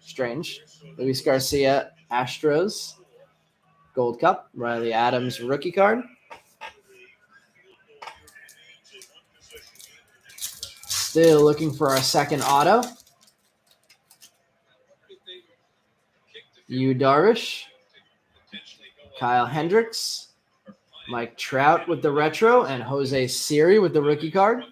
Strange. Luis Garcia, Astros. Gold Cup. Riley Adams, rookie card. Still looking for our second auto. Yu Darvish. Kyle Hendricks. Mike Trout with the retro. And Jose Siri with the rookie card.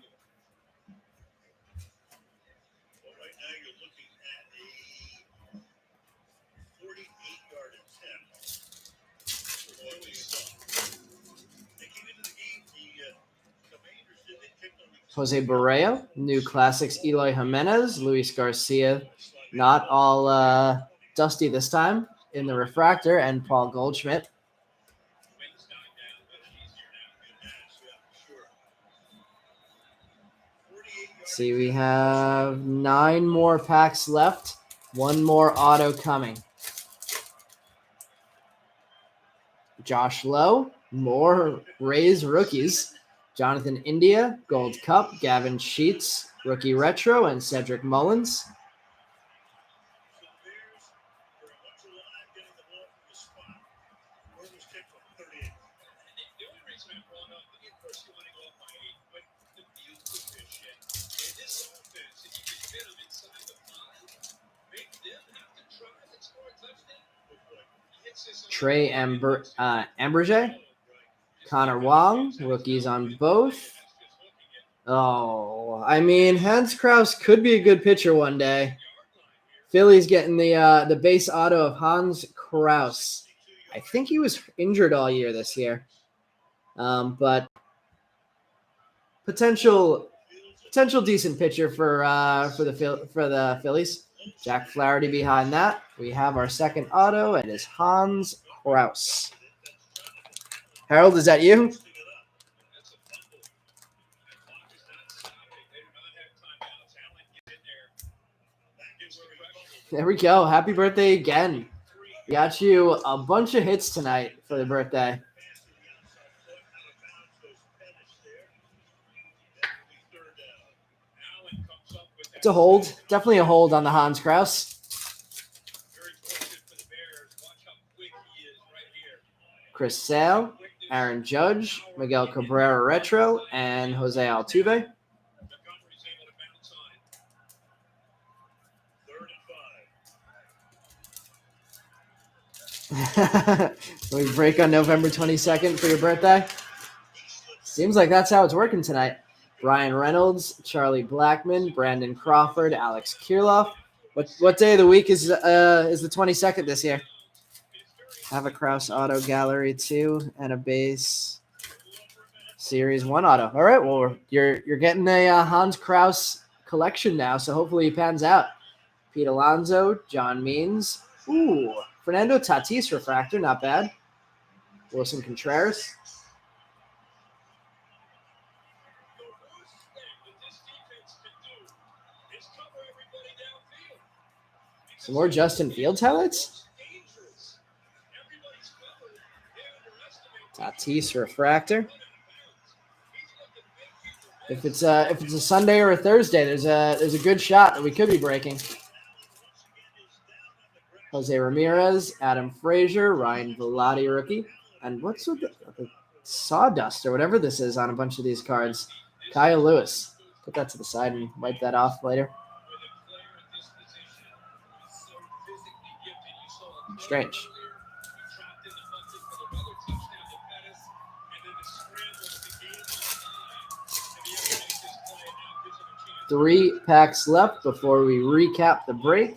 Jose Barrero, new classics, Eloy Jimenez, Luis Garcia, not all dusty this time in the refractor, and Paul Goldschmidt. See, we have 9 more packs left, 1 more auto coming. Josh Lowe, more Rays rookies. Jonathan India, Gold Cup, Gavin Sheets, rookie retro, and Cedric Mullins. Trey Amberge. Connor Wong, rookies on both. Oh, I mean, Hans Kraus could be a good pitcher one day. Philly's getting the base auto of Hans Kraus. I think he was injured all year this year, but potential decent pitcher for the Phillies. Jack Flaherty behind that. We have our second auto. It is Hans Kraus. Harold, is that you? There we go. Happy birthday again. We got you a bunch of hits tonight for the birthday. It's a hold. Definitely a hold on the Hans Kraus. Chris Sale, Aaron Judge, Miguel Cabrera retro, and Jose Altuve. We break on November 22nd for your birthday. Seems like that's how it's working tonight. Ryan Reynolds, Charlie Blackmon, Brandon Crawford, Alex Kirilloff. What day of the week is the 22nd this year? Have a Kraus auto gallery 2 and a base series 1 auto. All right, well you're getting a Hans Kraus collection now, so hopefully he pans out. Pete Alonso, John Means, Fernando Tatis refractor, not bad. Wilson Contreras. Some more Justin Fields highlights. Tatis refractor. If it's a Sunday or a Thursday, there's a good shot that we could be breaking. Jose Ramirez, Adam Frazier, Ryan Velotti rookie, and what's with the sawdust or whatever this is on a bunch of these cards? Kyle Lewis. Put that to the side and wipe that off later. Strange. Three packs left before we recap the break.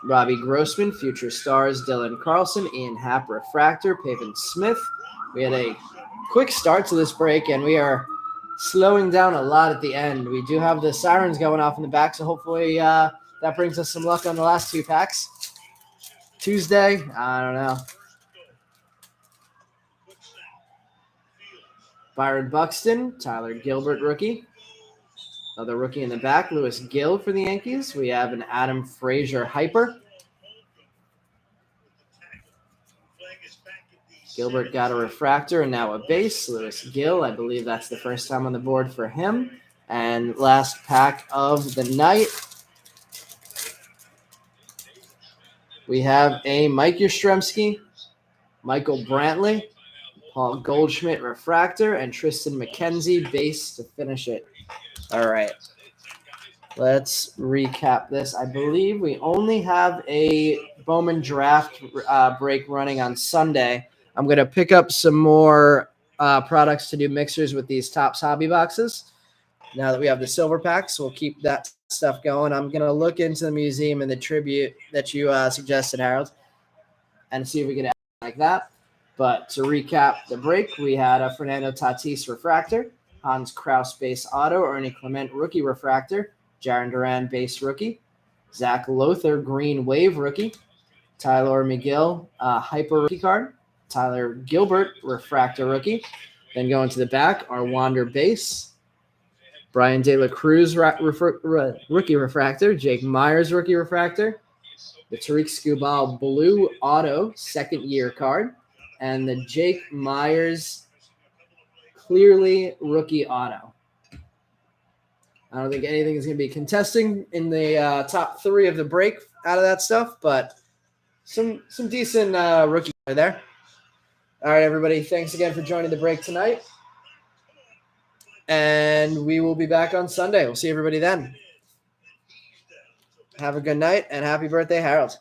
Robbie Grossman, Future Stars, Dylan Carlson, Ian Happ, Refractor, Pavin Smith. We had a quick start to this break, and we are slowing down a lot at the end. We do have the sirens going off in the back, so hopefully that brings us some luck on the last two packs. Tuesday, I don't know. Byron Buxton, Tyler Gilbert rookie. Another rookie in the back, Lewis Gill for the Yankees. We have an Adam Frazier hyper. Gilbert got a refractor and now a base. Lewis Gill, I believe that's the first time on the board for him. And last pack of the night, we have a Mike Yastrzemski, Michael Brantley, Paul Goldschmidt refractor, and Tristan McKenzie base to finish it. All right. Let's recap this. I believe we only have a Bowman draft break running on Sunday. I'm going to pick up some more products to do mixers with these Topps hobby boxes. Now that we have the silver packs, we'll keep that stuff going. I'm going to look into the museum and the tribute that you suggested, Harold, and see if we can add like that. But to recap the break, we had a Fernando Tatis refractor, Hans Kraus base auto, Ernie Clement rookie refractor, Jaron Duran base rookie, Zach Lothar green wave rookie, Tyler McGill hyper rookie card, Tyler Gilbert refractor rookie. Then going to the back, our Wander base, Brian De La Cruz rookie refractor, Jake Myers rookie refractor, the Tariq Skubal blue auto second year card, and the Jake Myers clearly rookie auto. I don't think anything is going to be contesting in the top three of the break out of that stuff, but some decent rookie there. All right, everybody. Thanks again for joining the break tonight. And we will be back on Sunday. We'll see everybody then. Have a good night and happy birthday, Harold.